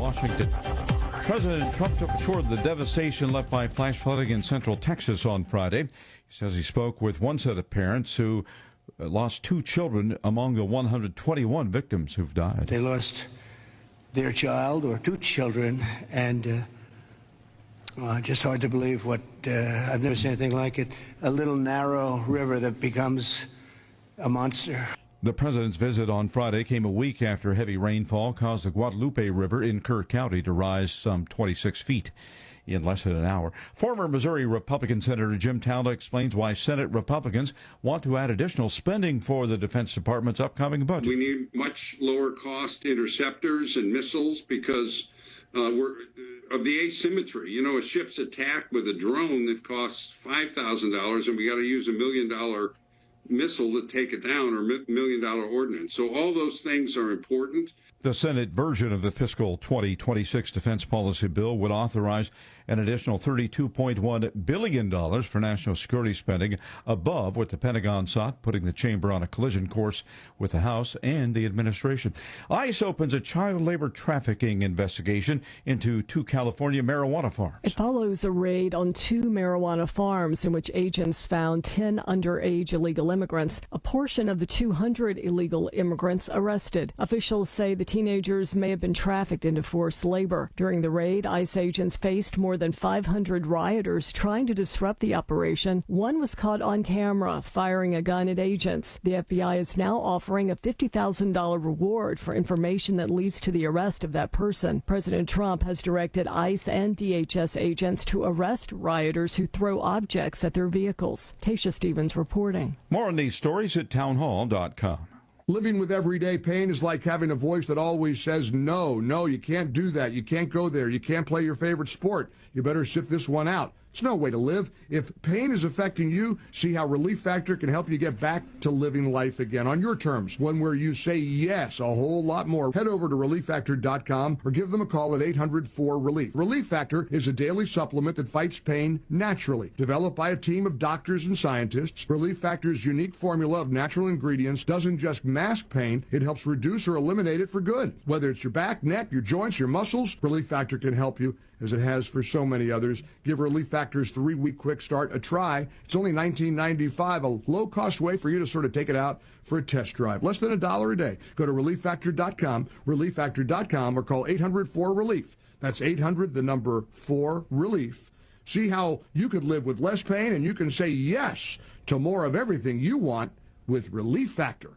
Washington. President Trump took a tour of the devastation left by flash flooding in central Texas on Friday. He says he spoke with one set of parents who lost 2 children among the 121 victims who've died. They lost their child or 2 children, and just hard to believe what I've never seen anything like it. A little narrow river that becomes a monster. The president's visit on Friday came a week after heavy rainfall caused the Guadalupe River in Kerr County to rise some 26 feet in less than an hour. Former Missouri Republican Senator Jim Talda explains why Senate Republicans want to add additional spending for the Defense Department's upcoming budget. We need much lower cost interceptors and missiles because of the asymmetry. You know, a ship's attacked with a drone that costs $5,000 and we got to use $1 million missile to take it down, or $1 million ordinance. So all those things are important. The Senate version of the fiscal 2026 defense policy bill would authorize an additional $32.1 billion for national security spending above what the Pentagon sought, putting the chamber on a collision course with the House and the administration. ICE opens a child labor trafficking investigation into 2 California marijuana farms. It follows a raid on 2 marijuana farms in which agents found 10 underage illegal immigrants, a portion of the 200 illegal immigrants arrested. Officials say the teenagers may have been trafficked into forced labor. During the raid, ICE agents faced more than 500 rioters trying to disrupt the operation. One was caught on camera firing a gun at agents. The FBI is now offering a $50,000 reward for information that leads to the arrest of that person. President Trump has directed ICE and DHS agents to arrest rioters who throw objects at their vehicles. Tasha Stevens reporting. More on these stories at townhall.com. Living with everyday pain is like having a voice that always says, no, you can't do that. You can't go there. You can't play your favorite sport. You better sit this one out. It's no way to live. If pain is affecting you, see how Relief Factor can help you get back to living life again on your terms, one where you say yes a whole lot more. Head over to ReliefFactor.com or give them a call at 800-4RELIEF. Relief Factor is a daily supplement that fights pain naturally. Developed by a team of doctors and scientists, Relief Factor's unique formula of natural ingredients doesn't just mask pain, it helps reduce or eliminate it for good. Whether it's your back, neck, your joints, your muscles, Relief Factor can help you, as it has for so many others. Give Relief Factor's 3-week quick start a try. It's only $19.95, a low-cost way for you to sort of take it out for a test drive. Less than $1 a day. Go to ReliefFactor.com, ReliefFactor.com, or call 800-4RELIEF. That's 800-4RELIEF. See how you could live with less pain, and you can say yes to more of everything you want with Relief Factor.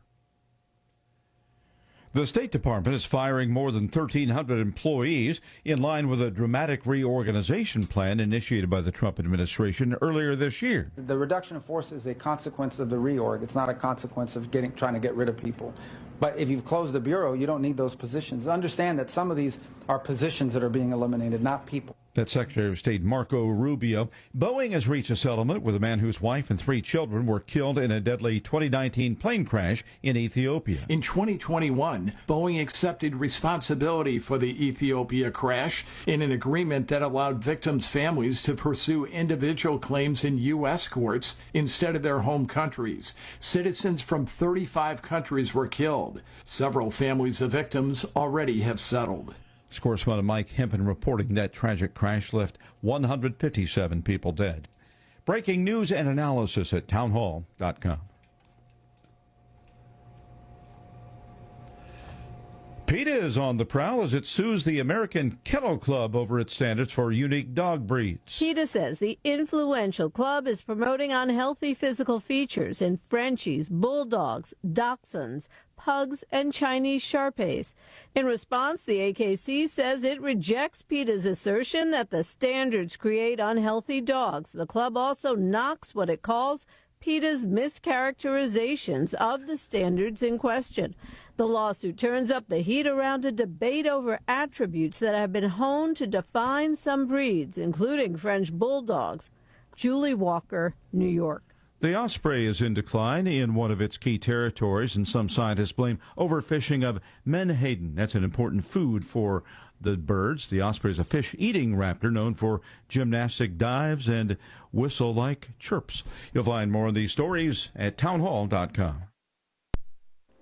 The State Department is firing more than 1,300 employees in line with a dramatic reorganization plan initiated by the Trump administration earlier this year. The reduction of force is a consequence of the reorg. It's not a consequence of trying to get rid of people. But if you've closed the Bureau, you don't need those positions. Understand that some of these are positions that are being eliminated, not people. That's Secretary of State Marco Rubio. Boeing has reached a settlement with a man whose wife and 3 children were killed in a deadly 2019 plane crash in Ethiopia. In 2021, Boeing accepted responsibility for the Ethiopia crash in an agreement that allowed victims' families to pursue individual claims in U.S. courts instead of their home countries. Citizens from 35 countries were killed. Several families of victims already have settled. Correspondent Mike Hempen reporting that tragic crash left 157 people dead. Breaking news and analysis at townhall.com. PETA is on the prowl as it sues the American Kennel Club over its standards for unique dog breeds. PETA says the influential club is promoting unhealthy physical features in Frenchies, Bulldogs, Dachshunds, Pugs, and Chinese Shar-Peis. In response, the AKC says it rejects PETA's assertion that the standards create unhealthy dogs. The club also knocks what it calls PETA's mischaracterizations of the standards in question. The lawsuit turns up the heat around a debate over attributes that have been honed to define some breeds, including French Bulldogs. Julie Walker, New York. The osprey is in decline in one of its key territories, and some scientists blame overfishing of menhaden. That's an important food for the birds. The osprey is a fish-eating raptor known for gymnastic dives and whistle-like chirps. You'll find more of these stories at townhall.com.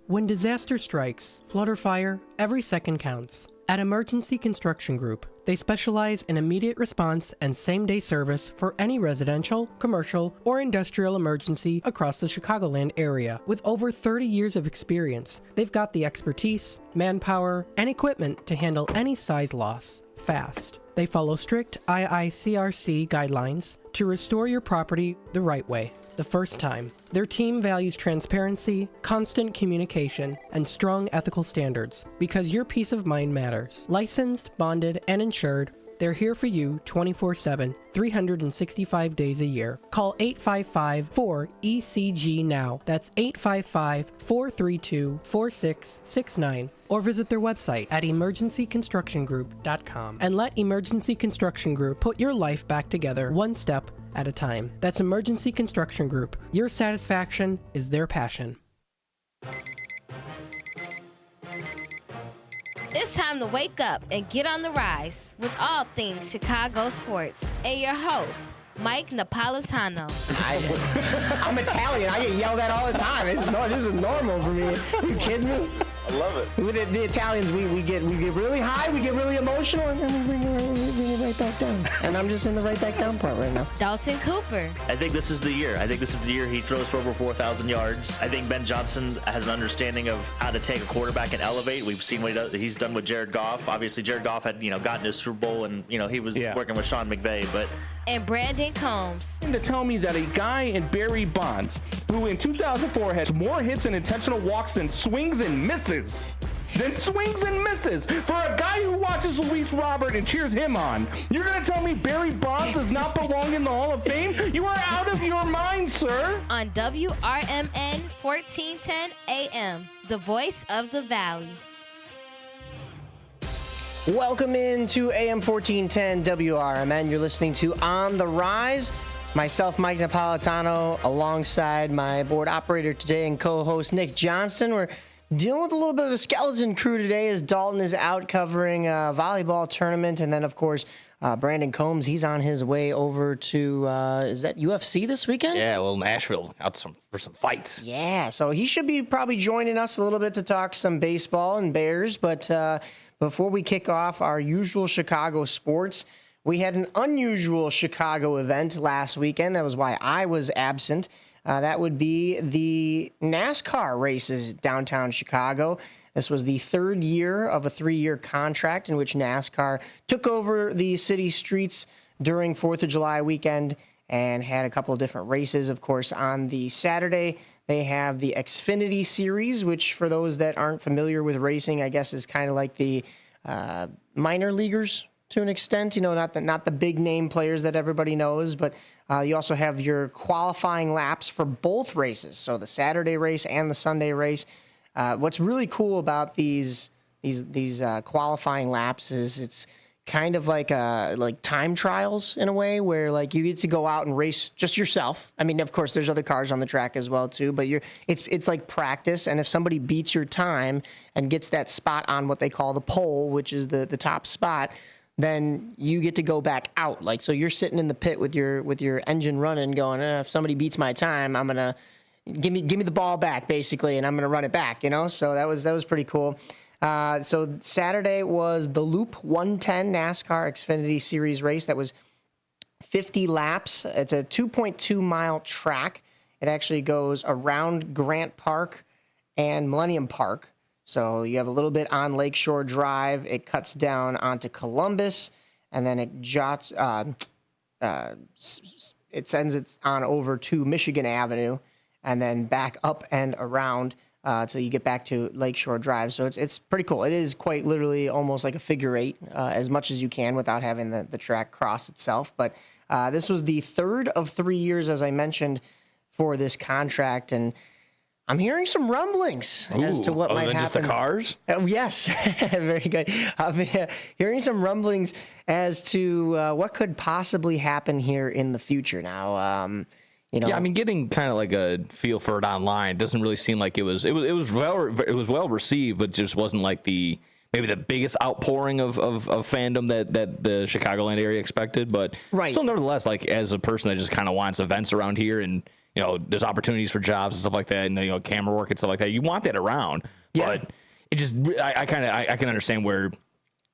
When disaster strikes, flood or fire, every second counts. At Emergency Construction Group, they specialize in immediate response and same-day service for any residential, commercial, or industrial emergency across the Chicagoland area. With over 30 years of experience, they've got the expertise, manpower, and equipment to handle any size loss fast. They follow strict IICRC guidelines to restore your property the right way, the first time. Their team values transparency, constant communication, and strong ethical standards because your peace of mind matters. Licensed, bonded, and insured, they're here for you 24/7, 365 days a year. Call 855-4ECG now. That's 855-432-4669. Or visit their website at emergencyconstructiongroup.com and let Emergency Construction Group put your life back together one step at a time. That's Emergency Construction Group. Your satisfaction is their passion. It's time to wake up and get on the rise with all things Chicago sports. And your host, Mike Napolitano. I'm Italian. I get yelled at all the time. This is normal for me. Are you kidding me? I love it. With the Italians, we get really high, we get really emotional, and then we bring it right back down. And I'm just in the right back down part right now. Dalton Cooper. I think this is the year. I think this is the year he throws for over 4,000 yards. I think Ben Johnson has an understanding of how to take a quarterback and elevate. We've seen what he's done with Jared Goff. Obviously, Jared Goff had gotten to Super Bowl, and he was working with Sean McVay, but. And Brandon Combs. And to tell me that a guy in Barry Bonds, who in 2004 has more hits and intentional walks than swings and misses. For a guy who watches Luis Robert and cheers him on, you're going to tell me Barry Bonds does not belong in the Hall of Fame? You are out of your mind, sir. On WRMN 1410 AM, the voice of the Valley. Welcome into AM 1410 WRMN. You're listening to On the Rise. Myself, Mike Napolitano, alongside my board operator today and co-host Nick Johnston. We're dealing with a little bit of a skeleton crew today as Dalton is out covering a volleyball tournament. And then, of course, Brandon Combs, he's on his way over to, is that UFC this weekend? Yeah, well, Nashville, out for some fights. Yeah, so he should be probably joining us a little bit to talk some baseball and Bears. But before we kick off our usual Chicago sports, we had an unusual Chicago event last weekend. That was why I was absent. That would be the NASCAR races downtown Chicago. This was the third year of a 3-year contract in which NASCAR took over the city streets during 4th of July weekend and had a couple of different races. Of course, on the Saturday, they have the Xfinity Series, which for those that aren't familiar with racing, I guess is kind of like the minor leaguers to an extent. Not the big name players that everybody knows, but you also have your qualifying laps for both races, so the Saturday race and the Sunday race. What's really cool about these qualifying laps is it's kind of like time trials in a way where you get to go out and race just yourself. I mean, of course, there's other cars on the track as well too, but it's like practice. And if somebody beats your time and gets that spot on what they call the pole, which is the top spot, then you get to go back out. So you're sitting in the pit with your engine running, going, if somebody beats my time, I'm gonna give me the ball back basically, and I'm gonna run it back. So that was pretty cool. So Saturday was the Loop 110 NASCAR Xfinity Series race. That was 50 laps. It's a 2.2 mile track. It actually goes around Grant Park and Millennium Park. So you have a little bit on Lakeshore Drive. It cuts down onto Columbus, and then it sends it on over to Michigan Avenue, and then back up and around. So you get back to Lakeshore Drive. So it's pretty cool. It is quite literally almost like a figure eight, as much as you can without having the track cross itself. But this was the third of 3 years, as I mentioned, for this contract. And I'm hearing some rumblings as to what might happen. Just the cars? Yes, very good. I'm hearing some rumblings as to what could possibly happen here in the future. Now, yeah, I mean, getting kind of like a feel for it online doesn't really seem like it was well received, but just wasn't like maybe the biggest outpouring of fandom that the Chicagoland area expected. But still, nevertheless, as a person that just kind of wants events around here and there's opportunities for jobs and stuff like that, and camera work and stuff like that. You want that around, but it just I can understand where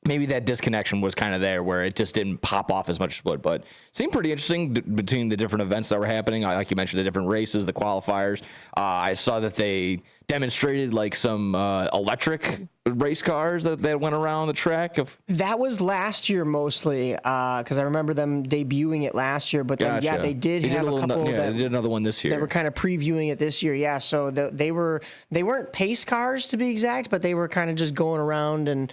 maybe that disconnection was kind of there, where it just didn't pop off as much as it would. But it seemed pretty interesting between the different events that were happening. Like you mentioned, the different races, the qualifiers. I saw that they demonstrated like some electric race cars that went around the track. That was last year mostly, because I remember them debuting it last year. But then, Gotcha. they did have a couple. They did another one this year. They were kind of previewing it this year. Yeah, so they weren't pace cars to be exact, but they were kind of just going around and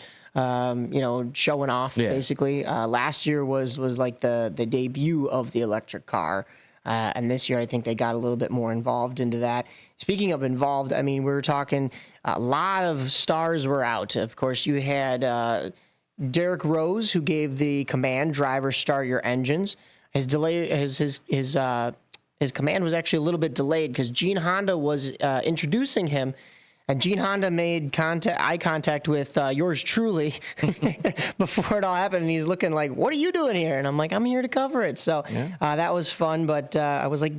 showing off basically. Last year was like the debut of the electric car. And this year, I think they got a little bit more involved into that. Speaking of involved, I mean, we were talking, a lot of stars were out. Of course, you had Derek Rose, who gave the command, driver, start your engines. His command was actually a little bit delayed because Gene Honda was introducing him. And Gene Honda made eye contact with yours truly before it all happened. And he's looking like, what are you doing here? And I'm like, I'm here to cover it. So that was fun. But I was like,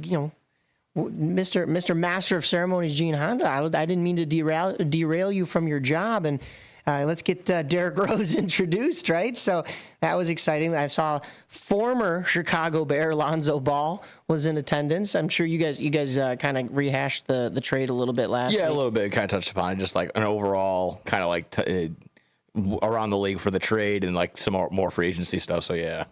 Mr. Master of Ceremonies, Gene Honda, I didn't mean to derail you from your job. And let's get Derek Rose introduced, right? So that was exciting. I saw former Chicago Bear Lonzo Ball was in attendance. I'm sure you guys kind of rehashed the trade a little bit last week. A little bit, kind of touched upon it, just like an overall kind of like around the league for the trade and like some more free agency stuff. So yeah,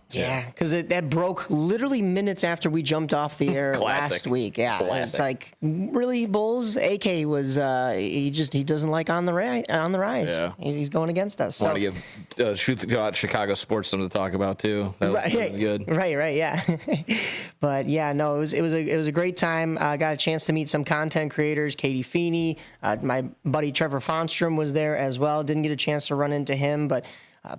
because that broke literally minutes after we jumped off the air last week. It's like, really, Bulls. AK was he doesn't like on the rise. Yeah, he's going against us. So want to give Chicago sports something to talk about too. That was good. Right, yeah. But yeah, no, it was a great time. I got a chance to meet some content creators. Katie Feeney, my buddy Trevor Fonstrom was there as well. Didn't get a chance to run into him, but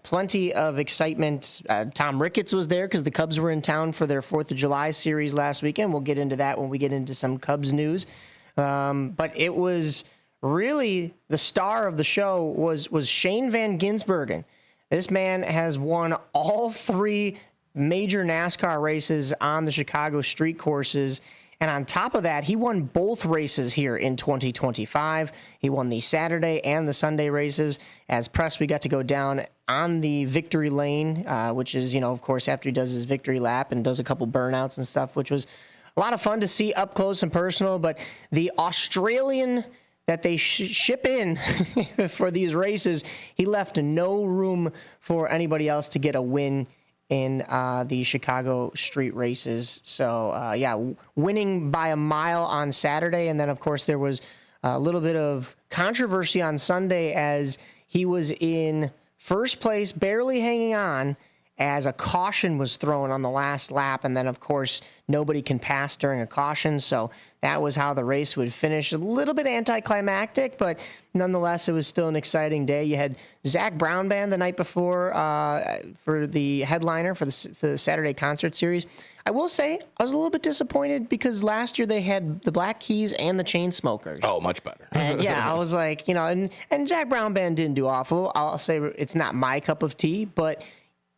plenty of excitement. Tom Ricketts was there because the Cubs were in town for their 4th of July series last weekend. We'll get into that when we get into some Cubs news. But it was really the star of the show was Shane Van Gisbergen. This man has won all 3 major NASCAR races on the Chicago street courses. And on top of that, he won both races here in 2025. He won the Saturday and the Sunday races. As press, we got to go down on the victory lane, which is, of course, after he does his victory lap and does a couple burnouts and stuff, which was a lot of fun to see up close and personal. But the Australian that they ship in for these races, he left no room for anybody else to get a win in the Chicago street races. So, winning by a mile on Saturday. And then, of course, there was a little bit of controversy on Sunday as he was in first place, barely hanging on, as a caution was thrown on the last lap. And then, of course, nobody can pass during a caution. So that was how the race would finish. A little bit anticlimactic, but nonetheless, it was still an exciting day. You had Zach Brown Band the night before for the headliner for the Saturday concert series. I will say I was a little bit disappointed because last year they had the Black Keys and the Chainsmokers. Oh, much better. And I was like, and Zach Brown Band didn't do awful. I'll say it's not my cup of tea, but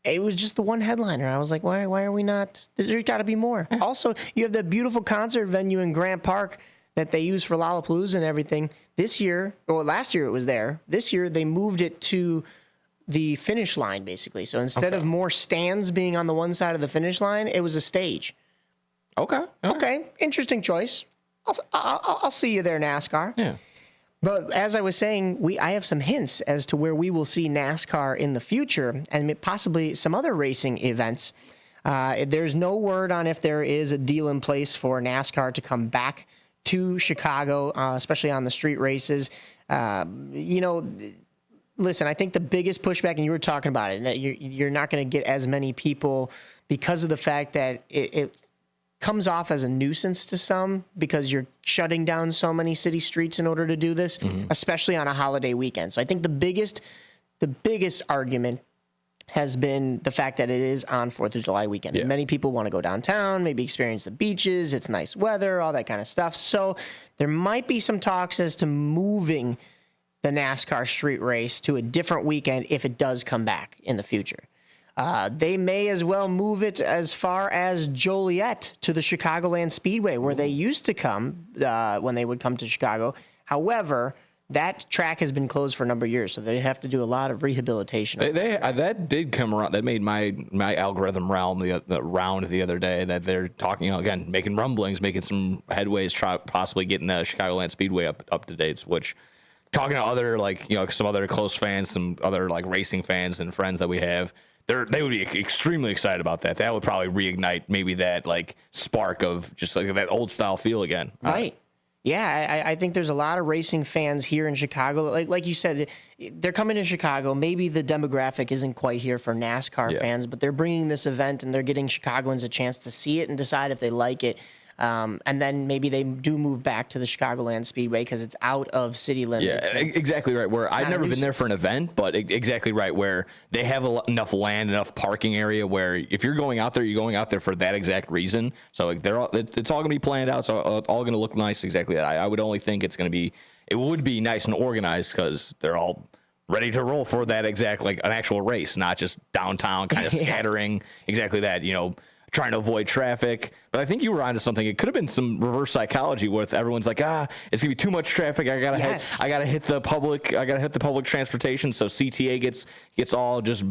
it was just the one headliner. I was like, why are we not? There's got to be more. Also, you have the beautiful concert venue in Grant Park that they use for Lollapalooza and everything. This year, or last year it was there. This year they moved it to the finish line, basically. So instead of more stands being on the one side of the finish line, it was a stage. Okay. Interesting choice. I'll see you there, NASCAR. Yeah. But as I was saying, I have some hints as to where we will see NASCAR in the future and possibly some other racing events. There's no word on if there is a deal in place for NASCAR to come back to Chicago, especially on the street races. Listen, I think the biggest pushback, and you were talking about it, that you're not going to get as many people because of the fact that it comes off as a nuisance to some because you're shutting down so many city streets in order to do this, especially on a holiday weekend. So I think the biggest argument has been the fact that it is on 4th of July weekend. Yeah. Many people want to go downtown, maybe experience the beaches, it's nice weather, all that kind of stuff. So there might be some talks as to moving the NASCAR street race to a different weekend if it does come back in the future. They may as well move it as far as Joliet to the Chicagoland Speedway, where they used to come when they would come to Chicago. However, that track has been closed for a number of years, so they have to do a lot of rehabilitation. That did come around. That made my algorithm round the other day. That they're talking, again, making rumblings, making some headways, possibly getting the Chicagoland Speedway up to dates. Which, talking to other some other close fans, some other racing fans and friends that we have, they would be extremely excited about that. That would probably reignite maybe that spark of just that old style feel again. Right. Yeah, I think there's a lot of racing fans here in Chicago. Like you said, they're coming to Chicago. Maybe the demographic isn't quite here for NASCAR fans, but they're bringing this event and they're getting Chicagoans a chance to see it and decide if they like it. And then maybe they do move back to the Chicagoland Speedway because it's out of city limits. Yeah, exactly right. Where I've never been there for an event, but exactly right. Where they have enough land, enough parking area where if you're going out there, you're going out there for that exact reason. So it's all going to be planned out. So all going to look nice. Exactly. I would only think it would be nice and organized because they're all ready to roll for that exact, an actual race, not just downtown kind of scattering. Exactly that, trying to avoid traffic. But I think you were onto something. It could have been some reverse psychology with everyone's it's gonna be too much traffic. I gotta hit the public transportation. So CTA gets all just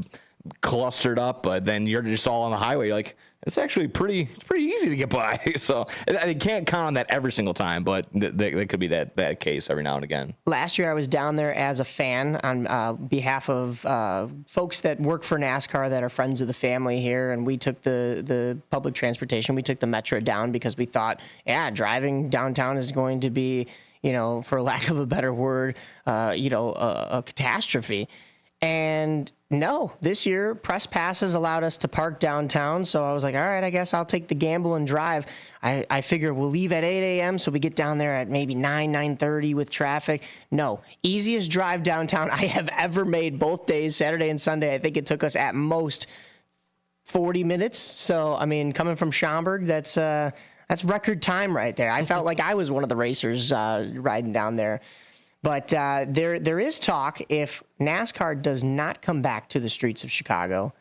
clustered up, but then you're just all on the highway. You're like, it's actually pretty easy to get by. So I can't count on that every single time, but that could be that case every now and again. Last year I was down there as a fan on behalf of folks that work for NASCAR that are friends of the family here, and we took the public transportation. We took the Metro down because we thought, driving downtown is going to be, for lack of a better word, a catastrophe. And no, this year press passes allowed us to park downtown. So I was like, all right, I guess I'll take the gamble and drive. I figure we'll leave at 8 a.m. So we get down there at maybe 9:30 with traffic. No, easiest drive downtown I have ever made both days, Saturday and Sunday. I think it took us at most 40 minutes. So, I mean, coming from Schaumburg, that's record time right there. I felt like I was one of the racers riding down there. But there is talk, if NASCAR does not come back to the streets of Chicago,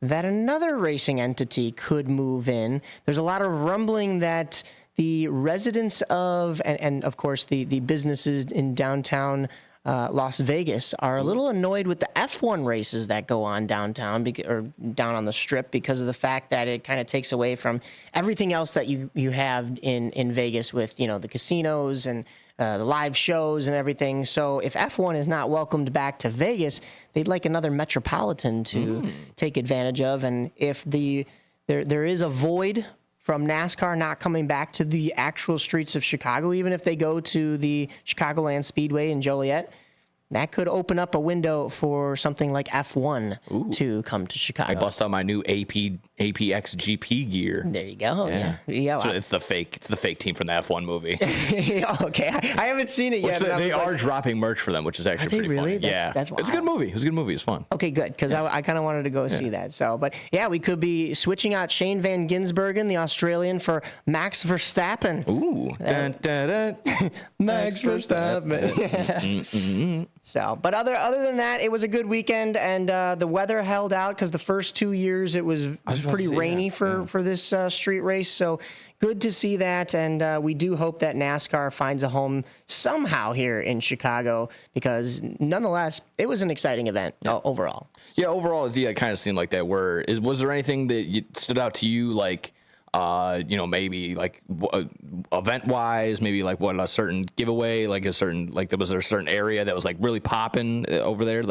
that another racing entity could move in. There's a lot of rumbling that the residents of, and of course the businesses in downtown Las Vegas are a little annoyed with the F1 races that go on downtown or down on the Strip because of the fact that it kind of takes away from everything else that you have in Vegas with, the casinos and the live shows and everything. So if F1 is not welcomed back to Vegas, they'd like another metropolitan to take advantage of. And if there is a void from NASCAR not coming back to the actual streets of Chicago, even if they go to the Chicagoland Speedway in Joliet, that could open up a window for something like F1 to come to Chicago. I bust out my new APX GP gear. There you go. Yeah. So it's the fake team from the F1 movie. Okay, I haven't seen it yet. They are dropping merch for them, which is actually pretty really? funny. That's wild. It's a good movie. It was a good movie. It's fun. Okay, good, because I kind of wanted to go see that. So, but yeah, we could be switching out Shane Van Gisbergen, the Australian, for Max Verstappen. Ooh, Max Verstappen. So, but other than that, it was a good weekend, and the weather held out because the first 2 years it was pretty rainy for this street race. So good to see that, and we do hope that NASCAR finds a home somehow here in Chicago because nonetheless, it was an exciting event overall. Yeah, overall, it kind of seemed like that. Was there anything that stood out to you, maybe event wise, maybe what a certain giveaway, was there a certain area that was really popping over there?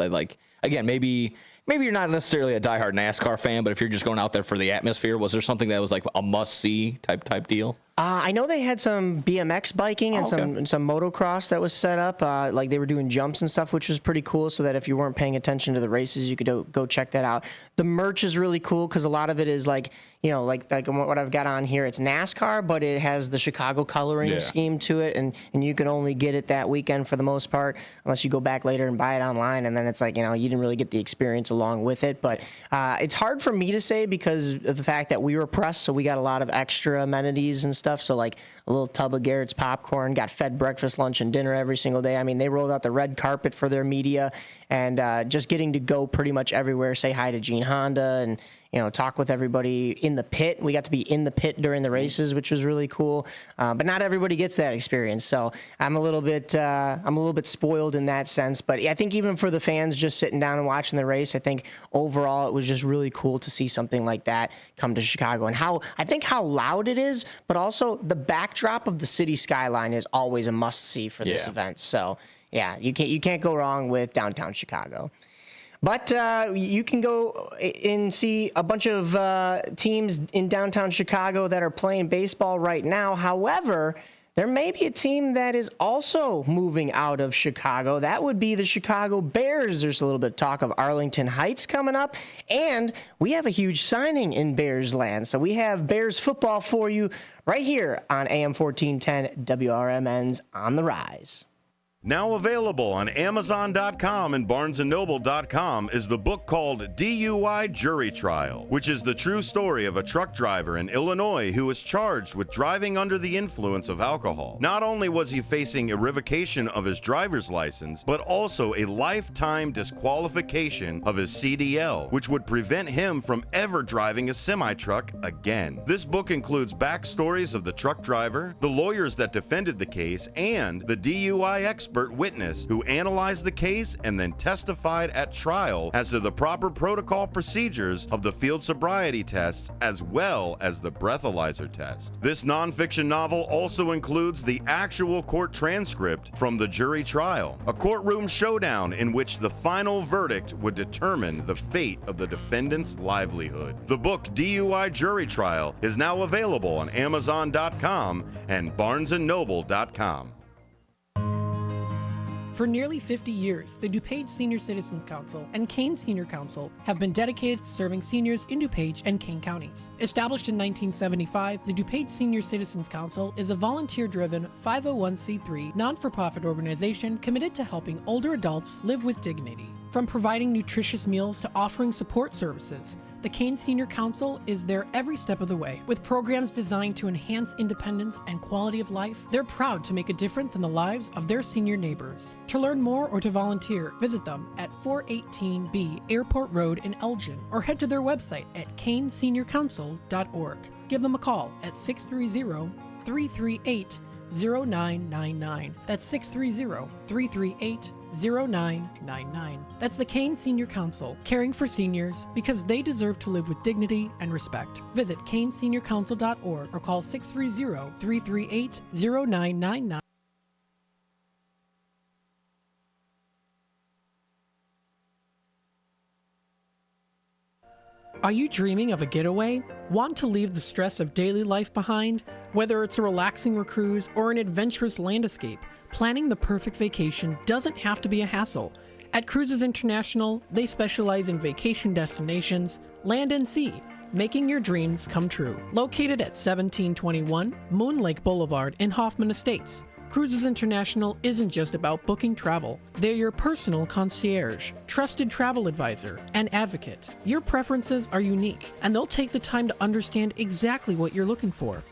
Again, maybe you're not necessarily a diehard NASCAR fan, but if you're just going out there for the atmosphere, was there something that was a must see type deal? I know they had some BMX biking and some motocross that was set up. They were doing jumps and stuff, which was pretty cool. So that if you weren't paying attention to the races, you could go check that out. The merch is really cool because a lot of it is like what I've got on here. It's NASCAR, but it has the Chicago coloring scheme to it, and you can only get it that weekend for the most part, unless you go back later and buy it online. And then it's you didn't really get the experience along with it. But it's hard for me to say because of the fact that we were press, so we got a lot of extra amenities and stuff stuff. So like a little tub of Garrett's popcorn, got fed breakfast, lunch, and dinner every single day. I mean, they rolled out the red carpet for their media, and just getting to go pretty much everywhere, say hi to Gene Honda, and talk with everybody in the pit. We got to be in the pit during the races, which was really cool. But not everybody gets that experience, so I'm a little bit spoiled in that sense. But I think even for the fans just sitting down and watching the race, I think overall it was just really cool to see something like that come to Chicago, and how loud it is, but also the backdrop of the city skyline is always a must-see for this event. So yeah, you can't go wrong with downtown Chicago. But you can go and see a bunch of teams in downtown Chicago that are playing baseball right now. However, there may be a team that is also moving out of Chicago. That would be the Chicago Bears. There's a little bit of talk of Arlington Heights coming up, and we have a huge signing in Bears land. So we have Bears football for you right here on AM 1410 WRMN's On the Rise. Now available on Amazon.com and BarnesandNoble.com is the book called DUI Jury Trial, which is the true story of a truck driver in Illinois who was charged with driving under the influence of alcohol. Not only was he facing a revocation of his driver's license, but also a lifetime disqualification of his CDL, which would prevent him from ever driving a semi-truck again. This book includes backstories of the truck driver, the lawyers that defended the case, and the DUI expert witness who analyzed the case and then testified at trial as to the proper protocol procedures of the field sobriety tests as well as the breathalyzer test. This nonfiction novel also includes the actual court transcript from the jury trial, a courtroom showdown in which the final verdict would determine the fate of the defendant's livelihood. The book DUI Jury Trial is now available on Amazon.com and BarnesandNoble.com. For nearly 50 years, the DuPage Senior Citizens Council and Kane Senior Council have been dedicated to serving seniors in DuPage and Kane counties. Established in 1975, the DuPage Senior Citizens Council is a volunteer-driven 501c3 non-for-profit organization committed to helping older adults live with dignity. From providing nutritious meals to offering support services, the Kane Senior Council is there every step of the way. With programs designed to enhance independence and quality of life, they're proud to make a difference in the lives of their senior neighbors. To learn more or to volunteer, visit them at 418B Airport Road in Elgin, or head to their website at caneseniorcouncil.org. Give them a call at 630-338-0999. That's 630-338-0999. That's the Kane Senior Council, caring for seniors because they deserve to live with dignity and respect. Visit caneseniorcouncil.org or call 630-338-0999. Are you dreaming of a getaway? Want to leave the stress of daily life behind? Whether it's a relaxing cruise or an adventurous land escape, planning the perfect vacation doesn't have to be a hassle. At Cruises International, they specialize in vacation destinations, land and sea, making your dreams come true. Located at 1721 Moon Lake Boulevard in Hoffman Estates, Cruises International isn't just about booking travel. They're your personal concierge, trusted travel advisor, and advocate. Your preferences are unique, and they'll take the time to understand exactly what you're looking for.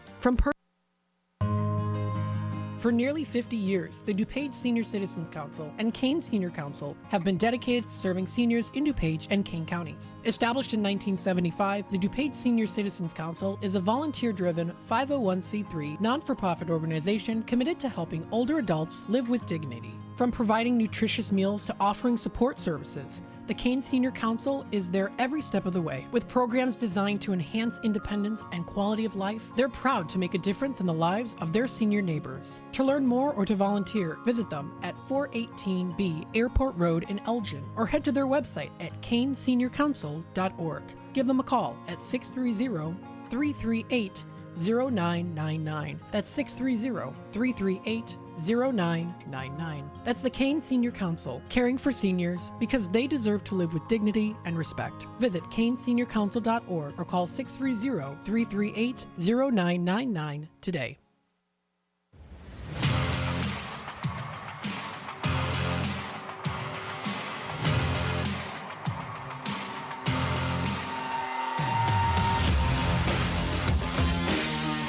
For nearly 50 years, the DuPage Senior Citizens Council and Kane Senior Council have been dedicated to serving seniors in DuPage and Kane counties. Established in 1975, the DuPage Senior Citizens Council is a volunteer-driven 501c3 non-for-profit organization committed to helping older adults live with dignity. From providing nutritious meals to offering support services, the Kane Senior Council is there every step of the way. With programs designed to enhance independence and quality of life, they're proud to make a difference in the lives of their senior neighbors. To learn more or to volunteer, visit them at 418B Airport Road in Elgin, or head to their website at caneseniorcouncil.org. Give them a call at 630-338-0999. That's 630-338-0999. That's the Kane Senior Council, caring for seniors because they deserve to live with dignity and respect. Visit caneseniorcouncil.org or call 630-338-0999 today.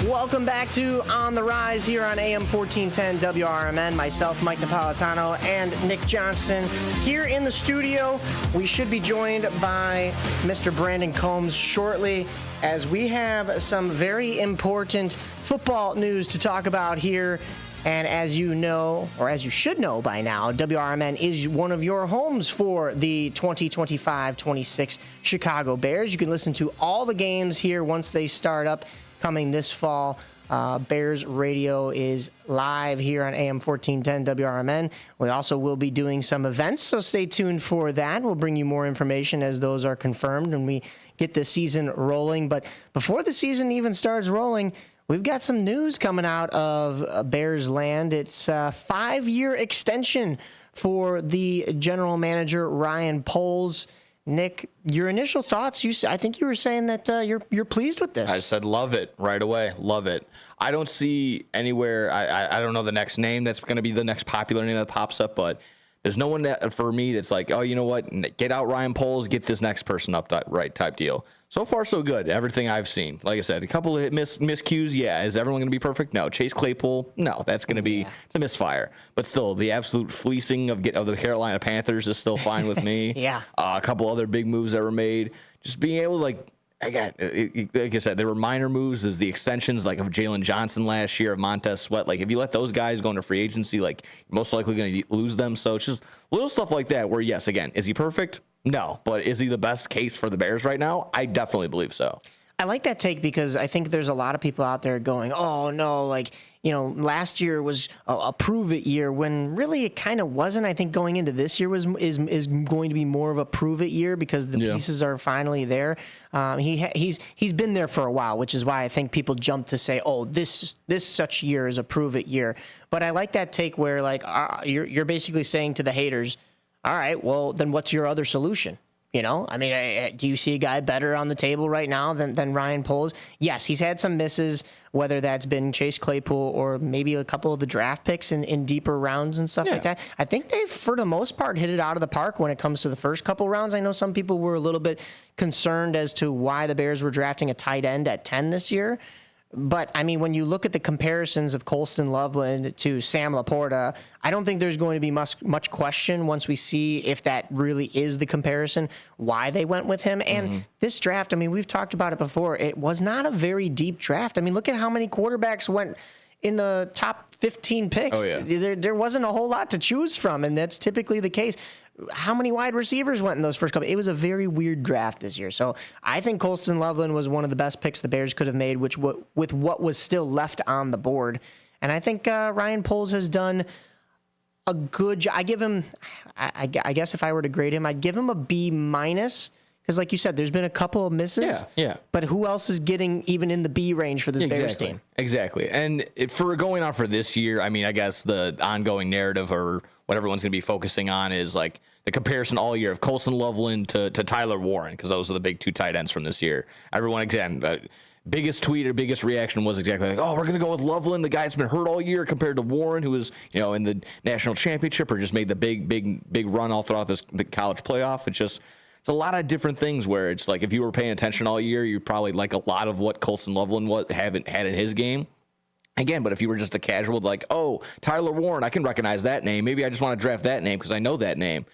Welcome back to On the Rise here on AM 1410 WRMN. Myself, Mike Napolitano, and Nick Johnson here in the studio. We should be joined by Mr. Brandon Combs shortly, as we have some very important football news to talk about here. And as you know, or as you should know by now, WRMN is one of your homes for the 2025-26 Chicago Bears. You can listen to all the games here once they start up coming this fall. Bears Radio is live here on AM 1410 WRMN. We also will be doing some events, so stay tuned for that. We'll bring you more information as those are confirmed when we get the season rolling. But before the season even starts rolling, we've got some news coming out of Bears land. It's a 5-year extension for the general manager, Ryan Poles. Nick, your initial thoughts? I think you were saying that you're pleased with this. I said love it right away. Love it. I don't see anywhere. I don't know the next name that's going to be the next popular name that pops up, but there's no one that for me that's like, oh, you know what? Get out Ryan Poles, get this next person up right type deal. So far, so good. Everything I've seen. Like I said, a couple of miscues. Yeah. Is everyone going to be perfect? No. Chase Claypool? No. That's going to be it's a misfire. But still, the absolute fleecing of the Carolina Panthers is still fine with me. Yeah. A couple other big moves that were made. Just being able to, like I said, there were minor moves. There's the extensions like of Jalen Johnson last year, of Montez Sweat. Like, if you let those guys go into free agency, like, you're most likely going to lose them. So it's just little stuff like that where, yes, again, is he perfect? No. But is he the best case for the Bears right now? I definitely believe so. I like that take because I think there's a lot of people out there going, oh, no, like, you know, last year was a prove-it year when really it kind of wasn't. I think going into this year is going to be more of a prove-it year because the pieces are finally there. He's been there for a while, which is why I think people jump to say, oh, this such year is a prove-it year. But I like that take where, like, you're basically saying to the haters, all right, well, then what's your other solution? You know, I mean, do you see a guy better on the table right now than Ryan Poles? Yes, he's had some misses, whether that's been Chase Claypool or maybe a couple of the draft picks in deeper rounds and stuff like that. I think they've, for the most part, hit it out of the park when it comes to the first couple rounds. I know some people were a little bit concerned as to why the Bears were drafting a tight end at 10 this year. But, I mean, when you look at the comparisons of Colston Loveland to Sam Laporta, I don't think there's going to be much question once we see if that really is the comparison, why they went with him. And this draft, I mean, we've talked about it before. It was not a very deep draft. I mean, look at how many quarterbacks went in the top 15 picks. Oh, yeah. There wasn't a whole lot to choose from, and that's typically the case. How many wide receivers went in those first couple? It was a very weird draft this year. So I think Colston Loveland was one of the best picks the Bears could have made, with what was still left on the board. And I think Ryan Poles has done a good job. I give him, I guess if I were to grade him, I'd give him a B-. Because like you said, there's been a couple of misses. Yeah. But who else is getting even in the B range for this Bears team? Exactly. And for going on for this year, I mean, I guess the ongoing narrative or what everyone's going to be focusing on is like the comparison all year of Colston Loveland to Tyler Warren, because those are the big two tight ends from this year. Everyone, again, biggest tweet or biggest reaction was exactly like, oh, we're going to go with Loveland, the guy that's been hurt all year, compared to Warren, who was, you know, in the national championship or just made the big run all throughout the college playoff. It's a lot of different things where it's like if you were paying attention all year, you probably like a lot of what Colston Loveland had in his game. Again, but if you were just a casual, like, oh, Tyler Warren, I can recognize that name. Maybe I just want to draft that name because I know that name.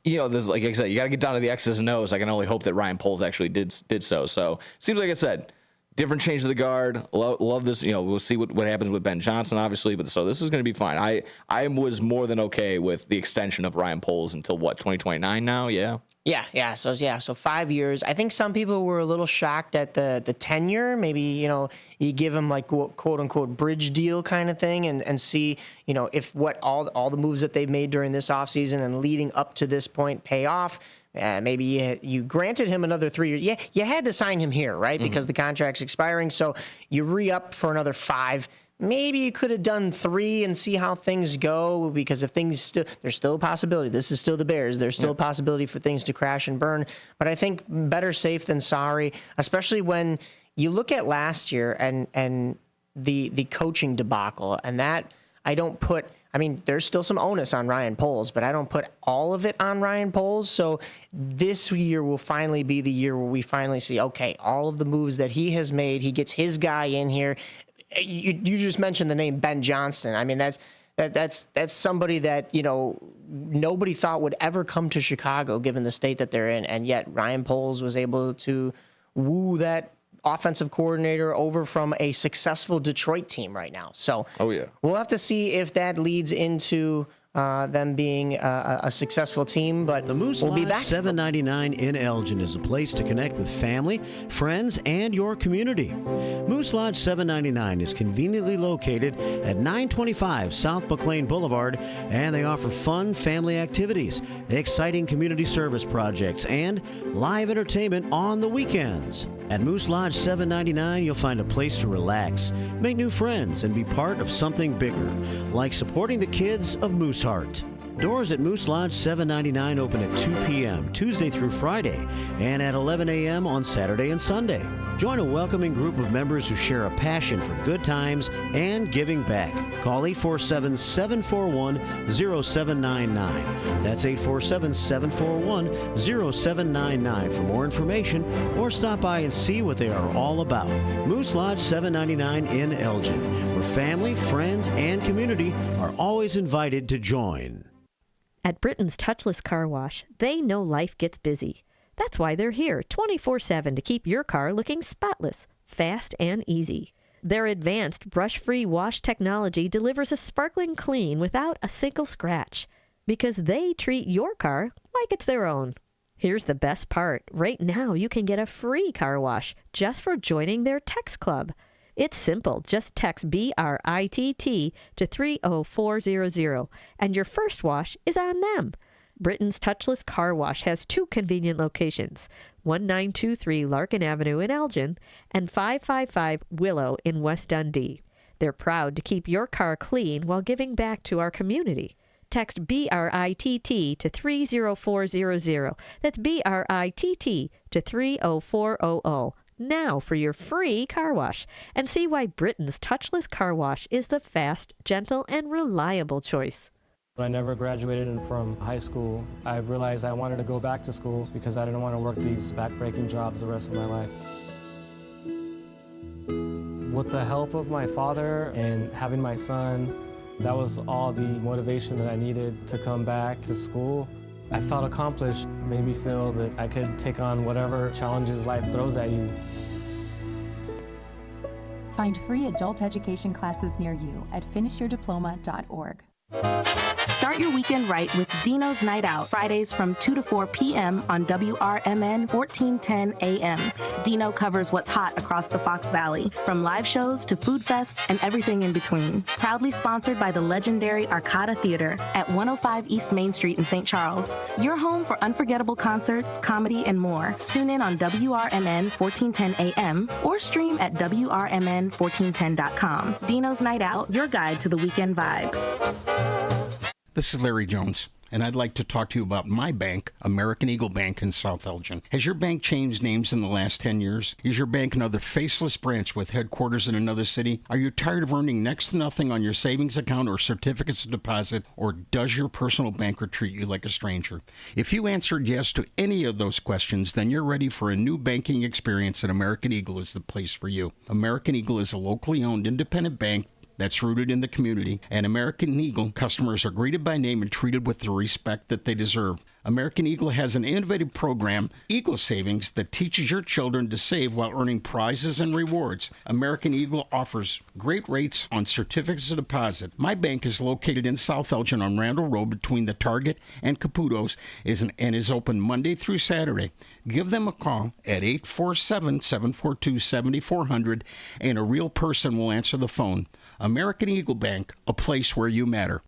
You know, there's, like I said, you got to get down to the X's and O's. I can only hope that Ryan Poles actually did so. So seems like I said, different change of the guard. Love this. You know, we'll see what happens with Ben Johnson, obviously. But so this is going to be fine. I was more than okay with the extension of Ryan Poles until what, 2029 now? Yeah. Yeah. So 5 years. I think some people were a little shocked at the tenure. Maybe, you know, you give them like quote unquote bridge deal kind of thing and see, you know, if what all the moves that they've made during this offseason and leading up to this point pay off. Maybe you granted him another 3 years. Yeah, you had to sign him here, right? Because the contract's expiring. So you re-up for another 5. Maybe you could have done 3 and see how things go, because if things there's still a possibility. This is still the Bears. There's still a possibility for things to crash and burn. But I think better safe than sorry, especially when you look at last year and the coaching debacle, and that I don't put I mean, there's still some onus on Ryan Poles, but I don't put all of it on Ryan Poles. So this year will finally be the year where we finally see, okay, all of the moves that he has made, he gets his guy in here. You just mentioned the name Ben Johnson. I mean, that's somebody that, you know, nobody thought would ever come to Chicago given the state that they're in, and yet Ryan Poles was able to woo that offensive coordinator over from a successful Detroit team right now. So we'll have to see if that leads into them being a successful team, but the Moose we'll be Lodge back. 799 in Elgin is a place to connect with family, friends, and your community. Moose Lodge 799 is conveniently located at 925 South McLean Boulevard, and they offer fun family activities, exciting community service projects, and live entertainment on the weekends. At Moose Lodge 799, you'll find a place to relax, make new friends, and be part of something bigger, like supporting the kids of Mooseheart. Doors at Moose Lodge 799 open at 2 p.m. Tuesday through Friday, and at 11 a.m. on Saturday and Sunday. Join a welcoming group of members who share a passion for good times and giving back. Call 847-741-0799. That's 847-741-0799 for more information, or stop by and see what they are all about. Moose Lodge 799 in Elgin, where family, friends, and community are always invited to join. At Britain's Touchless Car Wash, they know life gets busy. That's why they're here 24/7 to keep your car looking spotless, fast, and easy. Their advanced brush-free wash technology delivers a sparkling clean without a single scratch, because they treat your car like it's their own. Here's the best part. Right now, you can get a free car wash just for joining their text club. It's simple. Just text BRITT to 30400, and your first wash is on them. Britain's Touchless Car Wash has two convenient locations, 1923 Larkin Avenue in Elgin and 555 Willow in West Dundee. They're proud to keep your car clean while giving back to our community. Text BRITT to 30400. That's BRITT to 30400. Now for your free car wash, and see why Britain's Touchless Car Wash is the fast, gentle, and reliable choice. When I never graduated from high school, I realized I wanted to go back to school because I didn't want to work these back-breaking jobs the rest of my life. With the help of my father and having my son, that was all the motivation that I needed to come back to school. I felt accomplished, made me feel that I could take on whatever challenges life throws at you. Find free adult education classes near you at finishyourdiploma.org. Start your weekend right with Dino's Night Out, Fridays from 2 to 4 p.m. on WRMN 1410 AM. Dino covers what's hot across the Fox Valley, from live shows to food fests and everything in between. Proudly sponsored by the legendary Arcada Theater at 105 East Main Street in St. Charles. Your home for unforgettable concerts, comedy, and more. Tune in on WRMN 1410 AM or stream at WRMN1410.com. Dino's Night Out, your guide to the weekend vibe. This is Larry Jones, and I'd like to talk to you about my bank, American Eagle Bank in South Elgin. Has your bank changed names in the last 10 years? Is your bank another faceless branch with headquarters in another city? Are you tired of earning next to nothing on your savings account or certificates of deposit, or does your personal banker treat you like a stranger? If you answered yes to any of those questions, then you're ready for a new banking experience, and American Eagle is the place for you. American Eagle is a locally owned independent bank that's rooted in the community, and American Eagle customers are greeted by name and treated with the respect that they deserve. American Eagle has an innovative program, Eagle Savings, that teaches your children to save while earning prizes and rewards. American Eagle offers great rates on certificates of deposit. My bank is located in South Elgin on Randall Road between the Target and Caputo's and is open Monday through Saturday. Give them a call at 847-742-7400, and a real person will answer the phone. American Eagle Bank, a place where you matter.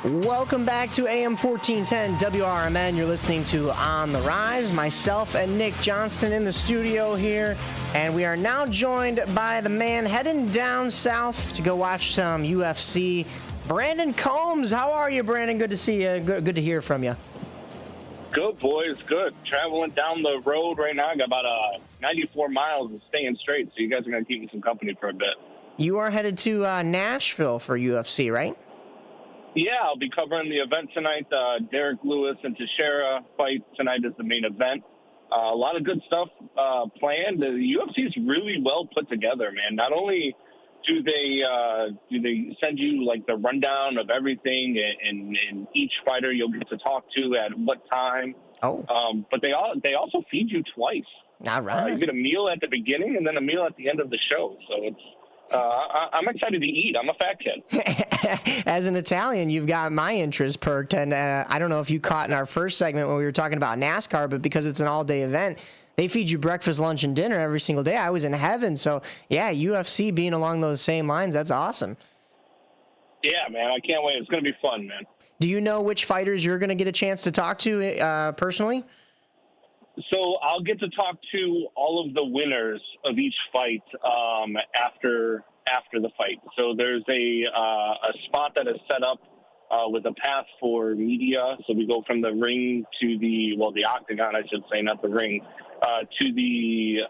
Welcome back to AM 1410 WRMN. You're listening to On the Rise. Myself and Nick Johnston in the studio here. And we are now joined by the man heading down south to go watch some UFC, Brandon Combs. How are you, Brandon? Good to see you. Good to hear from you. Good, boys. Good. Traveling down the road right now. I got about 94 miles of staying straight, so you guys are going to keep me some company for a bit. You are headed to Nashville for UFC, right? Yeah, I'll be covering the event tonight. Derek Lewis and Teixeira fight tonight is the main event. A lot of good stuff planned. The UFC is really well put together, man. Not only do they send you like the rundown of everything and each fighter you'll get to talk to at what time. But they also feed you twice. All right. You get a meal at the beginning and then a meal at the end of the show. So it's I'm excited to eat. I'm a fat kid. As an Italian, you've got my interest perked, and I don't know if you caught in our first segment when we were talking about NASCAR, but because it's an all-day event, they feed you breakfast, lunch, and dinner every single day. I was in heaven. So, yeah, UFC being along those same lines, that's awesome. Yeah, man, I can't wait. It's going to be fun, man. Do you know which fighters you're going to get a chance to talk to personally? So I'll get to talk to all of the winners of each fight after the fight. So there's a spot that is set up with a path for media. So we go from the ring to the octagon, I should say, not the ring, to the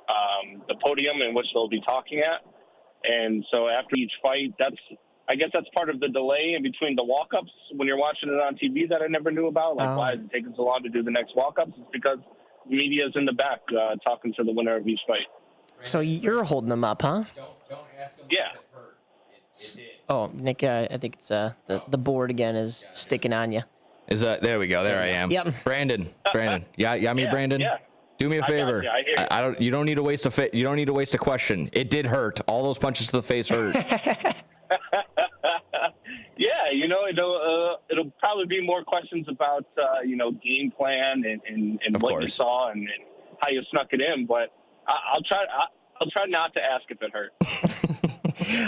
podium in which they'll be talking at. And so after each fight, I guess that's part of the delay in between the walk-ups when you're watching it on TV that I never knew about. Like, why is it taking so long to do the next walk-ups? It's because media's in the back talking to the winner of each fight. So you're holding them up, huh? Don't ask them if it hurt. It did. Oh, Nick, I think it's the board again is sticking on you. Is that there? We go. There I am. Yep. Brandon. Yeah, me, Brandon. Yeah. Do me a favor. I hear you. You don't need to waste a You don't need to waste a question. It did hurt. All those punches to the face hurt. Yeah, it'll probably be more questions about game plan and what you saw and how you snuck it in. But I'll try not to ask if it hurt.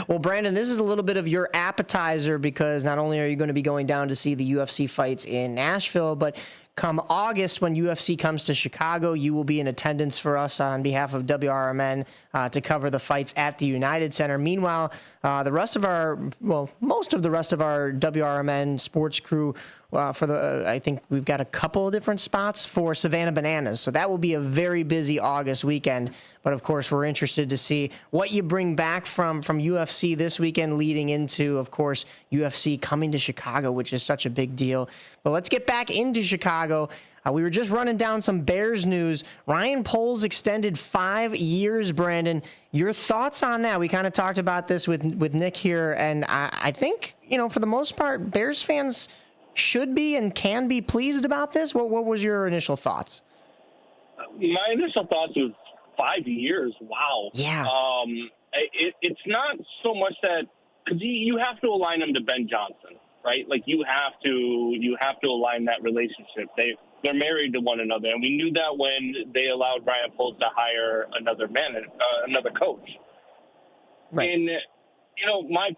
Well, Brandon, this is a little bit of your appetizer because not only are you going to be going down to see the UFC fights in Nashville, but come August, when UFC comes to Chicago, you will be in attendance for us on behalf of WRMN to cover the fights at the United Center. Meanwhile, most of the rest of our WRMN sports crew, I think we've got a couple of different spots for Savannah Bananas. So that will be a very busy August weekend. But of course, we're interested to see what you bring back from UFC this weekend, leading into, of course, UFC coming to Chicago, which is such a big deal. But let's get back into Chicago. We were just running down some Bears news. Ryan Poles extended 5 years, Brandon. Your thoughts on that? We kind of talked about this with Nick here, and I think, for the most part, Bears fans should be and can be pleased about this. What was your initial thoughts? My initial thoughts was 5 years. Wow. Yeah. It's not so much that, because you have to align him to Ben Johnson, right? Like you have to align that relationship. They're married to one another, and we knew that when they allowed Ryan Poles to hire another coach. Right. And my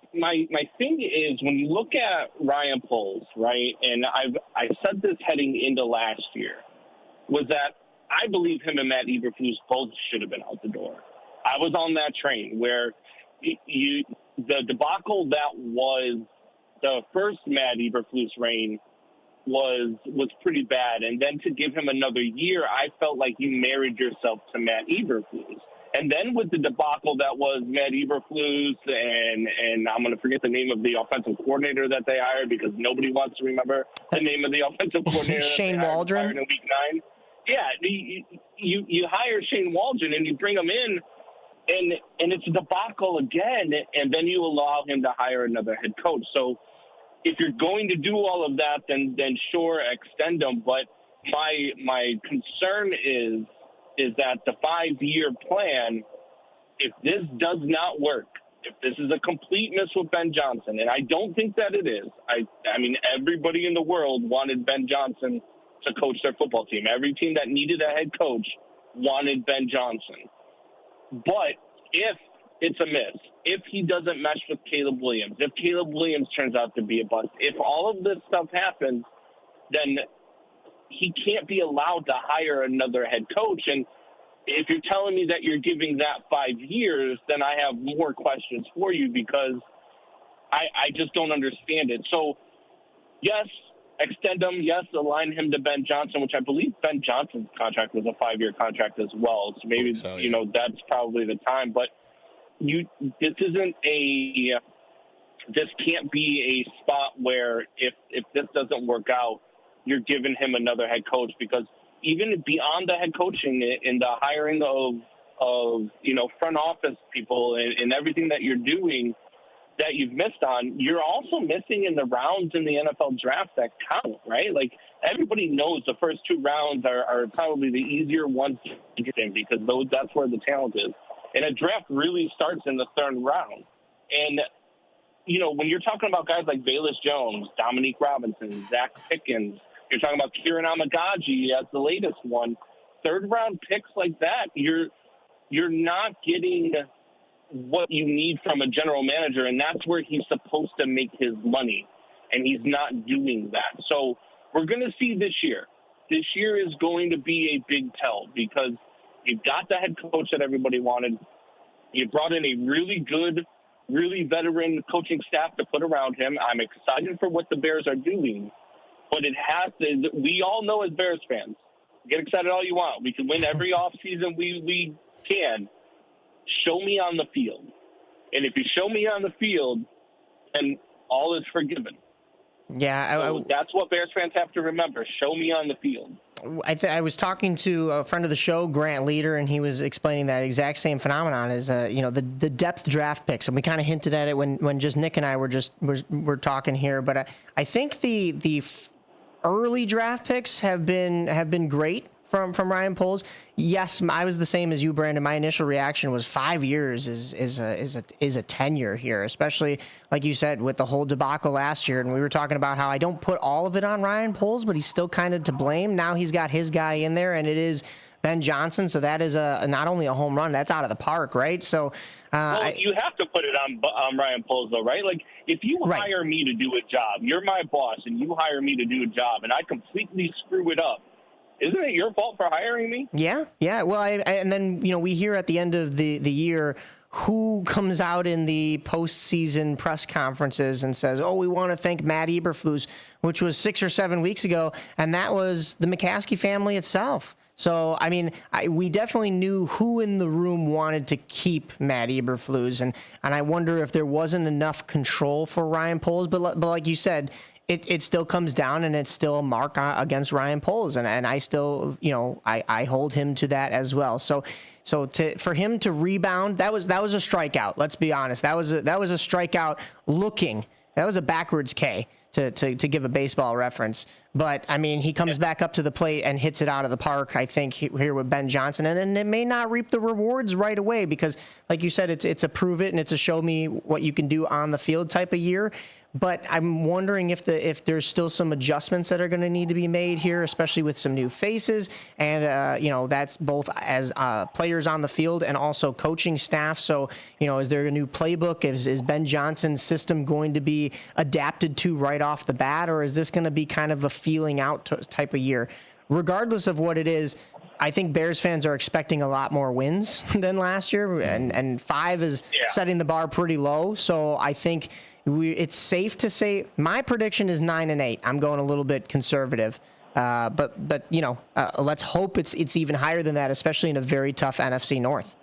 thing is when you look at Ryan Poles, right? And I said this heading into last year, was that I believe him and Matt Eberflus both should have been out the door. I was on that train where the debacle that was the first Matt Eberflus reign was pretty bad. And then to give him another year, I felt like you married yourself to Matt Eberflus. And then with the debacle that was Matt Eberflus and I'm going to forget the name of the offensive coordinator that they hired because nobody wants to remember the name of the offensive coordinator. Shane Waldron. In week 9. Yeah, you hire Shane Waldron and you bring him in, and it's a debacle again, and then you allow him to hire another head coach. So if you're going to do all of that, then sure, extend him. But my concern is that the 5-year plan, if this does not work, if this is a complete miss with Ben Johnson, and I don't think that it is. I mean, everybody in the world wanted Ben Johnson to coach their football team. Every team that needed a head coach wanted Ben Johnson. But if it's a miss, if he doesn't mesh with Caleb Williams, if Caleb Williams turns out to be a bust, if all of this stuff happens, then he can't be allowed to hire another head coach. And if you're telling me that you're giving that 5 years, then I have more questions for you because I just don't understand it. So, yes, extend him, yes, align him to Ben Johnson, which I believe Ben Johnson's contract was a 5-year contract as well. So maybe, that's probably the time. But this can't be a spot where if this doesn't work out, you're giving him another head coach, because even beyond the head coaching and the hiring of front office people and everything that you're doing that you've missed on, you're also missing in the rounds in the NFL draft that count, right? Like, everybody knows the first 2 rounds are probably the easier ones to get in, because that's where the talent is. And a draft really starts in the 3rd round. And, when you're talking about guys like Bayless Jones, Dominique Robinson, Zach Pickens, you're talking about Kieran Amagaji as the latest one, 3rd round picks like that, you're not getting what you need from a general manager, and that's where he's supposed to make his money, and he's not doing that. So we're going to see this year. This year is going to be a big tell, because you got the head coach that everybody wanted. You brought in a really good, really veteran coaching staff to put around him. I'm excited for what the Bears are doing, but it has to. We all know as Bears fans, get excited all you want. We can win every offseason we can. Show me on the field. And if you show me on the field, then all is forgiven. Yeah. That's what Bears fans have to remember. Show me on the field. I was talking to a friend of the show, Grant Leader, and he was explaining that exact same phenomenon as the depth draft picks, and we kind of hinted at it when just Nick and I were talking here. But I think the early draft picks have been great from Ryan Poles. Yes, I was the same as you, Brandon. My initial reaction was 5 years is a tenure here, especially like you said with the whole debacle last year. And we were talking about how I don't put all of it on Ryan Poles, but he's still kind of to blame. Now he's got his guy in there, and it is Ben Johnson. So that is not only a home run, that's out of the park, right? So you have to put it on Ryan Poles, though, right? Like, if you hire me to do a job, you're my boss, and you hire me to do a job, and I completely screw it up, isn't it your fault for hiring me? Yeah. Well, and then, we hear at the end of the year who comes out in the postseason press conferences and says, we want to thank Matt Eberflus, which was 6 or 7 weeks ago, and that was the McCaskey family itself. So, we definitely knew who in the room wanted to keep Matt Eberflus, and I wonder if there wasn't enough control for Ryan Poles, but like you said, it still comes down, and it's still a mark against Ryan Poles, and I still, I hold him to that as well. So for him to rebound, that was a strikeout. Let's be honest, that was a strikeout looking. That was a backwards K to give a baseball reference. But he comes back up to the plate and hits it out of the park. I think here with Ben Johnson, and it may not reap the rewards right away because, like you said, it's a prove it and it's a show me what you can do on the field type of year. But I'm wondering if there's still some adjustments that are going to need to be made here, especially with some new faces, and that's both as players on the field and also coaching staff. So is there a new playbook? Is Ben Johnson's system going to be adapted to right off the bat, or is this going to be kind of a feeling out type of year? Regardless of what it is, I think Bears fans are expecting a lot more wins than last year, and 5 is setting the bar pretty low. So I think it's safe to say my prediction is 9-8. I'm going a little bit conservative, but let's hope it's even higher than that, especially in a very tough NFC North.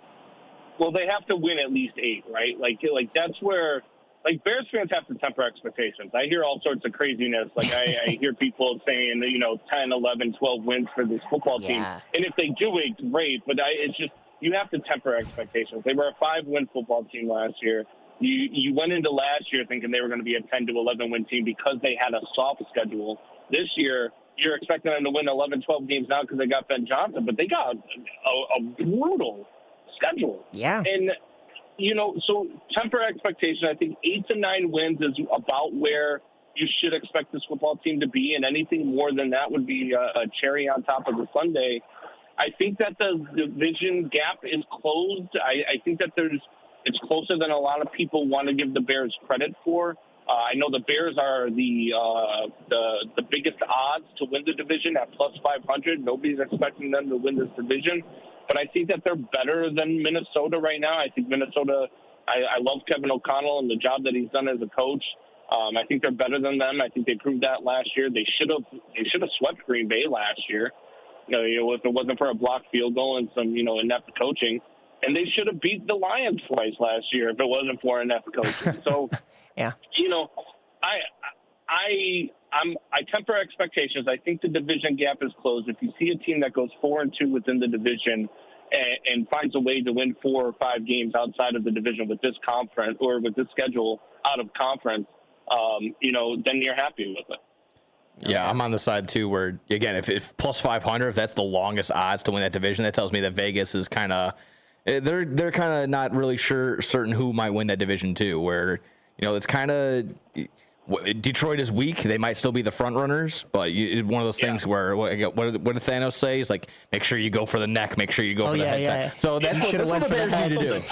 Well, they have to win at least 8, right? Like that's where Bears fans have to temper expectations. I hear all sorts of craziness. I hear people saying 10, 11, 12 wins for this football team, and if they do it, great. But it's just you have to temper expectations. They were a 5-win football team last year. You went into last year thinking they were going to be a 10 to 11 win team because they had a soft schedule. This year, you're expecting them to win 11, 12 games now because they got Ben Johnson, but they got a brutal schedule. Yeah. And, so temper expectation. I think 8 to 9 wins is about where you should expect this football team to be, and anything more than that would be a cherry on top of the sundae. I think that the division gap is closed. I think that it's closer than a lot of people want to give the Bears credit for. I know the Bears are the biggest odds to win the division at plus 500. Nobody's expecting them to win this division. But I think that they're better than Minnesota right now. I think Minnesota, I love Kevin O'Connell and the job that he's done as a coach. I think they're better than them. I think they proved that last year. They should have swept Green Bay last year. If it wasn't for a blocked field goal and some inept coaching, and they should have beat the Lions twice last year if it wasn't for inept coaching. So, yeah, I temper expectations. I think the division gap is closed. If you see a team that goes 4-2 within the division and finds a way to win 4 or 5 games outside of the division with this conference or with this schedule out of conference, then you're happy with it. Yeah, I'm on the side too where, again, if plus 500, if that's the longest odds to win that division, that tells me that Vegas is kind of, they're kind of not really certain who might win that division too, where, it's kind of, Detroit is weak. They might still be the front runners, but one of those things where what did Thanos say? He's like, make sure you go for the neck, make sure you go for the head. Yeah. So that's what the Bears need to do.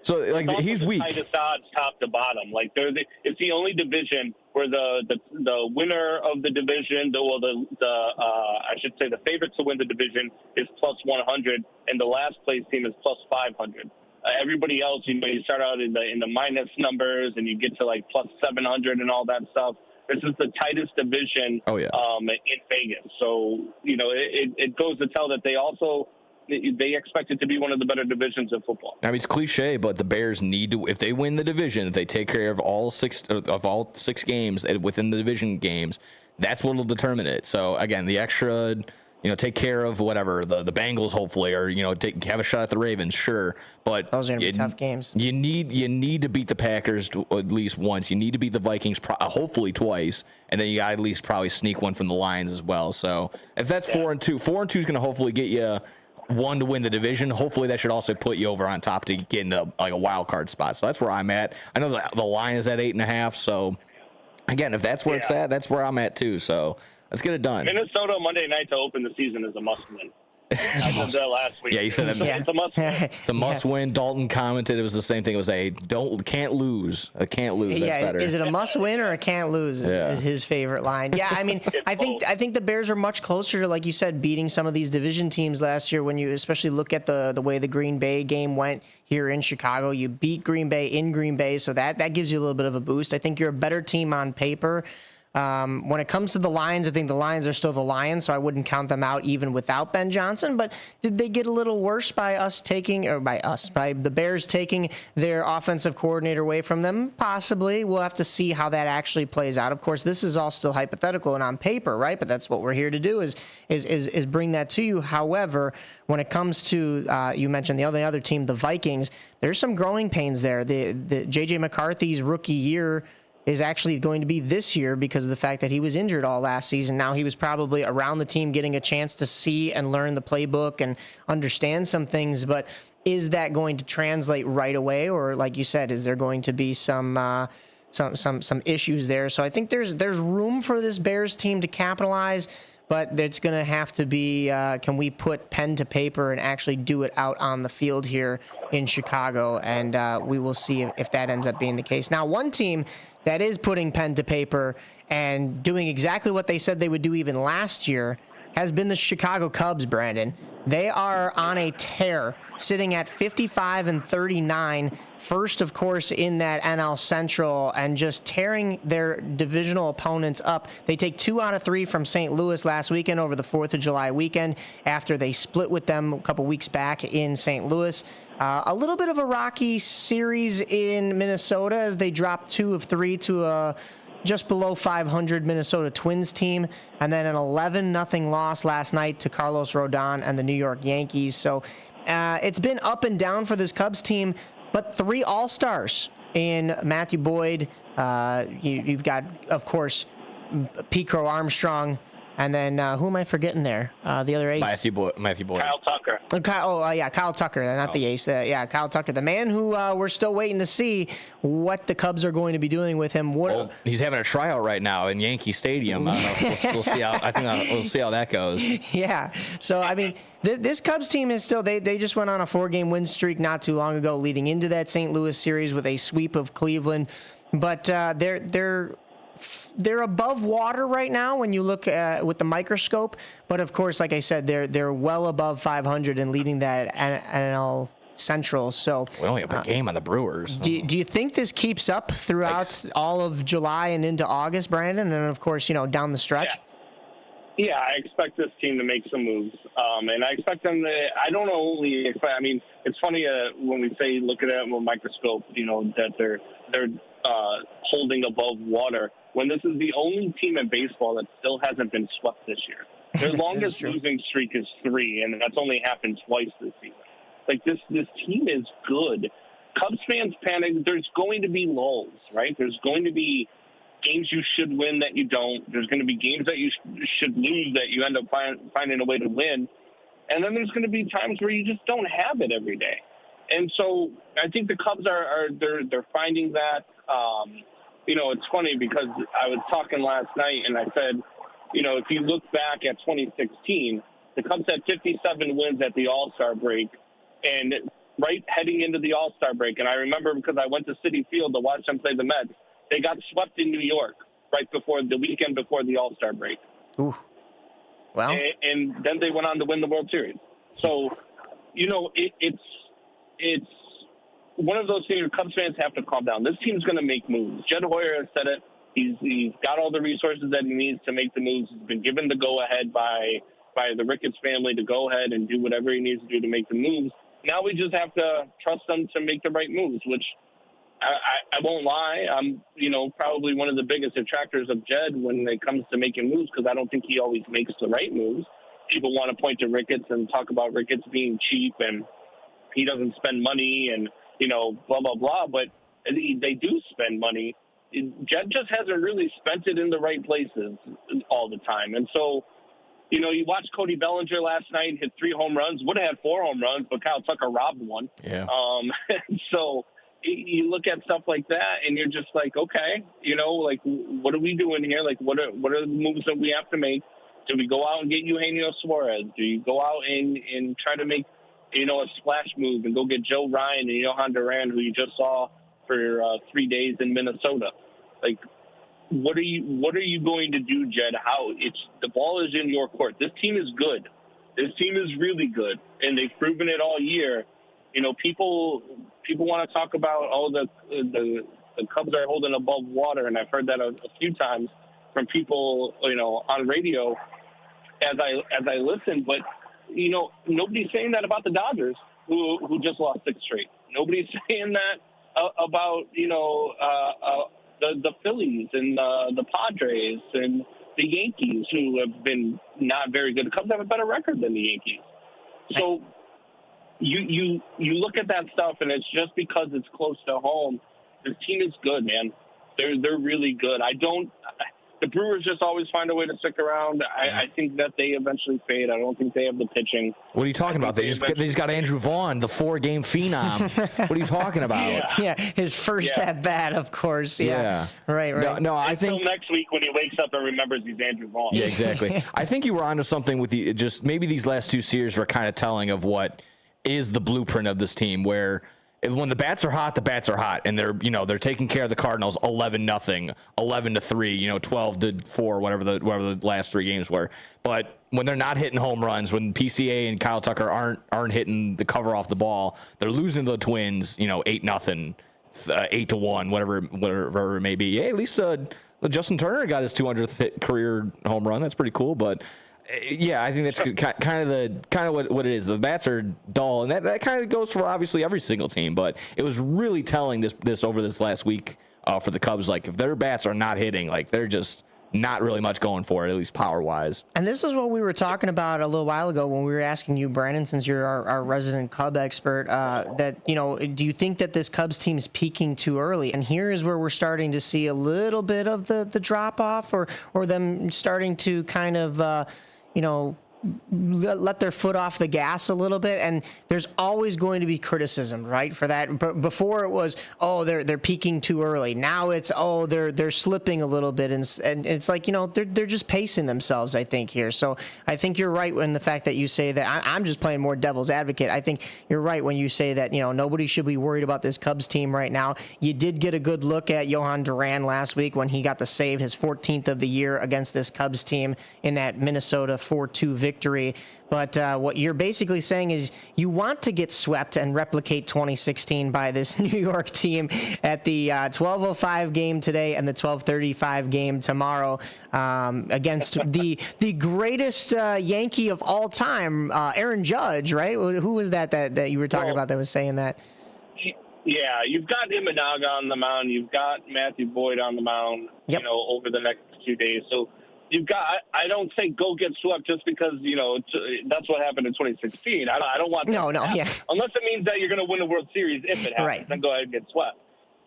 So he's weak. Tightest odds, top to bottom. Like it's the only division where the winner of the division, I should say the favorite to win the division is plus 100, and the last place team is plus 500. Everybody else, you start out in the minus numbers, and you get to like plus 700 and all that stuff. This is the tightest division in Vegas. So it goes to tell that they expect it to be one of the better divisions of football. I mean, it's cliche, but the Bears need to, if they win the division, if they take care of all six games within the division games, that's what will determine it. So again, the extra, take care of whatever the Bengals, hopefully, or have a shot at the Ravens, sure. But those are gonna be tough games. You need to beat the Packers at least once. You need to beat the Vikings, hopefully twice, and then you got to at least probably sneak one from the Lions as well. So if that's 4-2, 4-2 is going to hopefully get you one to win the division. Hopefully that should also put you over on top to get into like a wild card spot. So that's where I'm at. I know the line is at 8.5. So again, if that's where it's at, that's where I'm at too. So let's get it done. Minnesota Monday night to open the season is a must-win. I did that last week. Yeah, you said that. It's a must-win. It's a must-win. Dalton commented it was the same thing. It was can't lose. A can't lose. That's better. Is it a must-win or a can't lose? Is his favorite line. Yeah, I mean, I think the Bears are much closer to, like you said, beating some of these division teams last year. When you especially look at the way the Green Bay game went here in Chicago, you beat Green Bay in Green Bay, so that gives you a little bit of a boost. I think you're a better team on paper. When it comes to the Lions, I think the Lions are still the Lions, so I wouldn't count them out even without Ben Johnson. But did they get a little worse by the Bears taking their offensive coordinator away from them? Possibly. We'll have to see how that actually plays out. Of course, this is all still hypothetical and on paper, right? But that's what we're here to do is bring that to you. However, when it comes to you mentioned the other team, the Vikings, there's some growing pains there. The J.J. McCarthy's rookie year is actually going to be this year because of the fact that he was injured all last season. Now he was probably around the team getting a chance to see and learn the playbook and understand some things, but is that going to translate right away? Or like you said, is there going to be some issues there? So I think there's room for this Bears team to capitalize, but it's going to have to be, can we put pen to paper and actually do it out on the field here in Chicago? And we will see if that ends up being the case. Now, one team that is putting pen to paper and doing exactly what they said they would do even last year has been the Chicago Cubs, Brandon. They are on a tear, sitting at 55-39, first, of course, in that NL Central, and just tearing their divisional opponents up. They take 2 out of 3 from St. Louis last weekend over the 4th of July weekend after they split with them a couple weeks back in St. Louis. A little bit of a rocky series in Minnesota as they dropped 2 of 3 to a just below 500 Minnesota Twins team, and then an 11-0 loss last night to Carlos Rodon and the New York Yankees. So it's been up and down for this Cubs team, but 3 All-Stars in Matthew Boyd. You've got, of course, Pete Crow Armstrong. And then who am I forgetting there? The other ace? Matthew Boyd. Kyle Tucker. Kyle Tucker, not the ace. Kyle Tucker, the man who we're still waiting to see what the Cubs are going to be doing with him. He's having a tryout right now in Yankee Stadium. We'll see how. We'll see how that goes. Yeah. So I mean, this Cubs team is still. They just went on a 4-game win streak not too long ago, leading into that St. Louis series with a sweep of Cleveland. But they're above water right now when you look with the microscope. But of course, like I said, they're well above 500 and leading that NL Central. So we only have a game on the Brewers. Do you think this keeps up throughout all of July and into August, Brandon? And of course, down the stretch. Yeah, I expect this team to make some moves, and I expect them to. I don't only expect. I mean, it's funny when we say look at it with a microscope, that they're holding above water when this is the only team in baseball that still hasn't been swept this year. Their longest losing streak is 3, and that's only happened twice this season. Like this team is good. Cubs fans panic. There's going to be lulls, right? There's going to be games you should win that you don't. There's going to be games that you should lose that you end up finding a way to win. And then there's going to be times where you just don't have it every day. And so I think the Cubs they're finding that. It's funny because I was talking last night and I said, if you look back at 2016, the Cubs had 57 wins at the All-Star break and right heading into the All-Star break. And I remember because I went to Citi Field to watch them play the Mets, they got swept in New York right before the weekend before the All-Star break. Ooh. Well, and then they went on to win the World Series. So, it's one of those things Cubs fans have to calm down. This team's going to make moves. Jed Hoyer has said it. He's got all the resources that he needs to make the moves. He's been given the go-ahead by the Ricketts family to go ahead and do whatever he needs to do to make the moves. Now we just have to trust them to make the right moves, which I won't lie. I'm, probably one of the biggest detractors of Jed when it comes to making moves because I don't think he always makes the right moves. People want to point to Ricketts and talk about Ricketts being cheap and he doesn't spend money and, blah, blah, blah. But they do spend money. Jed just hasn't really spent it in the right places all the time. And so, you watched Cody Bellinger last night, hit 3 home runs, would have had 4 home runs, but Kyle Tucker robbed one. Yeah. So you look at stuff like that and you're just like, okay, what are we doing here? Like, what are the moves that we have to make? Do we go out and get Eugenio Suarez? Do you go out and try to make, a splash move and go get Joe Ryan and Johan Duran, who you just saw for 3 days in Minnesota? Like, what are you going to do, Jed? The ball is in your court. This team is good. This team is really good, and they've proven it all year. People want to talk about the Cubs are holding above water, and I've heard that a few times from people on radio as I listen. But nobody's saying that about the Dodgers, who just lost 6 straight. Nobody's saying that about the Phillies and the Padres and the Yankees, who have been not very good. The Cubs have a better record than the Yankees. So you look at that stuff, and it's just because it's close to home. This team is good, man. They're really good. The Brewers just always find a way to stick around. I think that they eventually fade. I don't think they have the pitching. What are you talking about? They just got Andrew Vaughn, the 4-game phenom. What are you talking about? Yeah, his first at bat, of course. Yeah. Right. No, I think until next week when he wakes up and remembers he's Andrew Vaughn. Yeah, exactly. I think you were onto something with just maybe these last 2 series were kind of telling of what is the blueprint of this team, where when the bats are hot, the bats are hot, and they're taking care of the Cardinals 11-0, 11-3, 12-4, whatever the last 3 games were. But when they're not hitting home runs, when PCA and Kyle Tucker aren't hitting the cover off the ball, they're losing to the Twins, 8-0, 8-1, whatever it may be. Hey, at least Justin Turner got his 200th career home run. That's pretty cool, but. Yeah, I think that's kind of what it is. The bats are dull, and that kind of goes for obviously every single team. But it was really telling this over this last week for the Cubs. Like if their bats are not hitting, like they're just not really much going for it, at least power wise. And this is what we were talking about a little while ago when we were asking you, Brandon, since you're our resident Cub expert, that do you think that this Cubs team is peaking too early? And here is where we're starting to see a little bit of the drop off, or them starting to kind of. Let their foot off the gas a little bit, and there's always going to be criticism, right, for that. But before it was, they're peaking too early. Now it's, they're slipping a little bit, and it's like they're just pacing themselves, I think, here. So I think you're right in the fact that you say that. I'm just playing more devil's advocate. I think you're right when you say that nobody should be worried about this Cubs team right now. You did get a good look at Johan Duran last week when he got the save, his 14th of the year against this Cubs team in that Minnesota 4-2 victory. victory. But what you're basically saying is you want to get swept and replicate 2016 by this New York team at the 12:05 game today and the 12:35 game tomorrow against the greatest Yankee of all time, Aaron Judge, right? Who was that you were talking about that was saying that? Yeah, you've got Imanaga on the mound. You've got Matthew Boyd on the mound, over the next 2 days. So you've got, I don't say go get swept just because, that's what happened in 2016. I don't want that. No, yeah. Unless it means that you're going to win the World Series if it happens, then go ahead and get swept.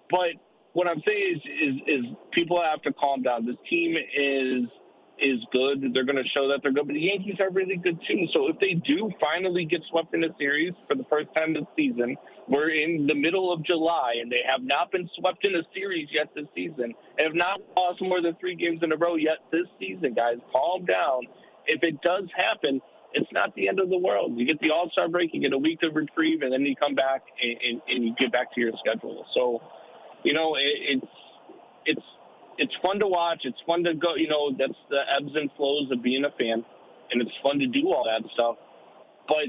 But what I'm saying is people have to calm down. This team is good. They're going to show that they're good, but the Yankees are really good too. So if they do finally get swept in a series for the first time this season, we're in the middle of July, and they have not been swept in a series yet this season, and have not lost more than 3 games in a row yet this season, guys. Calm down. If it does happen, it's not the end of the world. You get the All-Star break, you get a week of reprieve, and then you come back and you get back to your schedule. So, it's fun to watch. It's fun to go, that's the ebbs and flows of being a fan, and it's fun to do all that stuff. But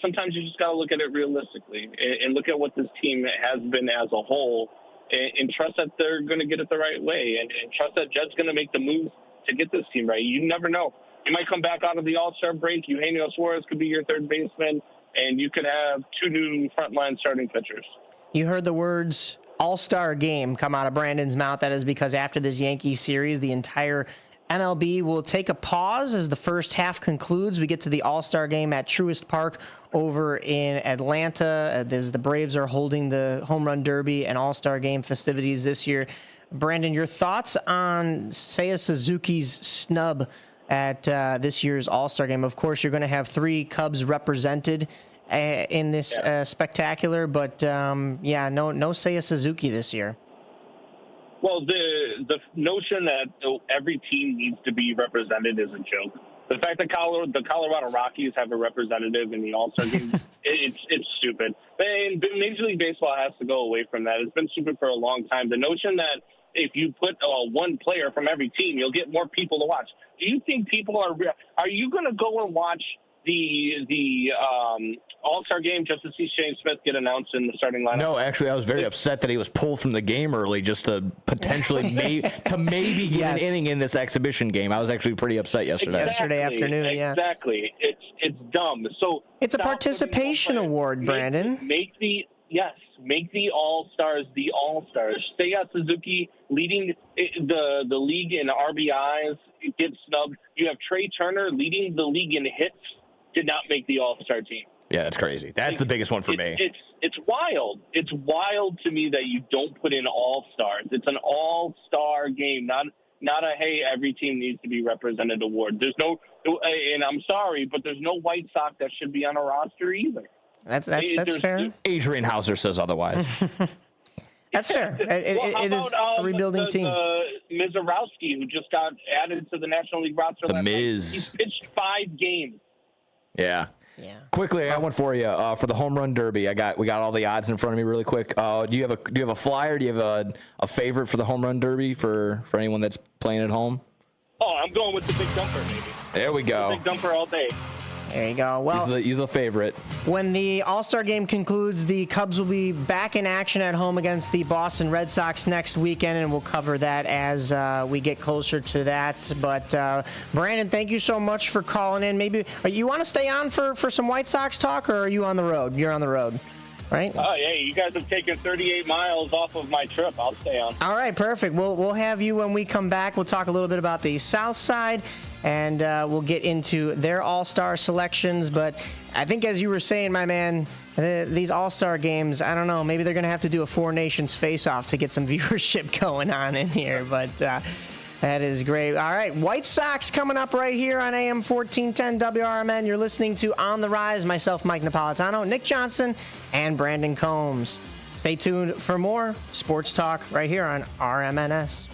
sometimes you just got to look at it realistically and look at what this team has been as a whole and trust that they're going to get it the right way and trust that Jed's going to make the moves to get this team right. You never know. You might come back out of the All-Star break. Eugenio Suarez could be your third baseman, and you could have 2 new frontline starting pitchers. You heard the words All-Star game come out of Brandon's mouth. That is because after this Yankees series, the entire MLB will take a pause as the first half concludes. We get to the All-Star game at Truist Park over in Atlanta. The Braves are holding the Home Run Derby and All-Star game festivities this year. Brandon, your thoughts on Seiya Suzuki's snub at this year's All-Star game? Of course, you're going to have 3 Cubs represented in this spectacular, but no Seiya Suzuki this year. Well, the notion that every team needs to be represented is a joke. The fact that the Colorado Rockies have a representative in the All-Star game, it's stupid. And Major League Baseball has to go away from that. It's been stupid for a long time. The notion that if you put one player from every team, you'll get more people to watch. Do you think people are you going to go and watch the All-Star game just to see Shane Smith get announced in the starting lineup? No, actually, I was very upset that he was pulled from the game early just to potentially maybe get an inning in this exhibition game. I was actually pretty upset yesterday. Yesterday afternoon, Exactly. It's dumb. So it's a participation award, Brandon. Make the All-Stars the All-Stars. Seiya Suzuki leading the league in RBIs gets snubbed. You have Trey Turner leading the league in hits, did not make the All-Star team. Yeah, that's crazy. That's the biggest one for me. It's wild. It's wild to me that you don't put in All-Stars. It's an All-Star game, not a, hey, every team needs to be represented award. There's no, and I'm sorry, but there's no White Sox that should be on a roster either. That's fair. Adrian Hauser says otherwise. That's fair. It is a rebuilding team. Mizorowski, who just got added to the National League roster. The Miz. He's pitched 5 games. Yeah. Quickly, I got one for you for the home run derby. We got all the odds in front of me really quick. Do you have a flyer? Do you have a favorite for the home run derby for anyone that's playing at home? Oh, I'm going with the big dumper, maybe. There we go. The big dumper all day. There you go. Well, he's the favorite. When the All-Star game concludes, the Cubs will be back in action at home against the Boston Red Sox next weekend, and we'll cover that as we get closer to that. But Brandon, thank you so much for calling in. Maybe you want to stay on for some White Sox talk, or are you on the road? You're on the road, right? Oh, yeah. You guys have taken 38 miles off of my trip. I'll stay on. All right, perfect. We'll have you when we come back. We'll talk a little bit about the South Side. And we'll get into their all-star selections. But I think, as you were saying, my man, these all-star games, I don't know, maybe they're going to have to do a Four Nations face-off to get some viewership going on in here. But that is great. All right, White Sox coming up right here on AM 1410 WRMN. You're listening to On the Rise. Myself, Mike Napolitano, Nick Johnson, and Brandon Combs. Stay tuned for more sports talk right here on RMNS.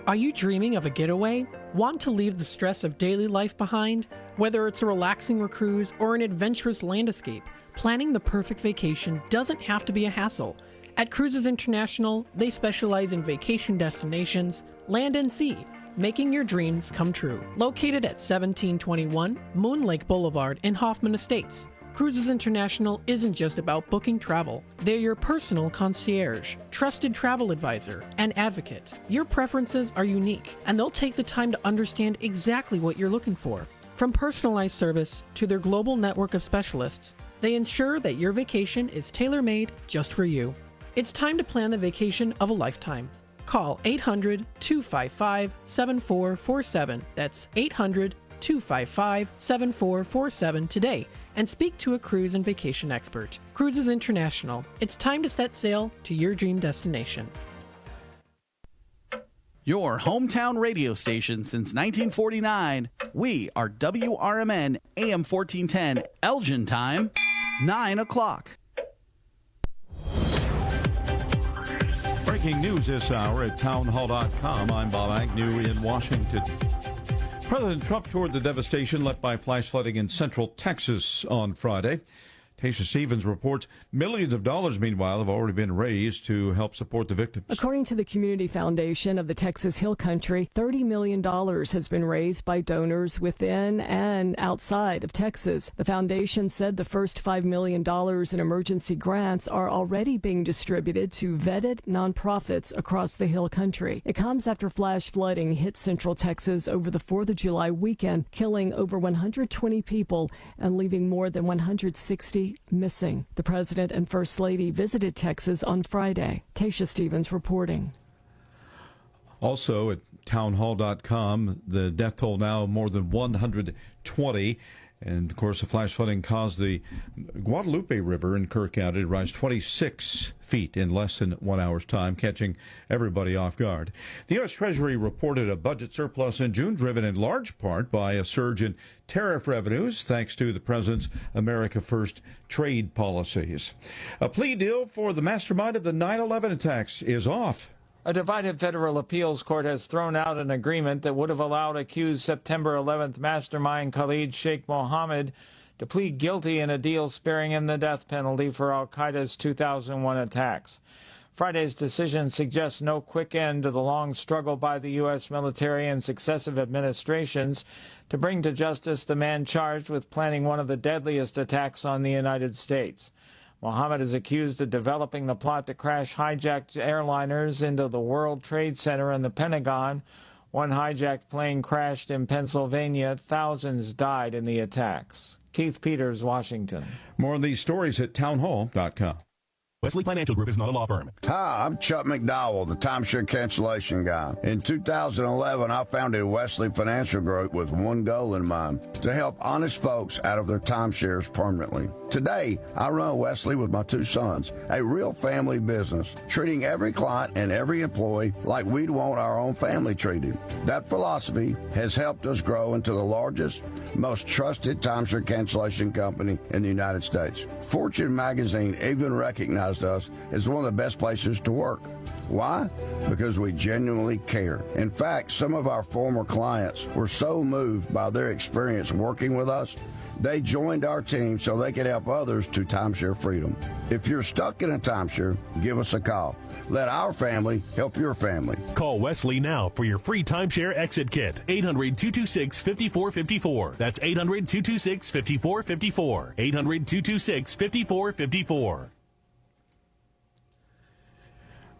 Are you dreaming of a getaway? Want to leave the stress of daily life behind? Whether it's a relaxing cruise or an adventurous land escape, planning the perfect vacation doesn't have to be a hassle. At Cruises International, they specialize in vacation destinations, land and sea, making your dreams come true. Located at 1721 Moon Lake Boulevard in Hoffman Estates, Cruises International isn't just about booking travel. They're your personal concierge, trusted travel advisor, and advocate. Your preferences are unique, and they'll take the time to understand exactly what you're looking for. From personalized service to their global network of specialists, they ensure that your vacation is tailor-made just for you. It's time to plan the vacation of a lifetime. Call 800-255-7447. That's 800-255-7447 today and speak to a cruise and vacation expert. Cruises International. It's time to set sail to your dream destination. Your hometown radio station since 1949. We are WRMN AM 1410, Elgin time, 9 o'clock. Breaking news this hour at townhall.com. I'm Bob Agnew in Washington. President Trump toured the devastation left by flash flooding in central Texas on Friday. Tasha Stevens reports millions of dollars, meanwhile, have already been raised to help support the victims. According to the Community Foundation of the Texas Hill Country, $30 million has been raised by donors within and outside of Texas. The foundation said the first $5 million in emergency grants are already being distributed to vetted nonprofits across the Hill Country. It comes after flash flooding hit central Texas over the 4th of July weekend, killing over 120 people and leaving more than 160 missing. The president and first lady visited Texas on Friday. Tasha Stevens reporting. Also at townhall.com, the death toll now more than 120. And, of course, the flash flooding caused the Guadalupe River in Kerr County to rise 26 feet in less than 1 hour's time, catching everybody off guard. The U.S. Treasury reported a budget surplus in June, driven in large part by a surge in tariff revenues, thanks to the president's America First trade policies. A plea deal for the mastermind of the 9/11 attacks is off. A divided federal appeals court has thrown out an agreement that would have allowed accused September 11th mastermind Khalid Sheikh Mohammed to plead guilty in a deal sparing him the death penalty for al-Qaeda's 2001 attacks. Friday's decision suggests no quick end to the long struggle by the U.S. military and successive administrations to bring to justice the man charged with planning one of the deadliest attacks on the United States. Mohammed is accused of developing the plot to crash hijacked airliners into the World Trade Center and the Pentagon. One hijacked plane crashed in Pennsylvania. Thousands died in the attacks. Keith Peters, Washington. More on these stories at townhall.com. Wesley Financial Group is not a law firm. Hi, I'm Chuck McDowell, the timeshare cancellation guy. In 2011, I founded Wesley Financial Group with one goal in mind, to help honest folks out of their timeshares permanently. Today, I run Wesley with my two sons, a real family business, treating every client and every employee like we'd want our own family treated. That philosophy has helped us grow into the largest, most trusted timeshare cancellation company in the United States. Fortune magazine even recognized us as one of the best places to work. Why? Because we genuinely care. In fact, some of our former clients were so moved by their experience working with us, they joined our team so they could help others to timeshare freedom. If you're stuck in a timeshare, give us a call. Let our family help your family. Call Wesley now for your free timeshare exit kit. 800-226-5454. That's 800-226-5454. 800-226-5454.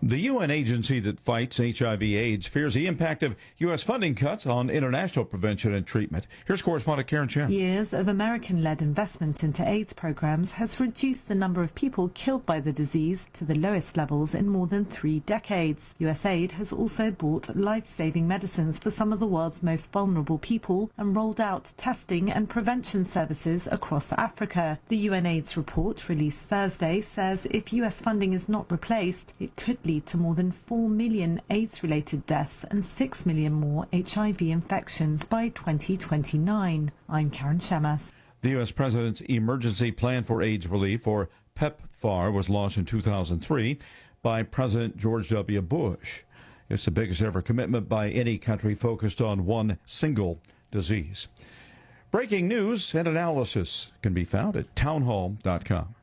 The UN agency that fights HIV/AIDS fears the impact of U.S. funding cuts on international prevention and treatment. Here's correspondent Karen Chen. Years of American-led investment into AIDS programs has reduced the number of people killed by the disease to the lowest levels in more than 3 decades. USAID has also bought life-saving medicines for some of the world's most vulnerable people and rolled out testing and prevention services across Africa. The UNAIDS report, released Thursday, says if U.S. funding is not replaced, it could lead to more than 4 million AIDS-related deaths and 6 million more HIV infections by 2029. I'm Karen Shemas. The U.S. President's Emergency Plan for AIDS Relief, or PEPFAR, was launched in 2003 by President George W. Bush. It's the biggest ever commitment by any country focused on one single disease. Breaking news and analysis can be found at townhall.com.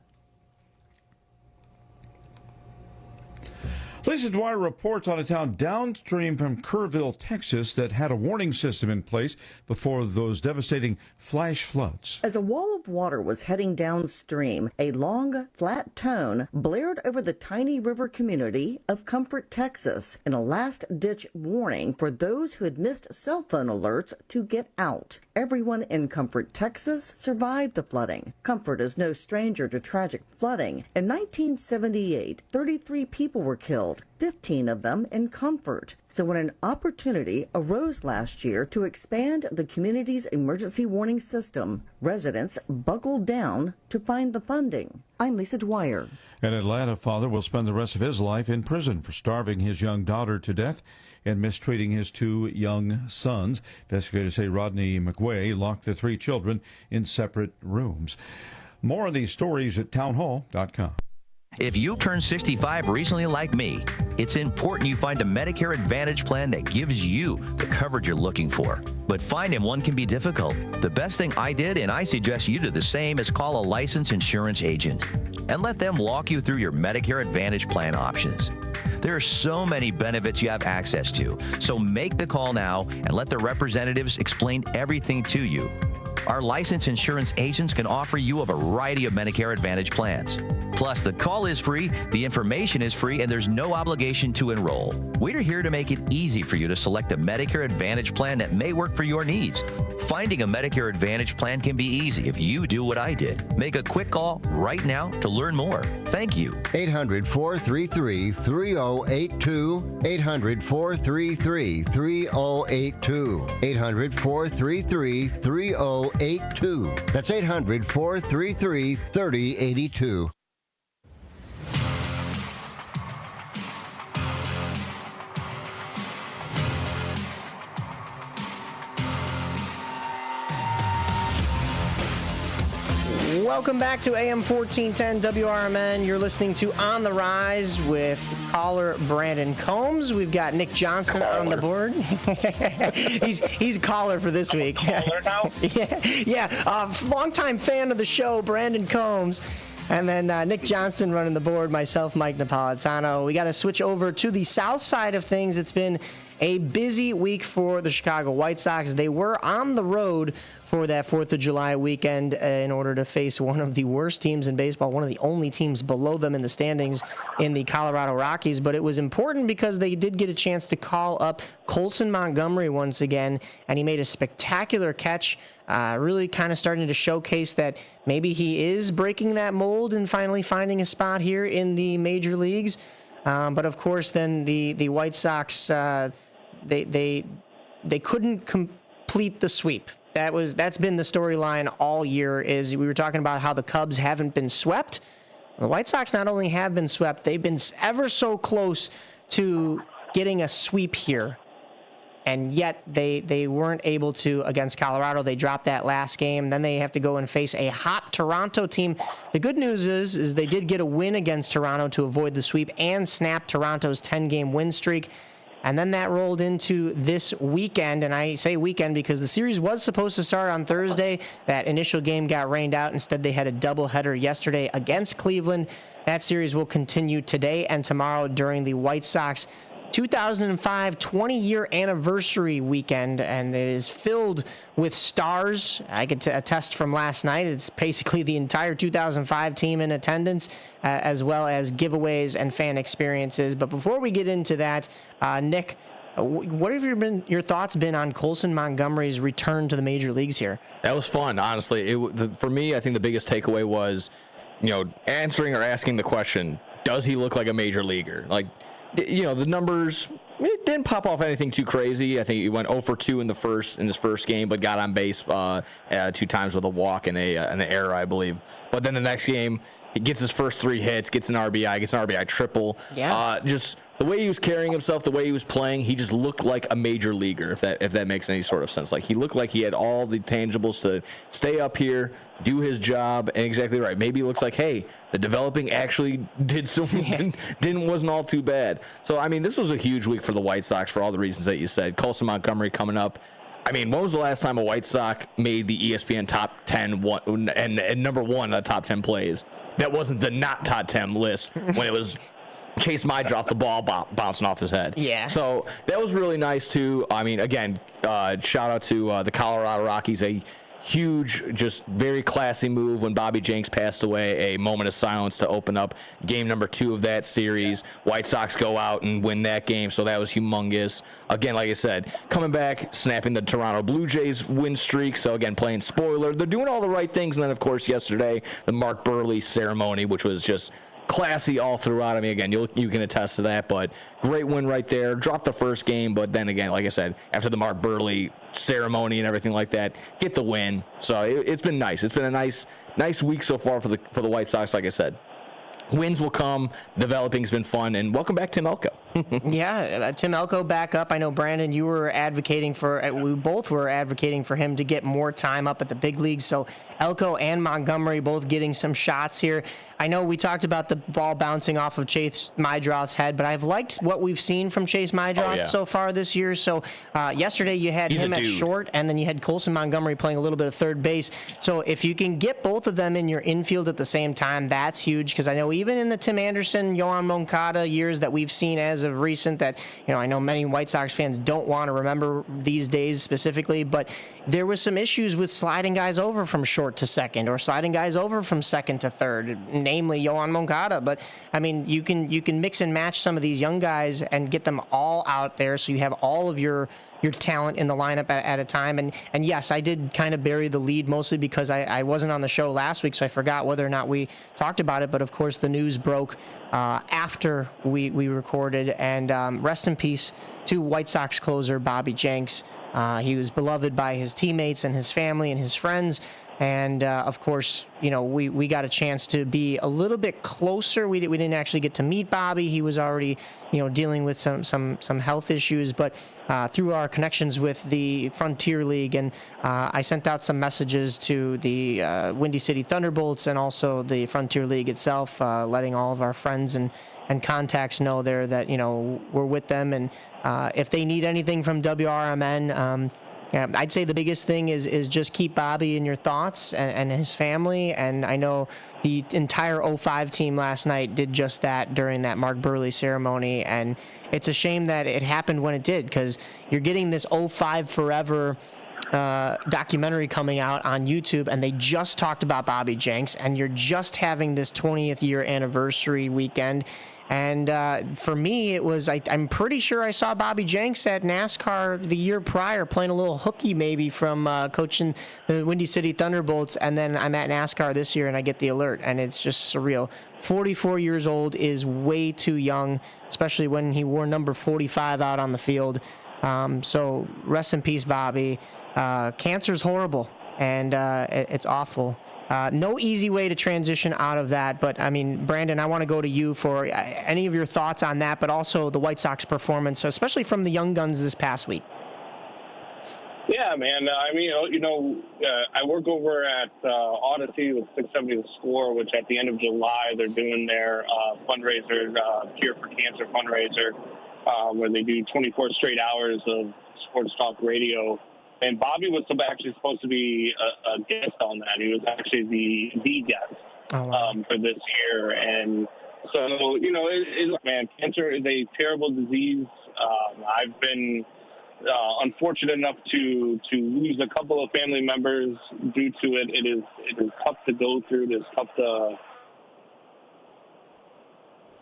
Lisa Dwyer reports on a town downstream from Kerrville, Texas, that had a warning system in place before those devastating flash floods. As a wall of water was heading downstream, a long, flat tone blared over the tiny river community of Comfort, Texas, in a last-ditch warning for those who had missed cell phone alerts to get out. Everyone in Comfort, Texas survived the flooding. Comfort is no stranger to tragic flooding. In 1978, 33 people were killed, 15 of them in Comfort. So when an opportunity arose last year to expand the community's emergency warning system, residents buckled down to find the funding. I'm Lisa Dwyer. An Atlanta father will spend the rest of his life in prison for starving his young daughter to death and mistreating his 2 young sons. Investigators say Rodney McWay locked the 3 children in separate rooms. More on these stories at townhall.com. If you turned 65 recently like me, it's important you find a Medicare Advantage plan that gives you the coverage you're looking for. But finding one can be difficult. The best thing I did, and I suggest you do the same, is call a licensed insurance agent and let them walk you through your Medicare Advantage plan options. There are so many benefits you have access to, so make the call now and let the representatives explain everything to you. Our licensed insurance agents can offer you a variety of Medicare Advantage plans. Plus, the call is free, the information is free, and there's no obligation to enroll. We're here to make it easy for you to select a Medicare Advantage plan that may work for your needs. Finding a Medicare Advantage plan can be easy if you do what I did. Make a quick call right now to learn more. Thank you. 800-433-3082. 800-433-3082. 800-433-3082. That's 800-433-3082. Welcome back to AM 1410 WRMN. You're listening to On the Rise with caller Brandon Combs. We've got Nick Johnson on the board. he's caller for this week. Caller now? Yeah. Longtime fan of the show, Brandon Combs. And then Nick Johnston running the board, myself, Mike Napolitano. We got to switch over to the south side of things. It's been a busy week for the Chicago White Sox. They were on the road for that 4th of July weekend in order to face one of the worst teams in baseball, one of the only teams below them in the standings in the Colorado Rockies. But it was important because they did get a chance to call up Colson Montgomery once again, and he made a spectacular catch, really kind of starting to showcase that maybe he is breaking that mold and finally finding a spot here in the major leagues. But of course, then the White Sox, they couldn't complete the sweep. That's been the storyline all year. Is we were talking about how the Cubs haven't been swept. The White Sox not only have been swept, they've been ever so close to getting a sweep here, and yet they weren't able to against Colorado. They dropped that last game. Then they have to go and face a hot Toronto team. The good news is they did get a win against Toronto to avoid the sweep and snap Toronto's 10-game win streak. And then that rolled into this weekend, and I say weekend because the series was supposed to start on Thursday. That initial game got rained out. Instead, they had a doubleheader yesterday against Cleveland. That series will continue today and tomorrow during the White Sox 2005 20-year anniversary weekend, and it is filled with stars. I could attest from last night. It's basically the entire 2005 team in attendance, as well as giveaways and fan experiences. But before we get into that, Nick, what have your thoughts been on Colson Montgomery's return to the major leagues here? That was fun, honestly. For me, I think the biggest takeaway was, answering or asking the question, does he look like a major leaguer? Like, the numbers, it didn't pop off anything too crazy. I think he went 0 for 2 in his first game, but got on base 2 times with a walk and an error, I believe. But then the next game, he gets his first 3 hits, gets an RBI triple. Yeah. Just the way he was carrying himself, the way he was playing, he just looked like a major leaguer, if that makes any sort of sense. Like, he looked like he had all the tangibles to stay up here, do his job, and exactly right. Maybe it looks like, hey, the developing actually wasn't all too bad. So, I mean, this was a huge week for the White Sox for all the reasons that you said. Colson Montgomery coming up. I mean, when was the last time a White Sox made the ESPN top 10 and number 1 on the top 10 plays? That wasn't the not top 10 list when it was Chase Mydra off the ball bouncing off his head. Yeah. So that was really nice too. I mean, again, shout out to the Colorado Rockies. A huge, just very classy move when Bobby Jenks passed away. A moment of silence to open up game number 2 of that series. White Sox go out and win that game, so that was humongous. Again, like I said, coming back, snapping the Toronto Blue Jays win streak. So again, playing spoiler. They're doing all the right things. And then, of course, yesterday, the Mark Burley ceremony, which was just classy all throughout. I mean, again, you can attest to that, but great win right there. Dropped the first game, but then again, like I said, after the Mark Burley ceremony and everything like that, get the win. So it's been nice. It's been a nice week so far for the White Sox. Like I said, wins will come. Developing's been fun, and welcome back, Tim Elko. Yeah, Tim Elko back up. I know, Brandon, you were advocating we both were advocating for him to get more time up at the big leagues. So Elko and Montgomery both getting some shots here. I know we talked about the ball bouncing off of Chase Mydroth's head, but I've liked what we've seen from Chase Mydroth so far this year. So yesterday you had him at short, and then you had Colson Montgomery playing a little bit of third base. So if you can get both of them in your infield at the same time, that's huge, because I know even in the Tim Anderson, Yoan Moncada years that we've seen as of recent that, I know many White Sox fans don't want to remember these days specifically, but there was some issues with sliding guys over from short to second or sliding guys over from second to third, namely Yoan Moncada. But I mean, you can mix and match some of these young guys and get them all out there, so you have all of your talent in the lineup at a time. And yes, I did kind of bury the lead mostly because I wasn't on the show last week, so I forgot whether or not we talked about it. But of course, the news broke after we recorded. And rest in peace to White Sox closer Bobby Jenks. He was beloved by his teammates and his family and his friends. And of course, we got a chance to be a little bit closer. We didn't actually get to meet Bobby. He was already, dealing with some health issues. But through our connections with the Frontier League, and I sent out some messages to the Windy City Thunderbolts and also the Frontier League itself, letting all of our friends and contacts know there that we're with them, and if they need anything from WRMN. Yeah, I'd say the biggest thing is just keep Bobby in your thoughts and his family. And I know the entire 05 team last night did just that during that Mark Burley ceremony. And it's a shame that it happened when it did, because you're getting this 05 Forever documentary coming out on YouTube, and they just talked about Bobby Jenks, and you're just having this 20th year anniversary weekend. And for me, it was, I'm pretty sure I saw Bobby Jenks at NASCAR the year prior, playing a little hooky maybe from coaching the Windy City Thunderbolts. And then I'm at NASCAR this year and I get the alert, and it's just surreal. 44 years old is way too young, especially when he wore number 45 out on the field. So rest in peace, Bobby. Cancer's horrible, and it's awful. No easy way to transition out of that, but I mean, Brandon, I want to go to you for any of your thoughts on that, but also the White Sox performance, especially from the young guns this past week. Yeah, man. I mean, I work over at Odyssey with 670 The Score, which at the end of July they're doing their fundraiser, Cure for Cancer fundraiser, where they do 24 straight hours of sports talk radio. And Bobby was actually supposed to be a guest on that. He was actually the guest for this year. And so, man, cancer is a terrible disease. I've been unfortunate enough to lose a couple of family members due to it. It is tough to go through. It is tough to...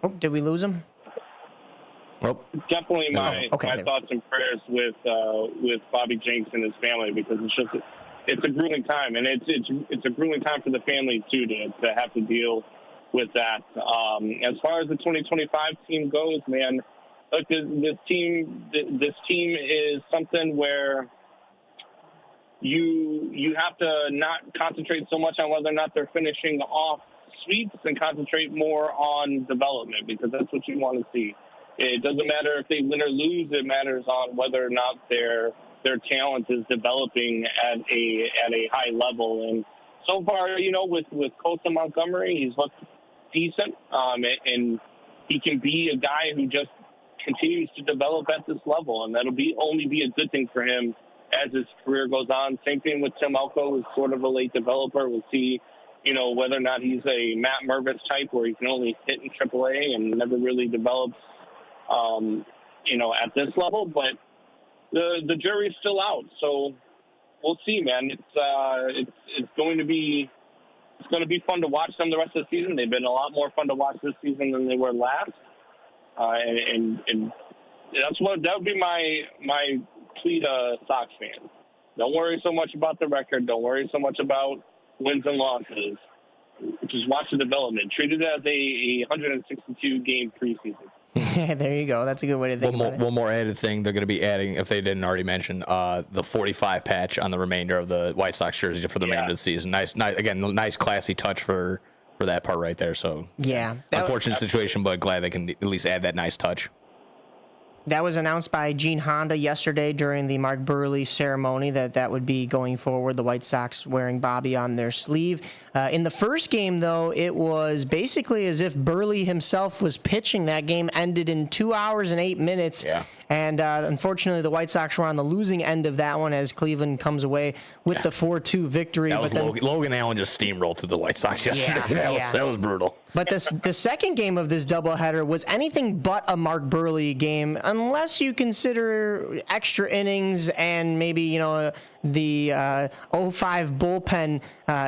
Oh, did we lose him? Nope. Definitely my thoughts and prayers with Bobby Jenks and his family, because it's a grueling time, and it's a grueling time for the family too to have to deal with that. As far as the 2025 team goes, man, look, this team is something where you have to not concentrate so much on whether or not they're finishing off sweeps and concentrate more on development, because that's what you want to see. It doesn't matter if they win or lose. It matters on whether or not their talent is developing at a high level. And so far, with Colson Montgomery, he's looked decent, and he can be a guy who just continues to develop at this level, and that'll only be a good thing for him as his career goes on. Same thing with Tim Elko, who's sort of a late developer. We'll see whether or not he's a Matt Mervis type where he can only hit in AAA and never really develops, at this level. But the jury's still out, so we'll see, man. It's going to be fun to watch them the rest of the season. They've been a lot more fun to watch this season than they were last, and that would be my plea to Sox fans. Don't worry so much about the record. Don't worry so much about wins and losses. Just watch the development. Treat it as a 162-game preseason. There you go. That's a good way to think about it. One more added thing they're going to be adding, if they didn't already mention, the 45 patch on the remainder of the White Sox jersey for the remainder of the season. Nice classy touch for that part right there. So yeah, unfortunate situation, but glad they can at least add that nice touch. That was announced by Gene Honda yesterday during the Mark Buehrle ceremony that would be going forward, the White Sox wearing Bobby on their sleeve. In the first game, though, it was basically as if Buehrle himself was pitching. That game ended in 2 hours and 8 minutes. Yeah. And unfortunately, the White Sox were on the losing end of that one as Cleveland comes away with the 4-2 victory. That was Logan Allen just steamrolled through the White Sox yesterday. That was brutal. But the second game of this doubleheader was anything but a Mark Buehrle game, unless you consider extra innings and maybe the 05 bullpen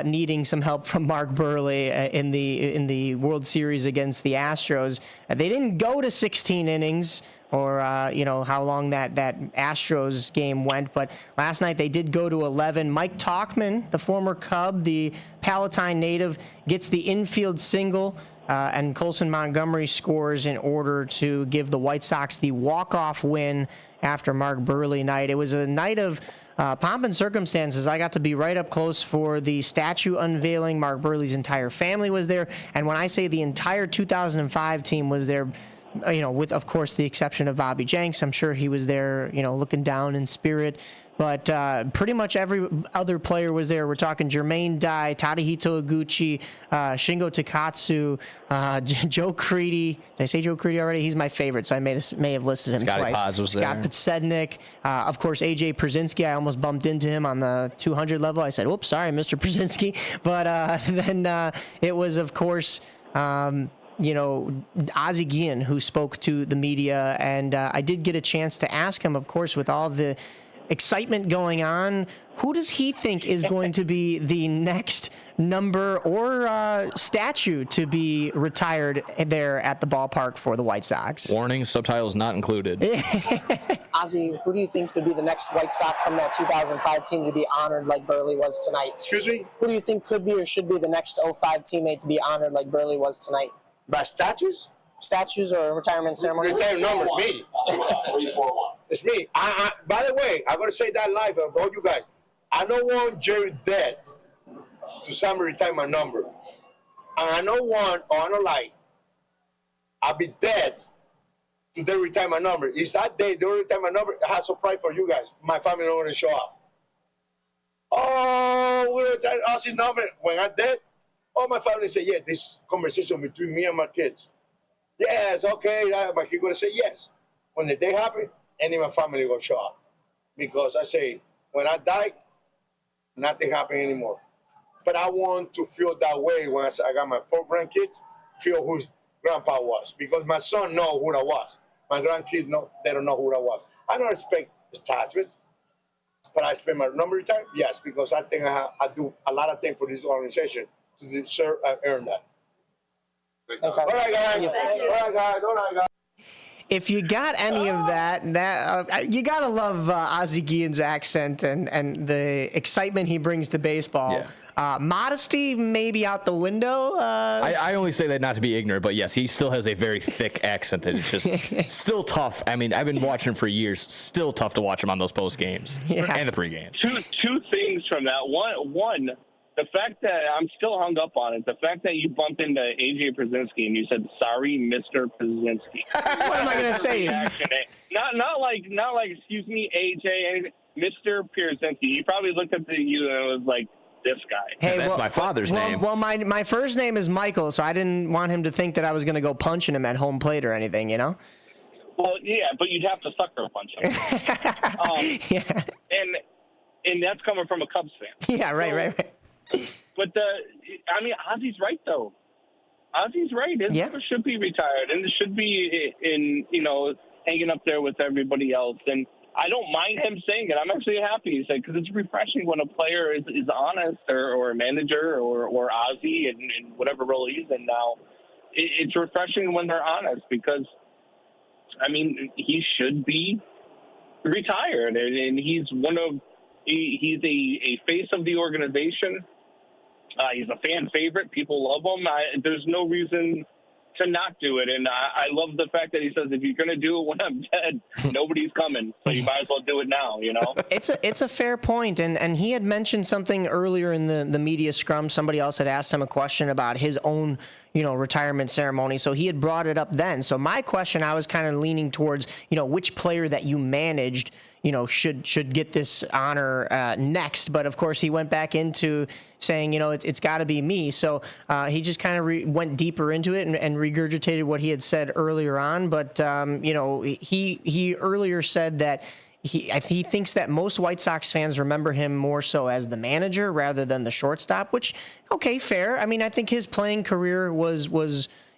needing some help from Mark Buehrle in the World Series against the Astros. They didn't go to 16 innings. Or, how long that Astros game went. But last night they did go to 11. Mike Tauchman, the former Cub, the Palatine native, gets the infield single, and Colson Montgomery scores in order to give the White Sox the walk-off win after Mark Buehrle night. It was a night of pomp and circumstances. I got to be right up close for the statue unveiling. Mark Buehrle's entire family was there. And when I say the entire 2005 team was there, with, of course, the exception of Bobby Jenks. I'm sure he was there, looking down in spirit. But pretty much every other player was there. We're talking Jermaine Dye, Tadahito Iguchi, Shingo Takatsu, Joe Crede. Did I say Joe Crede already? He's my favorite, so I may have listed him Scotty twice. Pods was Scott there. Podsednik. Of course, A.J. Przinsky. I almost bumped into him on the 200 level. I said, oops, sorry, Mr. Przinsky. But then it was, of course... Ozzie Guillen, who spoke to the media, and I did get a chance to ask him, of course, with all the excitement going on, who does he think is going to be the next number or statue to be retired there at the ballpark for the White Sox? Warning, subtitles not included. Ozzie, who do you think could be the next White Sox from that 2005 team to be honored like Buehrle was tonight? Excuse me? Who do you think could be or should be the next 05 teammate to be honored like Buehrle was tonight? By statues? Statues or retirement ceremony? Retirement number, me. 341. It's me. By the way, I'm going to say that live for all you guys. I don't want Jerry dead to somebody retire my number. And I don't want, or I don't like, I'll be dead to they retire my number. If that day they don't retire my number, I have a surprise for you guys. My family don't want to show up. Oh, we're retiring Ozzie's number. When I'm dead, all my family say, yeah, this conversation between me and my kids. Yes, okay. My kid going to say yes. When the day happens, any of my family going to show up. Because I say, when I die, nothing happen anymore. But I want to feel that way when I got my 4 grandkids, feel whose grandpa was. Because my son know who I was. My grandkids know, they don't know who I was. I don't expect statues, but I spend my number of time, yes, because I think I do a lot of things for this organization to deserve and earn that. Thanks, all right, guys. If you got any of that you gotta love Ozzie Guillen's accent and the excitement he brings to baseball. Yeah. Modesty maybe out the window. I only say that not to be ignorant, but yes, he still has a very thick accent that is just still tough. I mean, I've been watching him for years. Still tough to watch him on those post games and the pre games. Two things from that. One. The fact that I'm still hung up on it, the fact that you bumped into A.J. Przinsky and you said, sorry, Mr. Przinsky. What am I going to say? Not like, excuse me, A.J., Mr. Przinsky. He probably looked up to you and was like, this guy. Hey, that's my father's name. Well, my first name is Michael, so I didn't want him to think that I was going to go punching him at home plate or anything, you know? Well, yeah, but you'd have to sucker punch him. Yeah. And that's coming from a Cubs fan. Yeah, right. But I mean, Ozzy's right, though. Ozzy's right. His number should be retired, and it should be hanging up there with everybody else. And I don't mind him saying it. I'm actually happy because it's refreshing when a player is honest, or a manager, or Ozzy, in whatever role he's in now. It's refreshing when they're honest because, I mean, he should be retired, and he's he's a face of the organization. He's a fan favorite. People love him. There's no reason to not do it. And I love the fact that he says, if you're going to do it when I'm dead, nobody's coming. So you might as well do it now, It's a fair point. And he had mentioned something earlier in the media scrum. Somebody else had asked him a question about his own, retirement ceremony. So he had brought it up then. So my question, I was kind of leaning towards, which player that you managed, should get this honor next. But of course, he went back into saying, it's got to be me. So he just kind of went deeper into it and regurgitated what he had said earlier on. But he earlier said that he thinks that most White Sox fans remember him more so as the manager rather than the shortstop. Which, okay, fair. I mean, I think his playing career was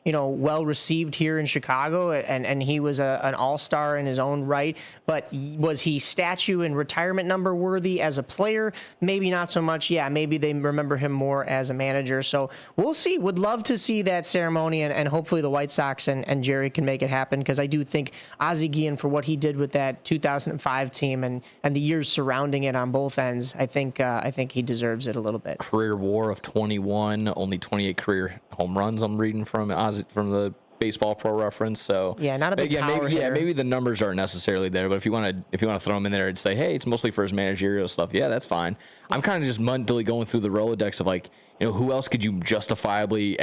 well received here in Chicago, and he was an all-star in his own right. But was he statue and retirement number worthy as a player? Maybe not so much. Yeah, maybe they remember him more as a manager. So we'll see. Would love to see that ceremony, and hopefully the White Sox and Jerry can make it happen, because I do think Ozzie Guillen, for what he did with that 2005 team and the years surrounding it on both ends, I think he deserves it a little bit. Career WAR of 21, only 28 career home runs I'm reading from the Baseball Pro Reference. So yeah, not a big power hitter. Maybe the numbers aren't necessarily there, but if you want to throw him in there and say, hey, it's mostly for his managerial stuff, yeah, that's fine. I'm kind of just mentally going through the Rolodex of who else could you justifiably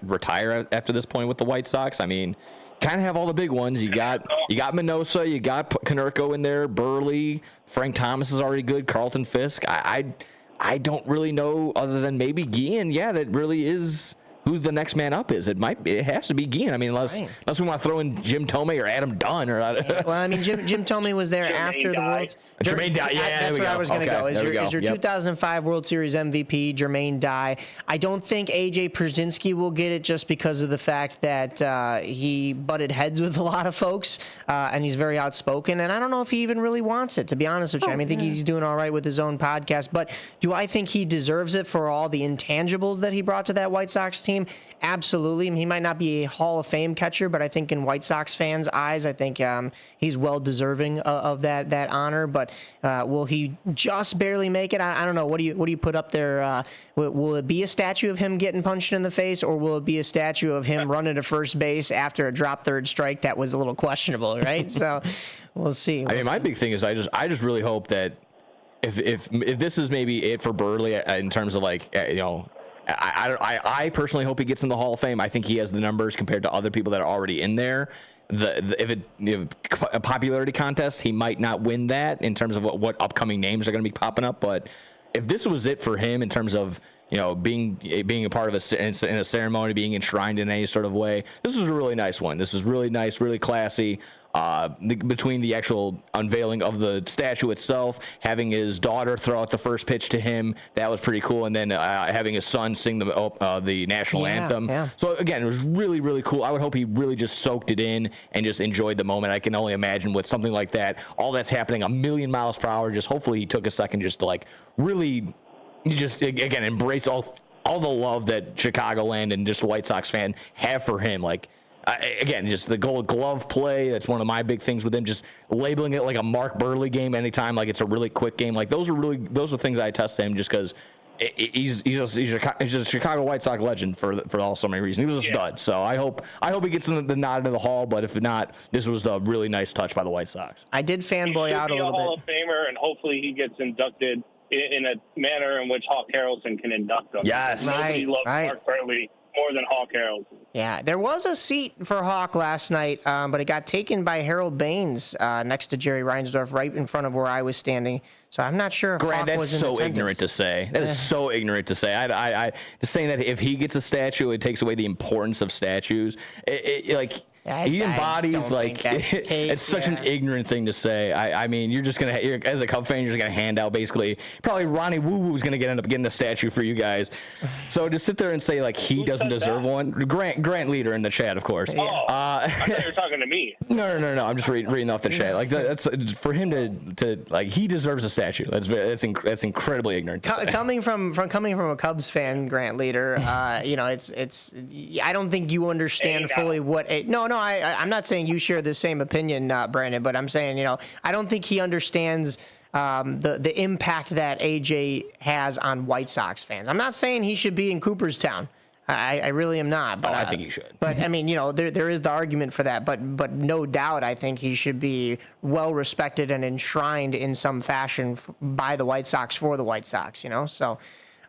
retire after this point with the White Sox? I mean, kind of have all the big ones. You got Minoso, you got Konerko in there, Burley, Frank Thomas is already good, Carlton Fisk. I don't really know, other than maybe Guillen. Yeah, that really is who the next man up is. It has to be Guillen. I mean, unless we want to throw in Jim Tomei or Adam Dunn or. Well, I mean, Jim Tomei was there after the World. Jermaine Dye. Yeah, that's where I was going to go. Is your 2005 World Series MVP Jermaine Dye? I don't think AJ Pierzynski will get it, just because of the fact that he butted heads with a lot of folks, and he's very outspoken. And I don't know if he even really wants it, to be honest with you. I mean, I think he's doing all right with his own podcast. But do I think he deserves it for all the intangibles that he brought to that White Sox team? Absolutely. I mean, he might not be a Hall of Fame catcher, but I think in White Sox fans' eyes, I think he's well deserving of that honor. But will he just barely make it? I don't know. What do you put up there? Will it be a statue of him getting punched in the face, or will it be a statue of him running to first base after a drop third strike that was a little questionable, right? So we'll see. I mean, my big thing is I just really hope that if this is maybe it for Burley in terms of I personally hope he gets in the Hall of Fame. I think he has the numbers compared to other people that are already in there. If a popularity contest, he might not win that in terms of what upcoming names are going to be popping up. But if this was it for him in terms of being a part of in a ceremony, being enshrined in any sort of way, this was a really nice one. This was really nice, really classy. Between the actual unveiling of the statue itself, having his daughter throw out the first pitch to him, that was pretty cool, and then having his son sing the national anthem. Yeah. So again, it was really, really cool. I would hope he really just soaked it in and just enjoyed the moment. I can only imagine with something like that, all that's happening a million miles per hour. Just hopefully he took a second just to really, just again embrace all the love that Chicagoland and just the White Sox fan have for him. Again, just the Gold Glove play. That's one of my big things with him. Just labeling it like a Mark Burley game anytime, like it's a really quick game. Those are things I attest to him, just because he's a Chicago White Sox legend for all so many reasons. He was a stud. So I hope he gets the nod into the Hall. But if not, this was a really nice touch by the White Sox. I did fanboy out a little bit. Hall of Famer, and hopefully he gets inducted in a manner in which Hawk Harrelson can induct him. Yes, nobody loves Mark Burley more than Hawk Harrelson. Yeah, there was a seat for Hawk last night, but it got taken by Harold Baines next to Jerry Reinsdorf, right in front of where I was standing. So I'm not sure if Hawk was in attendance. That's so ignorant to say. That is so ignorant to say. I just saying that if he gets a statue, it takes away the importance of statues. he embodies like it's such an ignorant thing to say. I mean, you're just as a Cub fan, you're just gonna hand out basically. Probably Ronnie Woo Woo's gonna end up getting a statue for you guys. So to sit there and say like he doesn't deserve one. Grant Leader in the chat, of course. Oh, I thought you were talking to me. No. I'm just reading off the chat. Like that's for him to like he deserves a statue. That's incredibly ignorant. Coming from a Cubs fan, Grant Leader, it's. I don't think you understand fully what. I'm not saying you share the same opinion, Brandon, but I'm saying I don't think he understands the impact that AJ has on White Sox fans. I'm not saying he should be in Cooperstown. I really am not. But I think he should. But I mean, there is the argument for that. But no doubt, I think he should be well respected and enshrined in some fashion by the White Sox for the White Sox. So.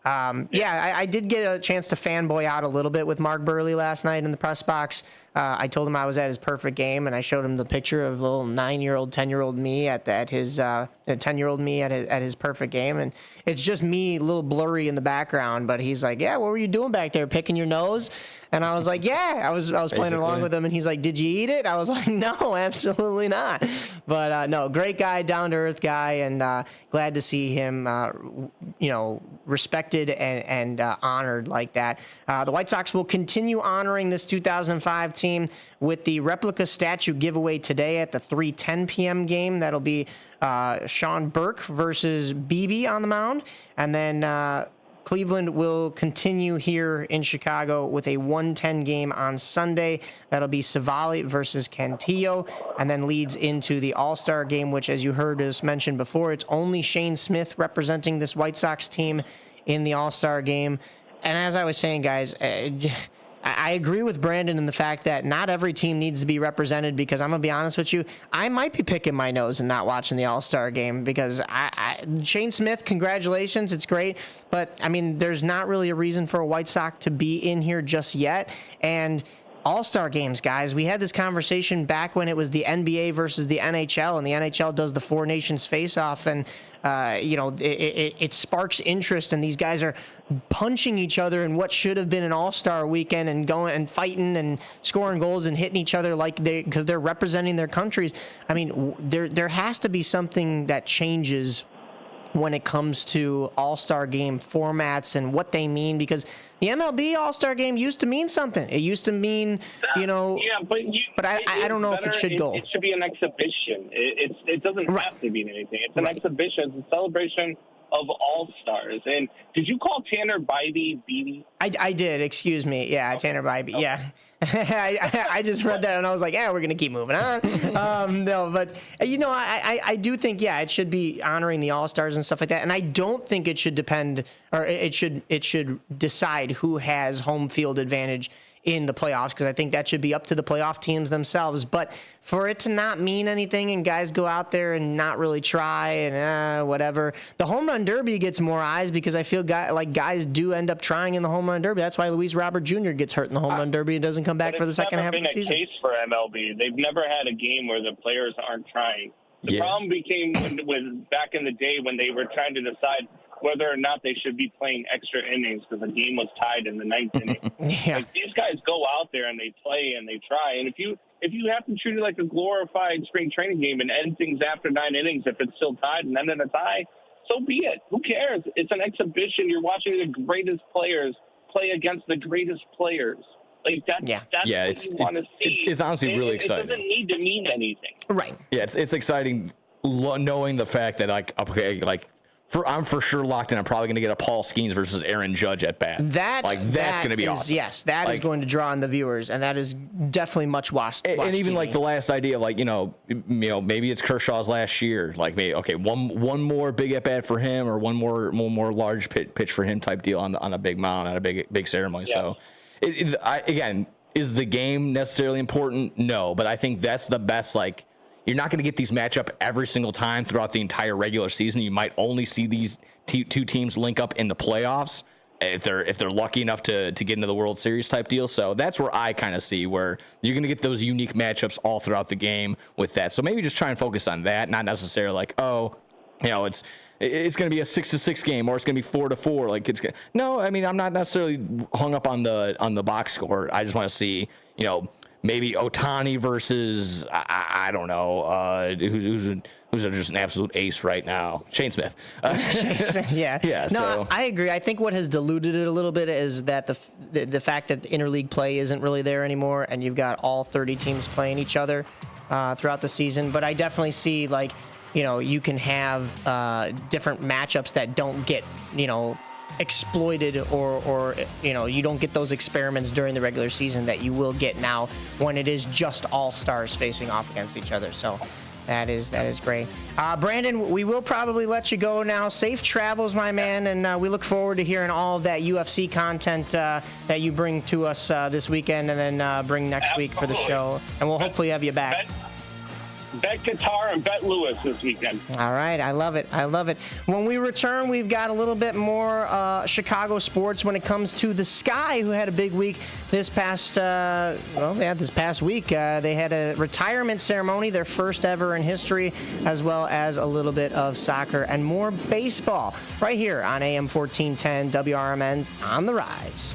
I did get a chance to fanboy out a little bit with Mark Burley last night in the press box. I told him I was at his perfect game, and I showed him the picture of little 9-year-old, 10-year-old me at his 10-year-old me at his perfect game, and it's just me, a little blurry in the background. But he's like, "Yeah, what were you doing back there, picking your nose?" And I was like, "Yeah, I was playing along with him." And he's like, "Did you eat it?" I was like, "No, absolutely not." But no, great guy, down to earth guy, and glad to see him, respected and honored like that. The White Sox will continue honoring this 2005 team with the replica statue giveaway today at the 3:10 p.m. game. That'll be Sean Burke versus Beebe on the mound, and then Cleveland will continue here in Chicago with a 1:10 game on Sunday. That'll be Savali versus Cantillo, and then leads into the All-Star game, which, as you heard us mention before, it's only Shane Smith representing this White Sox team in the All-Star game. And as I was saying, guys, I agree with Brandon in the fact that not every team needs to be represented, because I'm going to be honest with you, I might be picking my nose and not watching the All-Star game, because Shane Smith, congratulations, it's great, but I mean, there's not really a reason for a White Sox to be in here just yet. And All-Star games, guys, we had this conversation back when it was the NBA versus the NHL, and the NHL does the Four Nations face-off, and it sparks interest, and these guys are punching each other in what should have been an all-star weekend, and going and fighting and scoring goals and hitting each other because they're representing their countries. I mean, there has to be something that changes when it comes to all-star game formats and what they mean, because the MLB all-star game used to mean something. It used to mean, Yeah, but I don't know if it should go. It should be an exhibition. It doesn't have to mean anything. It's an exhibition. It's a celebration of all-stars. And did you call Tanner Bybee Beebe? I did, excuse me. Yeah, okay. Tanner Bybee, okay. Yeah. I just read that and I was like, we're going to keep moving on. No, but, I do think, it should be honoring the all-stars and stuff like that. And I don't think it should depend, or it should decide who has home field advantage in the playoffs, because I think that should be up to the playoff teams themselves. But for it to not mean anything and guys go out there and not really try and whatever, the home run derby gets more eyes, because I feel guys do end up trying in the home run derby. That's why Luis Robert Jr. gets hurt in the home run derby and doesn't come back for the second half of the season. It's never been a case for MLB. They've never had a game where the players aren't trying. The problem became when back in the day when they were trying to decide whether or not they should be playing extra innings because the game was tied in the ninth inning. Like, these guys go out there and they play and they try. And if you have to treat it like a glorified spring training game and end things after 9 innings, if it's still tied and end in a tie, so be it. Who cares? It's an exhibition. You're watching the greatest players play against the greatest players. Like that's what you want to see. It's honestly really exciting. It doesn't need to mean anything. Right. Yeah, it's exciting knowing the fact that I'm for sure locked in. I'm probably going to get a Paul Skeens versus Aaron Judge at bat. That's going to be awesome. Yes, that is going to draw in the viewers, and that is definitely much watched. And even TV. the last idea of maybe it's Kershaw's last year. Like maybe one more big at bat for him, or one more large pitch for him type deal on a big mound at a big ceremony. Yeah. So again, is the game necessarily important? No, but I think that's the best. You're not going to get these matchup every single time throughout the entire regular season. You might only see these two teams link up in the playoffs if they're lucky enough to get into the World Series type deal. So that's where I kind of see where you're going to get those unique matchups all throughout the game with that. So maybe just try and focus on that, not necessarily it's going to be a 6-6 game, or it's going to be 4-4. No, I mean, I'm not necessarily hung up on the box score. I just want to see, maybe Ohtani versus I don't know who's just an absolute ace right now, Shane Smith. Shane Smith, yeah. Yeah. No, So I agree. I think what has diluted it a little bit is that the fact that the interleague play isn't really there anymore, and you've got all 30 teams playing each other throughout the season. But I definitely see, like, you can have different matchups that don't get, exploited or you don't get those experiments during the regular season that you will get now when it is just all stars facing off against each other. So that is great. Brandon, we will probably let you go now. Safe travels, my man, and we look forward to hearing all of that UFC content that you bring to us this weekend, and then bring next week for the show, and we'll hopefully have you back. Bet Qatar and Bet Lewis this weekend. All right. I love it. When we return, we've got a little bit more Chicago sports when it comes to the Sky, who had a big week this past week. They had a retirement ceremony, their first ever in history, as well as a little bit of soccer and more baseball right here on AM 1410 WRMN's On the Rise.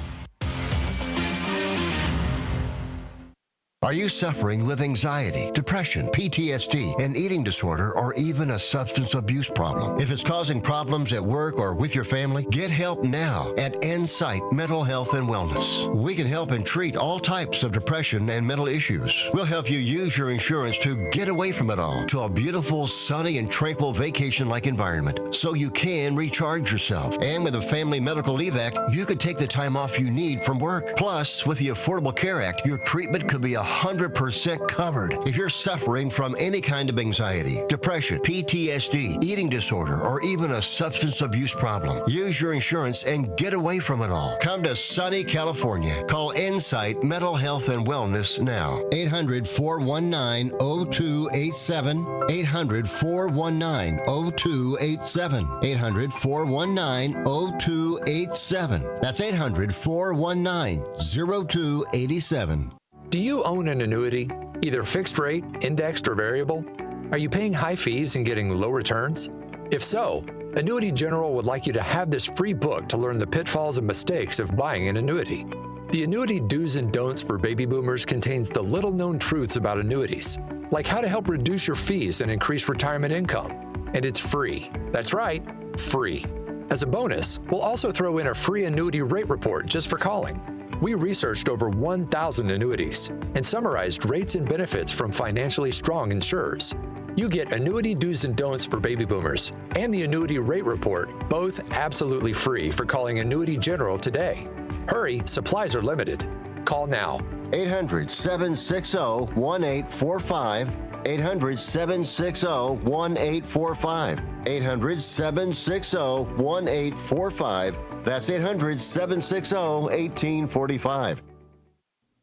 Are you suffering with anxiety, depression, PTSD, an eating disorder, or even a substance abuse problem? If it's causing problems at work or with your family, get help now at Insight Mental Health and Wellness. We can help and treat all types of depression and mental issues. We'll help you use your insurance to get away from it all to a beautiful, sunny, and tranquil vacation-like environment so you can recharge yourself. And with a Family Medical Leave Act, you could take the time off you need from work. Plus, with the Affordable Care Act, your treatment could be 100% covered. If you're suffering from any kind of anxiety, depression, PTSD, eating disorder, or even a substance abuse problem, use your insurance and get away from it all. Come to sunny California. Call Insight Mental Health and Wellness now. 800-419-0287. 800-419-0287. 800-419-0287. That's 800-419-0287. Do you own an annuity, either fixed rate, indexed, or variable? Are you paying high fees and getting low returns? If so, Annuity General would like you to have this free book to learn the pitfalls and mistakes of buying an annuity. The Annuity Do's and Don'ts for Baby Boomers contains the little-known truths about annuities, like how to help reduce your fees and increase retirement income. And it's free. That's right, free. As a bonus, we'll also throw in a free annuity rate report just for calling. We researched over 1,000 annuities and summarized rates and benefits from financially strong insurers. You get Annuity Do's and Don'ts for Baby Boomers and the Annuity Rate Report, both absolutely free, for calling Annuity General today. Hurry, supplies are limited. Call now. 800-760-1845. 800-760-1845. 800-760-1845. That's 800-760-1845.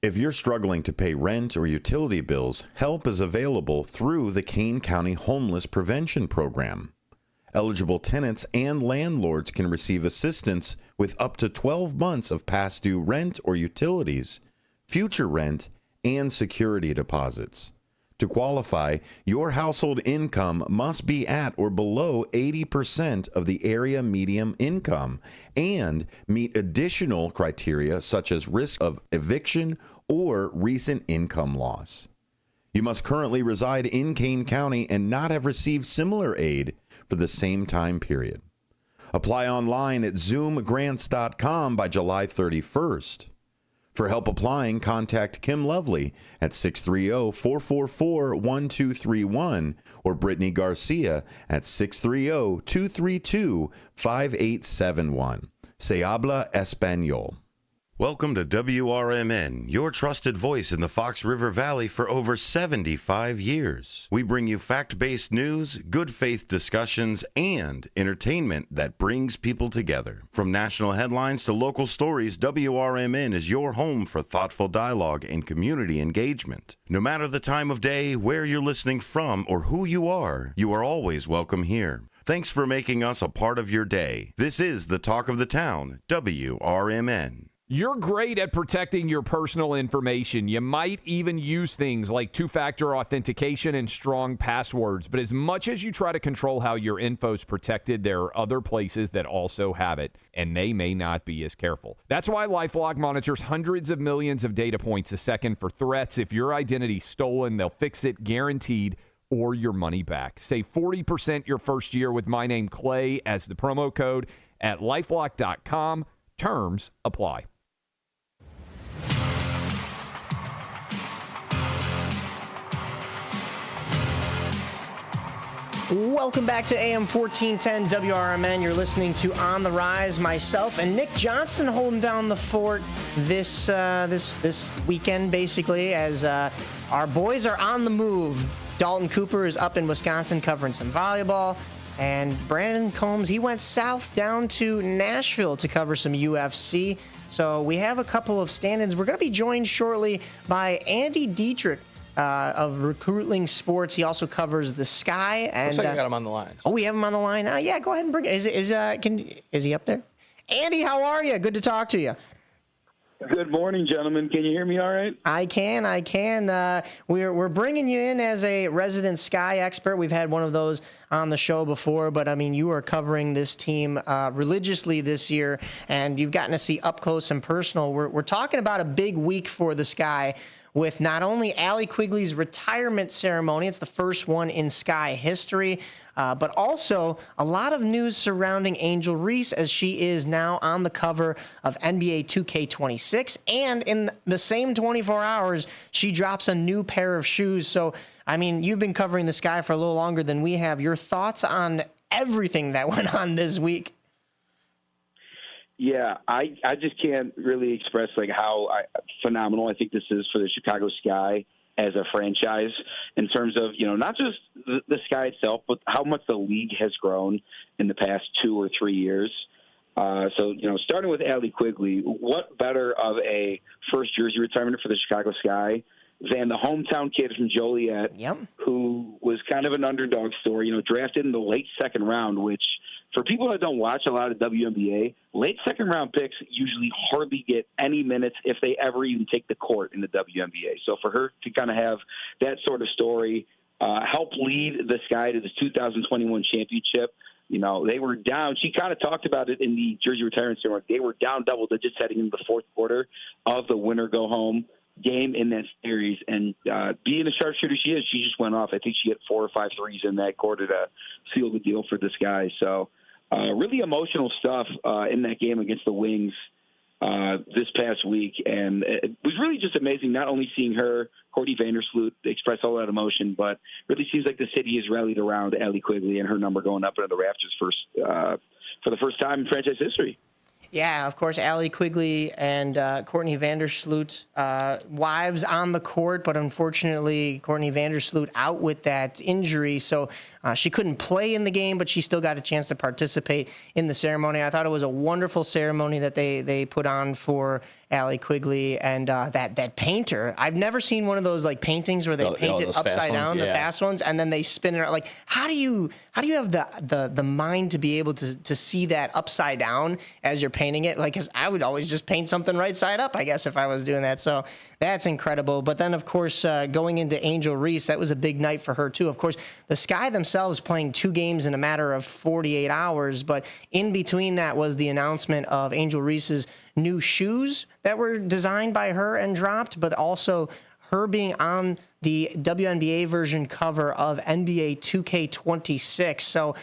If you're struggling to pay rent or utility bills, help is available through the Kane County Homeless Prevention Program. Eligible tenants and landlords can receive assistance with up to 12 months of past due rent or utilities, future rent, and security deposits. To qualify, your household income must be at or below 80% of the area median income and meet additional criteria such as risk of eviction or recent income loss. You must currently reside in Kane County and not have received similar aid for the same time period. Apply online at zoomgrants.com by July 31st. For help applying, contact Kim Lovely at 630-444-1231 or Brittany Garcia at 630-232-5871. Se habla español. Welcome to WRMN, your trusted voice in the Fox River Valley for over 75 years. We bring you fact-based news, good faith discussions, and entertainment that brings people together. From national headlines to local stories, WRMN is your home for thoughtful dialogue and community engagement. No matter the time of day, where you're listening from, or who you are always welcome here. Thanks for making us a part of your day. This is the Talk of the Town, WRMN. You're great at protecting your personal information. You might even use things like two-factor authentication and strong passwords. But as much as you try to control how your info's protected, there are other places that also have it, and they may not be as careful. That's why LifeLock monitors hundreds of millions of data points a second for threats. If your identity's stolen, they'll fix it guaranteed, or your money back. Save 40% your first year with my name Clay as the promo code at LifeLock.com. Terms apply. Welcome back to AM 1410 WRMN. You're listening to On the Rise. Myself and Nick Johnson holding down the fort this weekend, basically, as our boys are on the move. Dalton Cooper is up in Wisconsin covering some volleyball, and Brandon Combs, he went south down to Nashville to cover some UFC. So we have a couple of stand-ins. We're going to be joined shortly by Andy Dietrich of Recruitling Sports. He also covers the Sky. And looks like I got him on the line. Oh, we have him on the line. Yeah, go ahead and bring it. Is he up there? Andy, how are you? Good to talk to you. Good morning, gentlemen. Can you hear me all right? I can. We're bringing you in as a resident Sky expert. We've had one of those on the show before, but I mean, you are covering this team religiously this year, and you've gotten to see up close and personal. We're talking about a big week for the Sky, with not only Allie Quigley's retirement ceremony, it's the first one in Sky history, but also a lot of news surrounding Angel Reese, as she is now on the cover of NBA 2K26. And in the same 24 hours, she drops a new pair of shoes. So, I mean, you've been covering the Sky for a little longer than we have. Your thoughts on everything that went on this week? Yeah, I just can't really express how phenomenal I think this is for the Chicago Sky as a franchise, in terms of, not just the Sky itself, but how much the league has grown in the past 2 or 3 years. So, starting with Allie Quigley, what better of a first jersey retirement for the Chicago Sky than the hometown kid from Joliet, who was kind of an underdog story, drafted in the late second round, which for people that don't watch a lot of WNBA, late second round picks usually hardly get any minutes if they ever even take the court in the WNBA. So for her to kind of have that sort of story, help lead the Sky to the 2021 championship. They were down. She kind of talked about it in the jersey retirement ceremony. They were down double digits heading into the fourth quarter of the winner go home game in that series, and being the sharpshooter she is, she just went off. I think she hit 4 or 5 threes in that quarter to seal the deal for this guy. So really emotional stuff in that game against the Wings this past week, and it was really just amazing not only seeing her, Courtney Vandersloot, express all that emotion, but really seems like the city has rallied around Allie Quigley and her number going up into the rafters for the first time in franchise history. Yeah, of course, Allie Quigley and Courtney Vandersloot, wives on the court, but unfortunately, Courtney Vandersloot out with that injury, so she couldn't play in the game, but she still got a chance to participate in the ceremony. I thought it was a wonderful ceremony that they put on for Allie Quigley and that painter. I've never seen one of those paintings where they paint it upside down, the fast ones, and then they spin it. How do you have the mind to be able to see that upside down as you're painting it? Because I would always just paint something right side up, I guess, if I was doing that. So that's incredible. But then, of course, going into Angel Reese, that was a big night for her too. Of course, the Sky themselves playing 2 games in a matter of 48 hours, but in between that was the announcement of Angel Reese's new shoes that were designed by her and dropped, but also her being on the WNBA version cover of NBA 2K26. So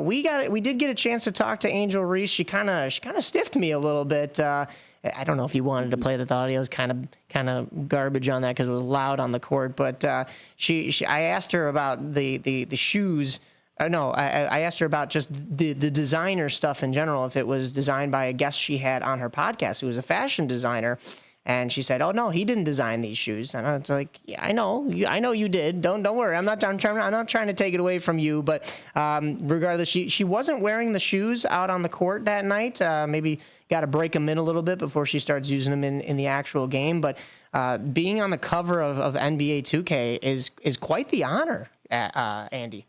we did get a chance to talk to Angel Reese. She kind of stiffed me a little bit. I don't know if you wanted to play the audio. It was kind of garbage on that because it was loud on the court. But I asked her about the shoes. I asked her about just the designer stuff in general, if it was designed by a guest she had on her podcast who was a fashion designer. And she said, "Oh no, he didn't design these shoes." And I was like, "Yeah, I know you did. Don't worry. I'm not trying to take it away from you." But regardless, she wasn't wearing the shoes out on the court that night. Maybe got to break them in a little bit before she starts using them in the actual game. But being on the cover of NBA 2K is quite the honor, Andy.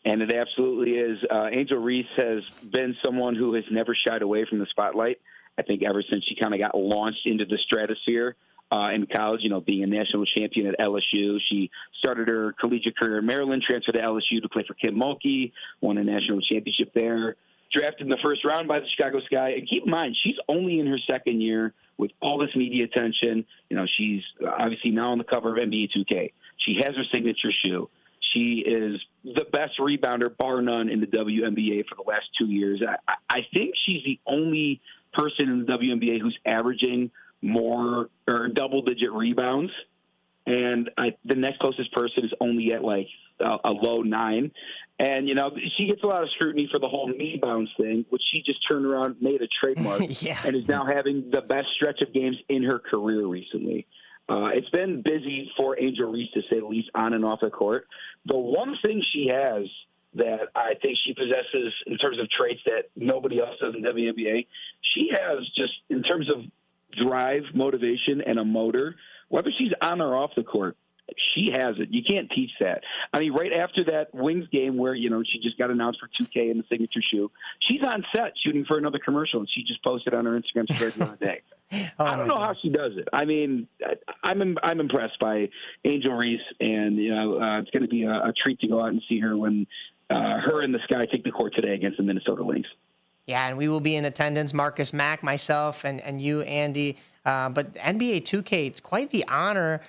And it absolutely is. Angel Reese has been someone who has never shied away from the spotlight I think ever since she kind of got launched into the stratosphere in college, being a national champion at LSU. She started her collegiate career in Maryland, transferred to LSU to play for Kim Mulkey, won a national championship there, drafted in the first round by the Chicago Sky. And keep in mind, she's only in her second year with all this media attention. She's obviously now on the cover of NBA 2K. She has her signature shoe. She is the best rebounder, bar none, in the WNBA for the last 2 years. I think she's the only person in the WNBA who's averaging more or double-digit rebounds, and the next closest person is only at like a low 9. And she gets a lot of scrutiny for the whole rebounds thing, which she just turned around, made a trademark, and is now having the best stretch of games in her career recently. It's been busy for Angel Reese, to say the least, on and off the court. The one thing she has that I think she possesses in terms of traits that nobody else does in WNBA, she has just in terms of drive, motivation, and a motor, whether she's on or off the court, she has it. You can't teach that. I mean, right after that Wings game where, she just got announced for 2K in the signature shoe, she's on set shooting for another commercial, and she just posted on her Instagram story the other day. I don't know how she does it. I mean, I'm impressed by Angel Reese, and, it's going to be a treat to go out and see her when her and the Sky take the court today against the Minnesota Lynx. Yeah, and we will be in attendance, Marcus Mack, myself, and you, Andy. But NBA 2K, it's quite the honor.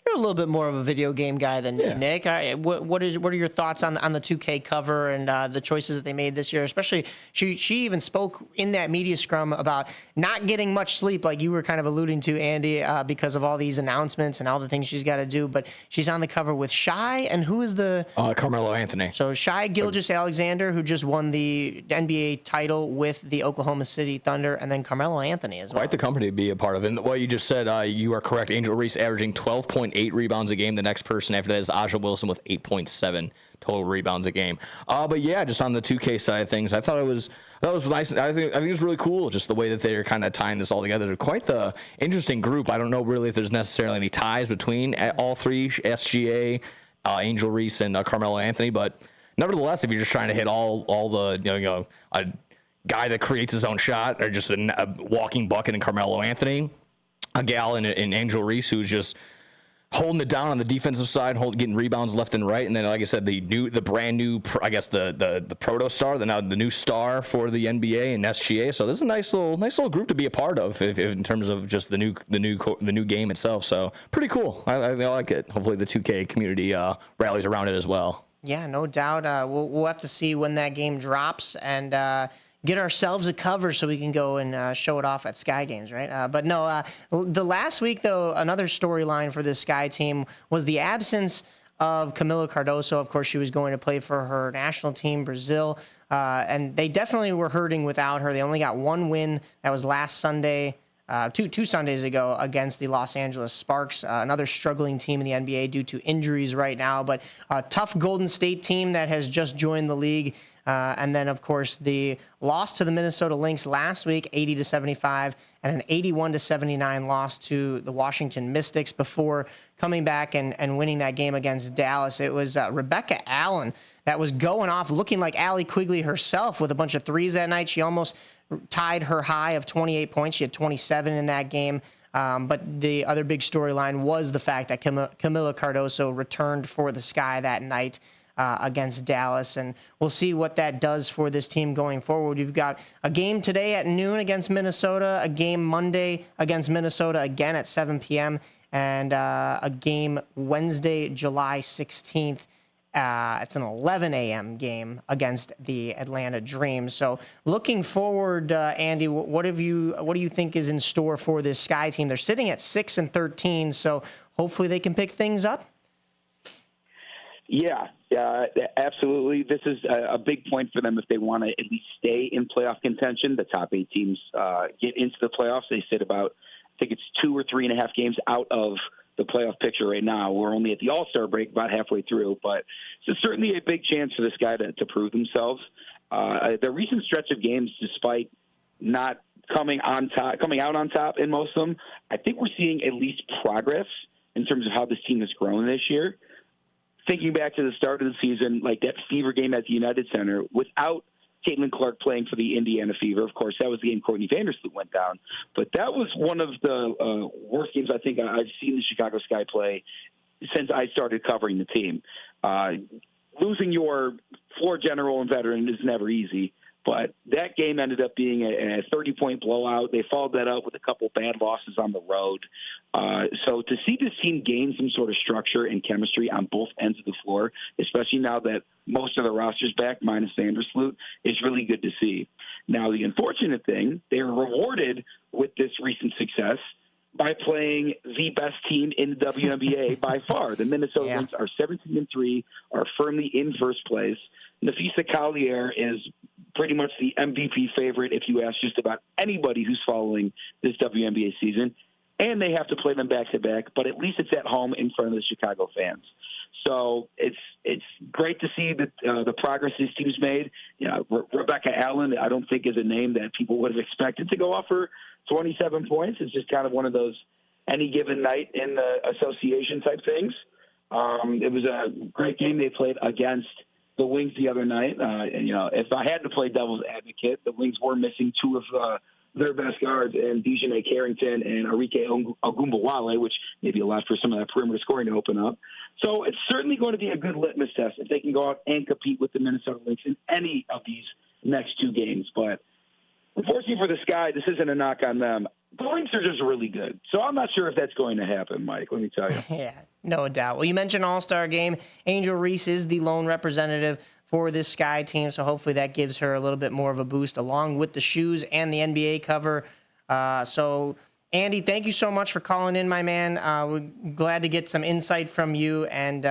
You're a little bit more of a video game guy than me, Nick. What are your thoughts on the 2K cover and the choices that they made this year? Especially, she even spoke in that media scrum about not getting much sleep, like you were kind of alluding to, Andy, because of all these announcements and all the things she's got to do. But she's on the cover with Shai, and who is the Carmelo Anthony. So Shai Gilgeous-Alexander, who just won the NBA title with the Oklahoma City Thunder, and then Carmelo Anthony as well. Quite the company to be a part of. And what you just said, you are correct. Angel Reese averaging 12.8 rebounds a game. The next person after that is Aja Wilson with 8.7 total rebounds a game. But yeah, just on the 2K side of things, I thought it was nice. I think it was really cool, just the way that they're kind of tying this all together. They're quite the interesting group. I don't know really if there's necessarily any ties between all three, SGA, Angel Reese, and Carmelo Anthony, but nevertheless, if you're just trying to hit all the a guy that creates his own shot, or just a walking bucket in Carmelo Anthony, a gal in Angel Reese who's just holding it down on the defensive side, getting rebounds left and right, and then, like I said, the brand new, I guess the proto star, the new star for the NBA and SGA. So this is a nice little group to be a part of, if in terms of just the new game itself. So pretty cool. I like it. Hopefully the 2K community rallies around it as well. Yeah, no doubt. We'll have to see when that game drops and get ourselves a cover so we can go and show it off at Sky Games, right? But no, the last week, though, another storyline for this Sky team was the absence of Camila Cardoso. Of course, she was going to play for her national team, Brazil, and they definitely were hurting without her. They only got one win. That was last Sunday, two Sundays ago, against the Los Angeles Sparks, another struggling team in the NBA due to injuries right now, but a tough Golden State team that has just joined the league. And then, of course, the loss to the Minnesota Lynx last week, 80-75, and an 81-79 loss to the Washington Mystics before coming back and winning that game against Dallas. It was Rebecca Allen that was going off, looking like Allie Quigley herself with a bunch of threes that night. She almost tied her high of 28 points. She had 27 in that game. But the other big storyline was the fact that Camila Cardoso returned for the Sky that night against Dallas, and we'll see what that does for this team going forward. You've got a game today at noon against Minnesota, a game Monday against Minnesota again at 7 p.m., and a game Wednesday, July 16th. It's an 11 a.m. game against the Atlanta Dream. So looking forward, Andy, what do you think is in store for this Sky team? They're sitting at 6-13, so hopefully they can pick things up. Yeah, absolutely. This is a big point for them if they want to at least stay in playoff contention. The top 8 teams get into the playoffs. They sit about, I think it's 2 or 3.5 games out of the playoff picture right now. We're only at the All-Star break, about halfway through, but it's certainly a big chance for this guy to prove themselves. The recent stretch of games, despite not coming out on top in most of them, I think we're seeing at least progress in terms of how this team has grown this year. Thinking back to the start of the season, like that fever game at the United Center, without Caitlin Clark playing for the Indiana Fever. Of course, that was the game Courtney Vandersloot went down. But that was one of the worst games I think I've seen the Chicago Sky play since I started covering the team. Losing your floor general and veteran is never easy, but that game ended up being a 30-point blowout. They followed that up with a couple bad losses on the road. So to see this team gain some sort of structure and chemistry on both ends of the floor, especially now that most of the roster's back, minus Vandersloot, is really good to see. Now, the unfortunate thing, they were rewarded with this recent success by playing the best team in the WNBA by far. The Minnesota Lynx are 17-3, are firmly in first place. Nafisa Collier is pretty much the MVP favorite if you ask just about anybody who's following this WNBA season. And they have to play them back-to-back, but at least it's at home in front of the Chicago fans. So it's great to see the progress this team's made. You know, Rebecca Allen, I don't think is a name that people would have expected to go off for 27 points. It's just kind of one of those any given night in the association type things. It was a great game they played against the Wings the other night. And, you know, if I had to play devil's advocate, the Wings were missing two of their best guards, and Dejanay Carrington and Arike Ogunbowale, which maybe allowed for some of that perimeter scoring to open up. So it's certainly going to be a good litmus test if they can go out and compete with the Minnesota Lynx in any of these next two games. But unfortunately for the Sky, this isn't a knock on them. The Lynx are just really good. So I'm not sure if that's going to happen, Mike, let me tell you. Yeah, no doubt. Well, you mentioned All-Star Game. Angel Reese is the lone representative for this Sky team, so hopefully that gives her a little bit more of a boost along with the shoes and the NBA cover. So, Andy, thank you so much for calling in, my man. We're glad to get some insight from you, and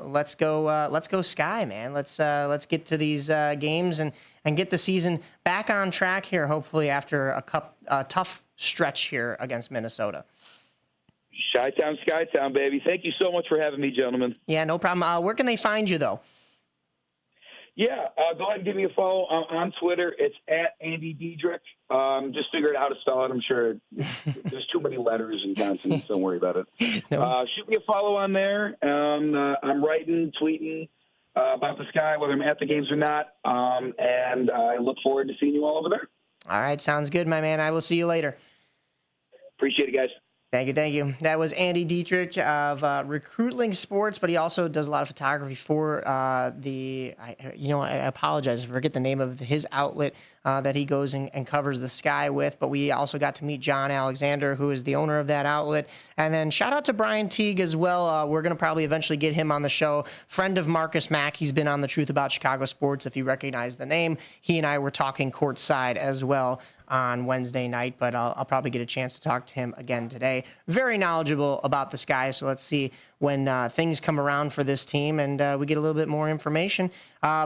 let's go Sky, man. Let's get to these games and get the season back on track here, hopefully after a tough stretch here against Minnesota. Chi-Town, Sky-Town, baby. Thank you so much for having me, gentlemen. Yeah, no problem. Where can they find you, though? Yeah, go ahead and give me a follow on Twitter. It's at Andy Diedrich. Just figured out how to spell it. I'm sure there's too many letters and consonants. Don't worry about it. No. Shoot me a follow on there. I'm writing, tweeting about the Sky, whether I'm at the games or not. And I look forward to seeing you all over there. All right, sounds good, my man. I will see you later. Appreciate it, guys. Thank you, thank you. That was Andy Dietrich of Recruit Link Sports, but he also does a lot of photography for I apologize, I forget the name of his outlet that he goes and covers the Sky with, but we also got to meet John Alexander, who is the owner of that outlet. And then shout out to Brian Teague as well. We're going to probably eventually get him on the show. Friend of Marcus Mack. He's been on The Truth About Chicago Sports, if you recognize the name. He and I were talking courtside as well on Wednesday night, but I'll probably get a chance to talk to him again today. Very knowledgeable about the Sky, so let's see when things come around for this team and we get a little bit more information.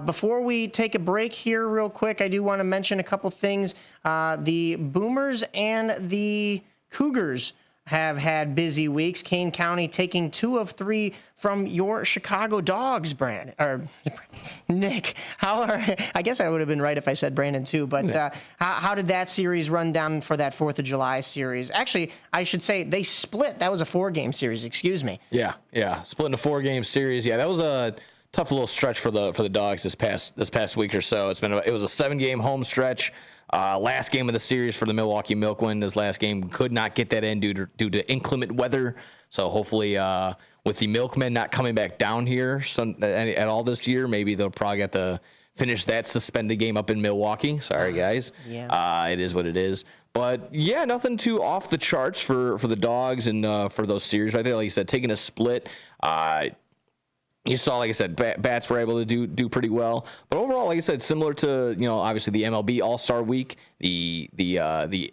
Before we take a break here real quick, I do want to mention a couple things. The Boomers and the Cougars have had busy weeks. Kane County taking 2 of 3 from your Chicago Dogs, Nick. I guess I would have been right if I said Brandon too, but how did that series run down for that 4th of July series? Actually, I should say they split. That was a 4-game series, excuse me. Yeah. Split in a 4-game series. Yeah, that was a tough little stretch for the Dogs this past week or so. It was a 7-game home stretch. Last game of the series for the Milwaukee Milkmen. This last game could not get that in due to inclement weather. So hopefully, with the Milkmen not coming back down here at all this year, maybe they'll probably get to finish that suspended game up in Milwaukee. Sorry, guys. Yeah. It is what it is. But yeah, nothing too off the charts for the Dogs and for those series right there. Like you said, taking a split. You saw, like I said, bats were able to do pretty well. But overall, like I said, similar to, obviously the MLB All-Star Week, the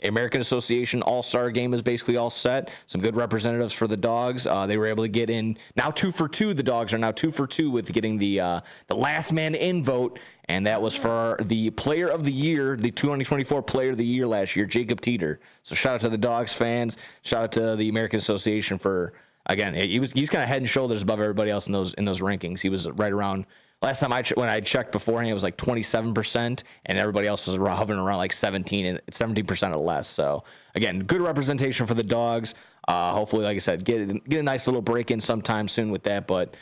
American Association All-Star Game is basically all set. Some good representatives for the Dogs. They were able to get in. Now 2 for 2. The Dogs are now 2 for 2 with getting the last man in vote. And that was for the Player of the Year, the 2024 Player of the Year last year, Jacob Teeter. So shout out to the Dogs fans. Shout out to the American Association for... Again, he's kind of head and shoulders above everybody else in those rankings. He was right around last time when I checked beforehand, it was like 27%, and everybody else was hovering around like 17% or less. So again, good representation for the Dogs. Hopefully, like I said, get a nice little break in sometime soon with that. But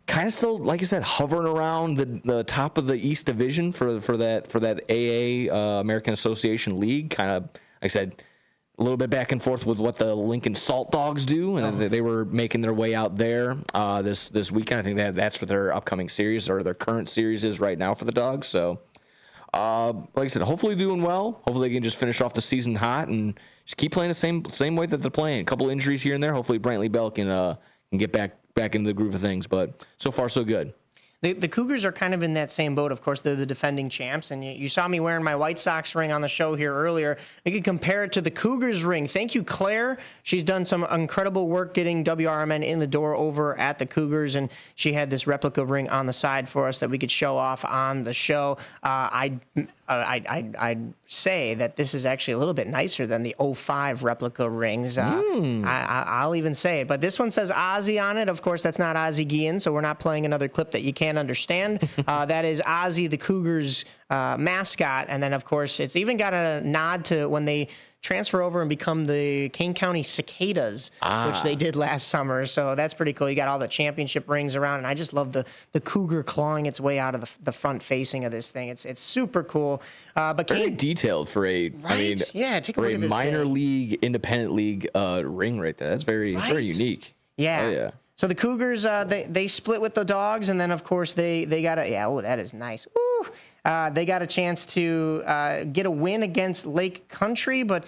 kind of still, like I said, hovering around the top of the East Division for that AA American Association League. Kind of, like I said, a little bit back and forth with what the Lincoln Salt Dogs do, and they were making their way out there this weekend. I think that's what their upcoming series or their current series is right now for the Dogs. So, like I said, hopefully doing well. Hopefully they can just finish off the season hot and just keep playing the same way that they're playing. A couple injuries here and there. Hopefully Brantley Bell can get back into the groove of things. But so far so good. The Cougars are kind of in that same boat. Of course, they're the defending champs, and you saw me wearing my White Sox ring on the show here earlier. We could compare it to the Cougars ring. Thank you, Claire. She's done some incredible work getting WRMN in the door over at the Cougars, and she had this replica ring on the side for us that we could show off on the show. I'd say that this is actually a little bit nicer than the 05 replica rings. I'll even say it. But this one says Ozzy on it. Of course, that's not Ozzy Guillen, so we're not playing another clip that you can't understand. That is Ozzy, the Cougars mascot. And then, of course, it's even got a nod to when they transfer over and become the Kane County Cicadas, which they did last summer. So that's pretty cool. You got all the championship rings around, and I just love the cougar clawing its way out of the front facing of this thing. It's super cool. But very detailed for a take a look at this minor thing. league, independent league ring right there. That's very it's very unique. Yeah. Oh, yeah. So the Cougars, they split with the Dogs, and then, of course, they got that is nice. Ooh. They got a chance to get a win against Lake Country, but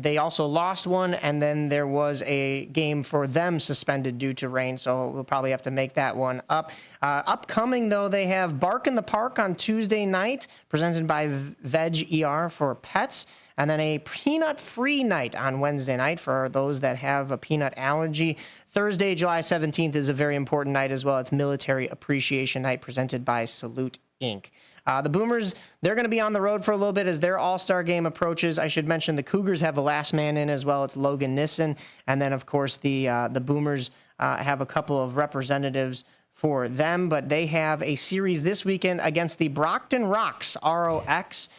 they also lost one, and then there was a game for them suspended due to rain, so we'll probably have to make that one up. Upcoming, though, they have Bark in the Park on Tuesday night, presented by Veg ER for pets. And then a peanut-free night on Wednesday night for those that have a peanut allergy. Thursday, July 17th is a very important night as well. It's Military Appreciation Night presented by Salute, Inc. The Boomers, they're going to be on the road for a little bit as their all-star game approaches. I should mention the Cougars have the last man in as well. It's Logan Nissen. And then, of course, the Boomers have a couple of representatives for them, but they have a series this weekend against the Brockton Rocks, ROX.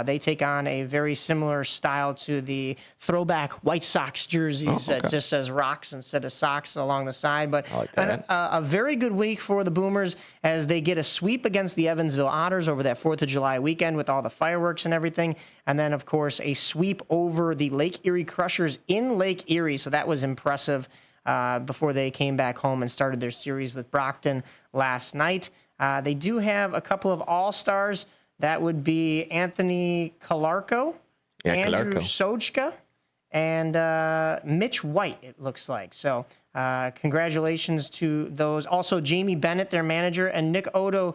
They take on a very similar style to the throwback White Sox jerseys that just says Rocks instead of socks along the side. But a very good week for the Boomers as they get a sweep against the Evansville Otters over that 4th of July weekend with all the fireworks and everything. And then, of course, a sweep over the Lake Erie Crushers in Lake Erie. So that was impressive. Before they came back home and started their series with Brockton last night. They do have a couple of all-stars. That would be Anthony Calarco, Andrew Sojka, and Mitch White, it looks like. So congratulations to those. Also, Jamie Bennett, their manager, and Nick Odo,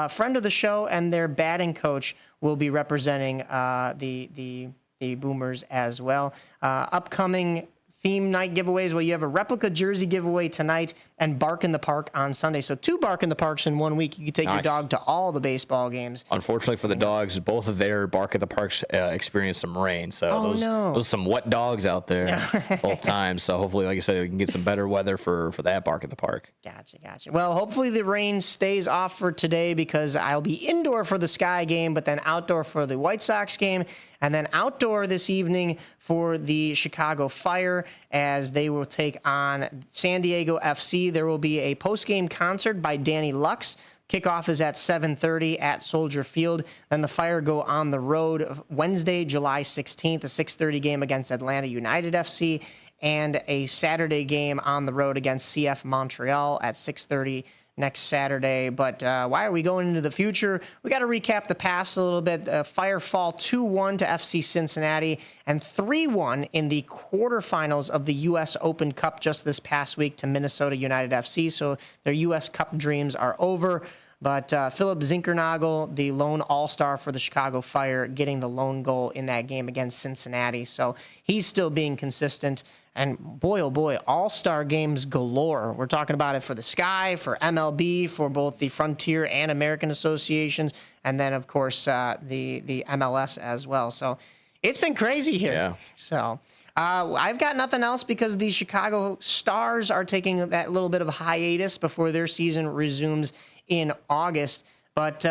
friend of the show, and their batting coach will be representing the Boomers as well. Upcoming theme night giveaways. Well, you have a replica jersey giveaway tonight and Bark in the Park on Sunday. So 2 Bark in the Parks in 1 week. You can take your dog to all the baseball games. Unfortunately for the Dogs, both of their Bark at the Parks experienced some rain. So those are some wet dogs out there both times. So hopefully, like I said, we can get some better weather for that Bark at the Park. Gotcha. Well, hopefully the rain stays off for today because I'll be indoor for the Sky game, but then outdoor for the White Sox game. And then outdoor this evening for the Chicago Fire as they will take on San Diego FC. There will be a post-game concert by Danny Lux. Kickoff is at 7:30 at Soldier Field. Then the Fire go on the road Wednesday, July 16th, a 6:30 game against Atlanta United FC, and a Saturday game on the road against CF Montreal at 6:30 next Saturday. But why are we going into the future? We got to recap the past a little bit. Fire fall 2-1 to FC Cincinnati and 3-1 in the quarterfinals of the U.S. Open Cup just this past week to Minnesota United FC. So their U.S. Cup dreams are over. But Philip Zinkernagel, the lone all-star for the Chicago Fire, getting the lone goal in that game against Cincinnati. So he's still being consistent. And boy, oh boy, all-star games galore. We're talking about it for the Sky, for MLB, for both the Frontier and American associations, and then, of course, the MLS as well. So it's been crazy here. Yeah. So I've got nothing else because the Chicago Stars are taking that little bit of a hiatus before their season resumes in August. But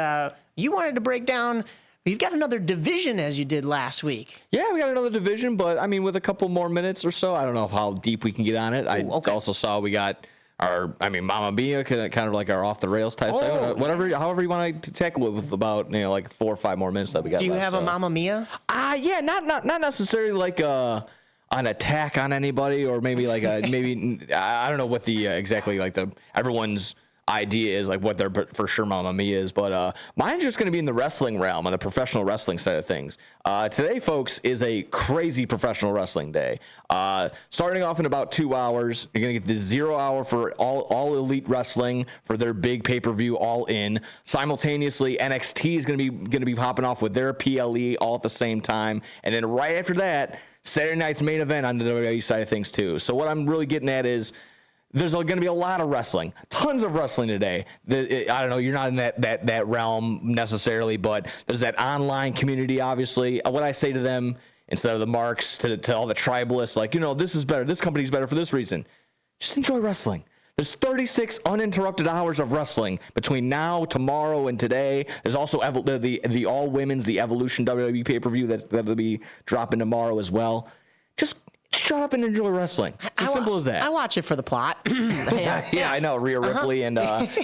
you wanted to break down... You've got another division as you did last week. Yeah, we got another division, but I mean, with a couple more minutes or so, I don't know how deep we can get on it. I also saw we got Mamma Mia, kind of like our off the rails type. However you want to tackle it with about like 4 or 5 more minutes that we got. Do you left, have a Mamma Mia? Yeah, not necessarily like an attack on anybody, or maybe like maybe I don't know what the exactly like the everyone's idea is, like what their for sure Mamma Mia is, but mine's just going to be in the wrestling realm, on the professional wrestling side of things. Today, folks, is a crazy professional wrestling day. Starting off in about 2 hours, you're going to get the 0 hour for all Elite Wrestling for their big pay-per-view All In. Simultaneously, NXT is going to be popping off with their PLE all at the same time, and then right after that, Saturday night's main event on the WWE side of things too. So what I'm really getting at is, there's going to be a lot of wrestling, tons of wrestling today. I don't know, you're not in that realm necessarily, but there's that online community, obviously. What I say to them, instead of the marks, to all the tribalists, like, this is better, this company's better for this reason. Just enjoy wrestling. There's 36 uninterrupted hours of wrestling between now, tomorrow, and today. There's also the all women's, the Evolution WWE pay-per-view that'll be dropping tomorrow as well. Just shut up and enjoy wrestling. It's as simple as that. I watch it for the plot. Yeah, I know. Rhea Ripley and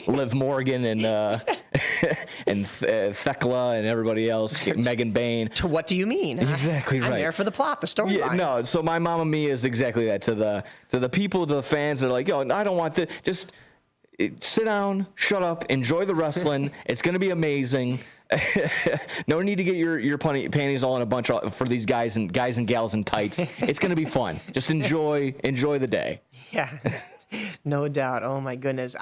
Liv Morgan and Thekla and everybody else, Megan Bain. To what do you mean? Exactly right. I'm there for the plot, the storyline. Yeah, no. So my Mamma Mia is exactly that. To the people, to the fans that are like, yo, I don't want this. Just sit down, shut up, enjoy the wrestling. It's going to be amazing. No need to get your panties all in a bunch for these guys and gals in tights. It's going to be fun. Just enjoy the day. Yeah, no doubt. Oh my goodness.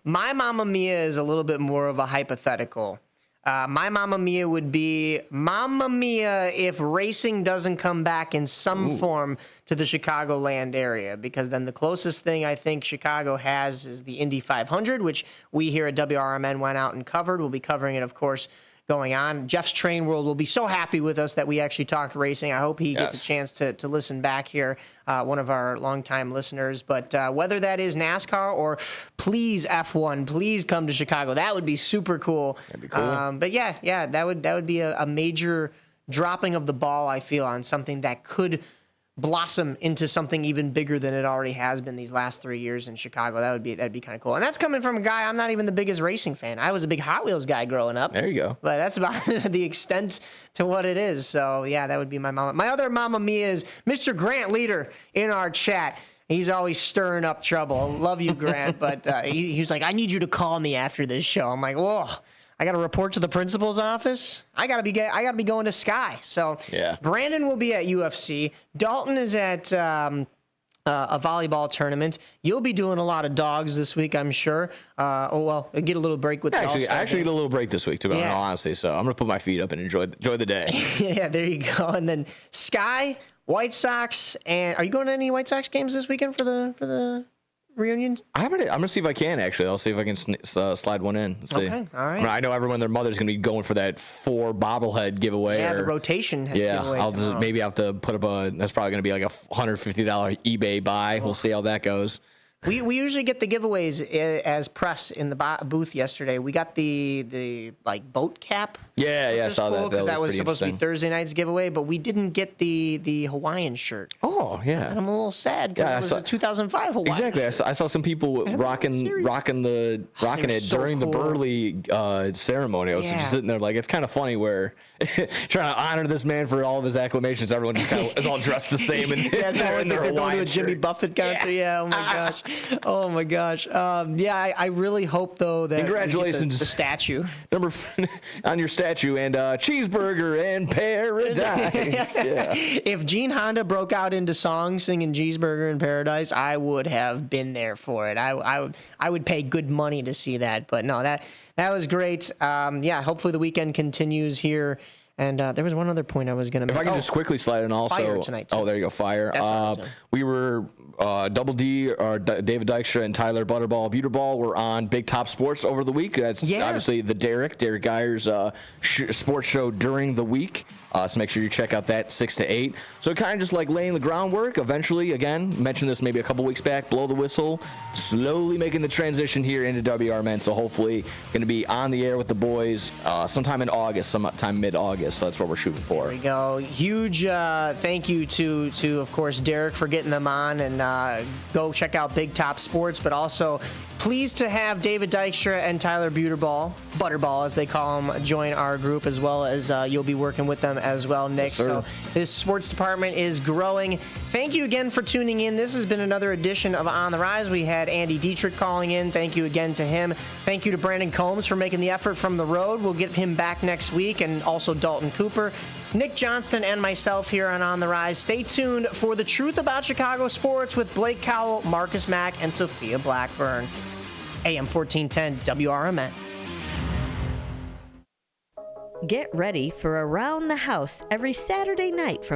My Mamma Mia is a little bit more of a hypothetical. My Mamma Mia would be Mamma Mia if racing doesn't come back in some form to the Chicagoland area, because then the closest thing I think Chicago has is the Indy 500, which we here at WRMN went out and covered. We'll be covering it, of course, going on. Jeff's Train World will be so happy with us that we actually talked racing. I hope he gets a chance to listen back here, one of our longtime listeners. But whether that is NASCAR or please F1, please come to Chicago. That would be super cool. That'd be cool. But yeah, that would be a major dropping of the ball, I feel, on something that could blossom into something even bigger than it already has been these last 3 years in Chicago. That'd be kind of cool. And that's coming from a guy, I'm not even the biggest racing fan. I was a big Hot Wheels guy growing up. There you go. But that's about the extent to what it is. So yeah, that would be my mama. My other Mamma Mia is Mr. Grant Leader in our chat. He's always stirring up trouble. Love you, Grant. But he was like, I need you to call me after this show. I'm like, whoa. I got to report to the principal's office. I got to be going to Sky. So yeah. Brandon will be at UFC. Dalton is at a volleyball tournament. You'll be doing a lot of dogs this week, I'm sure. Get a little break with the I actually get a little break this week, to be honest. So I'm gonna put my feet up and enjoy the day. Yeah, there you go. And then Sky, White Sox, and are you going to any White Sox games this weekend for the reunions? I'm gonna see if I can, actually. I'll see if I can slide one in. Let's see. Okay, all right. I know everyone, their mother's gonna be going for that 4 bobblehead giveaway. Yeah, the rotation giveaway. I'll just maybe have to put up that's probably gonna be like a $150 eBay buy. We'll see how that goes. We usually get the giveaways as press in the booth yesterday. We got the like boat cap. Yeah, I saw that. That was supposed to be Thursday night's giveaway, but we didn't get the Hawaiian shirt. Oh, yeah. And I'm a little sad because it was a 2005 Hawaiian Exactly. shirt. I saw some people rocking it so during cool. the Burley ceremony. I was just sitting there like, it's kind of funny where trying to honor this man for all of his acclamations. Everyone just kind of is all dressed the same. And they're going to a Jimmy Buffett concert. Yeah. Oh my gosh. I really hope though that congratulations the statue on your statue and cheeseburger in paradise. Yeah. If Gene Honda broke out into song singing Cheeseburger in Paradise, I would have been there for it. I would pay good money to see that. But no, that was great. Hopefully the weekend continues here. And there was one other point I was going to make. If I can just quickly slide in also. Fire tonight, too. Oh, there you go, Fire. We were, Double D, or David Dykstra and Tyler Butterball Buterball were on Big Top Sports over the week. That's obviously the Derek Geyer's sports show during the week. So make sure you check out that 6 to 8. So kind of just like laying the groundwork. Eventually, again, mentioned this maybe a couple weeks back, blow the whistle, slowly making the transition here into WRMN. So hopefully going to be on the air with the boys sometime in August, sometime mid-August. August. So that's what we're shooting for. There we go. Huge thank you to of course Derek for getting them on, and go check out Big Top Sports, but also pleased to have David Dykstra and Tyler Butterball as they call him, join our group, as well as you'll be working with them as well, Nick. Yes, sir. So this sports department is growing. Thank you again for tuning in. This has been another edition of On the Rise. We had Andy Dietrich calling in. Thank you again to him. Thank you to Brandon Combs for making the effort from the road. We'll get him back next week, and also Dalton Cooper. Nick Johnston and myself here on the Rise. Stay tuned for the truth about Chicago sports with Blake Cowell, Marcus Mack, and Sophia Blackburn. AM 1410 WRMN. Get ready for Around the House every Saturday night from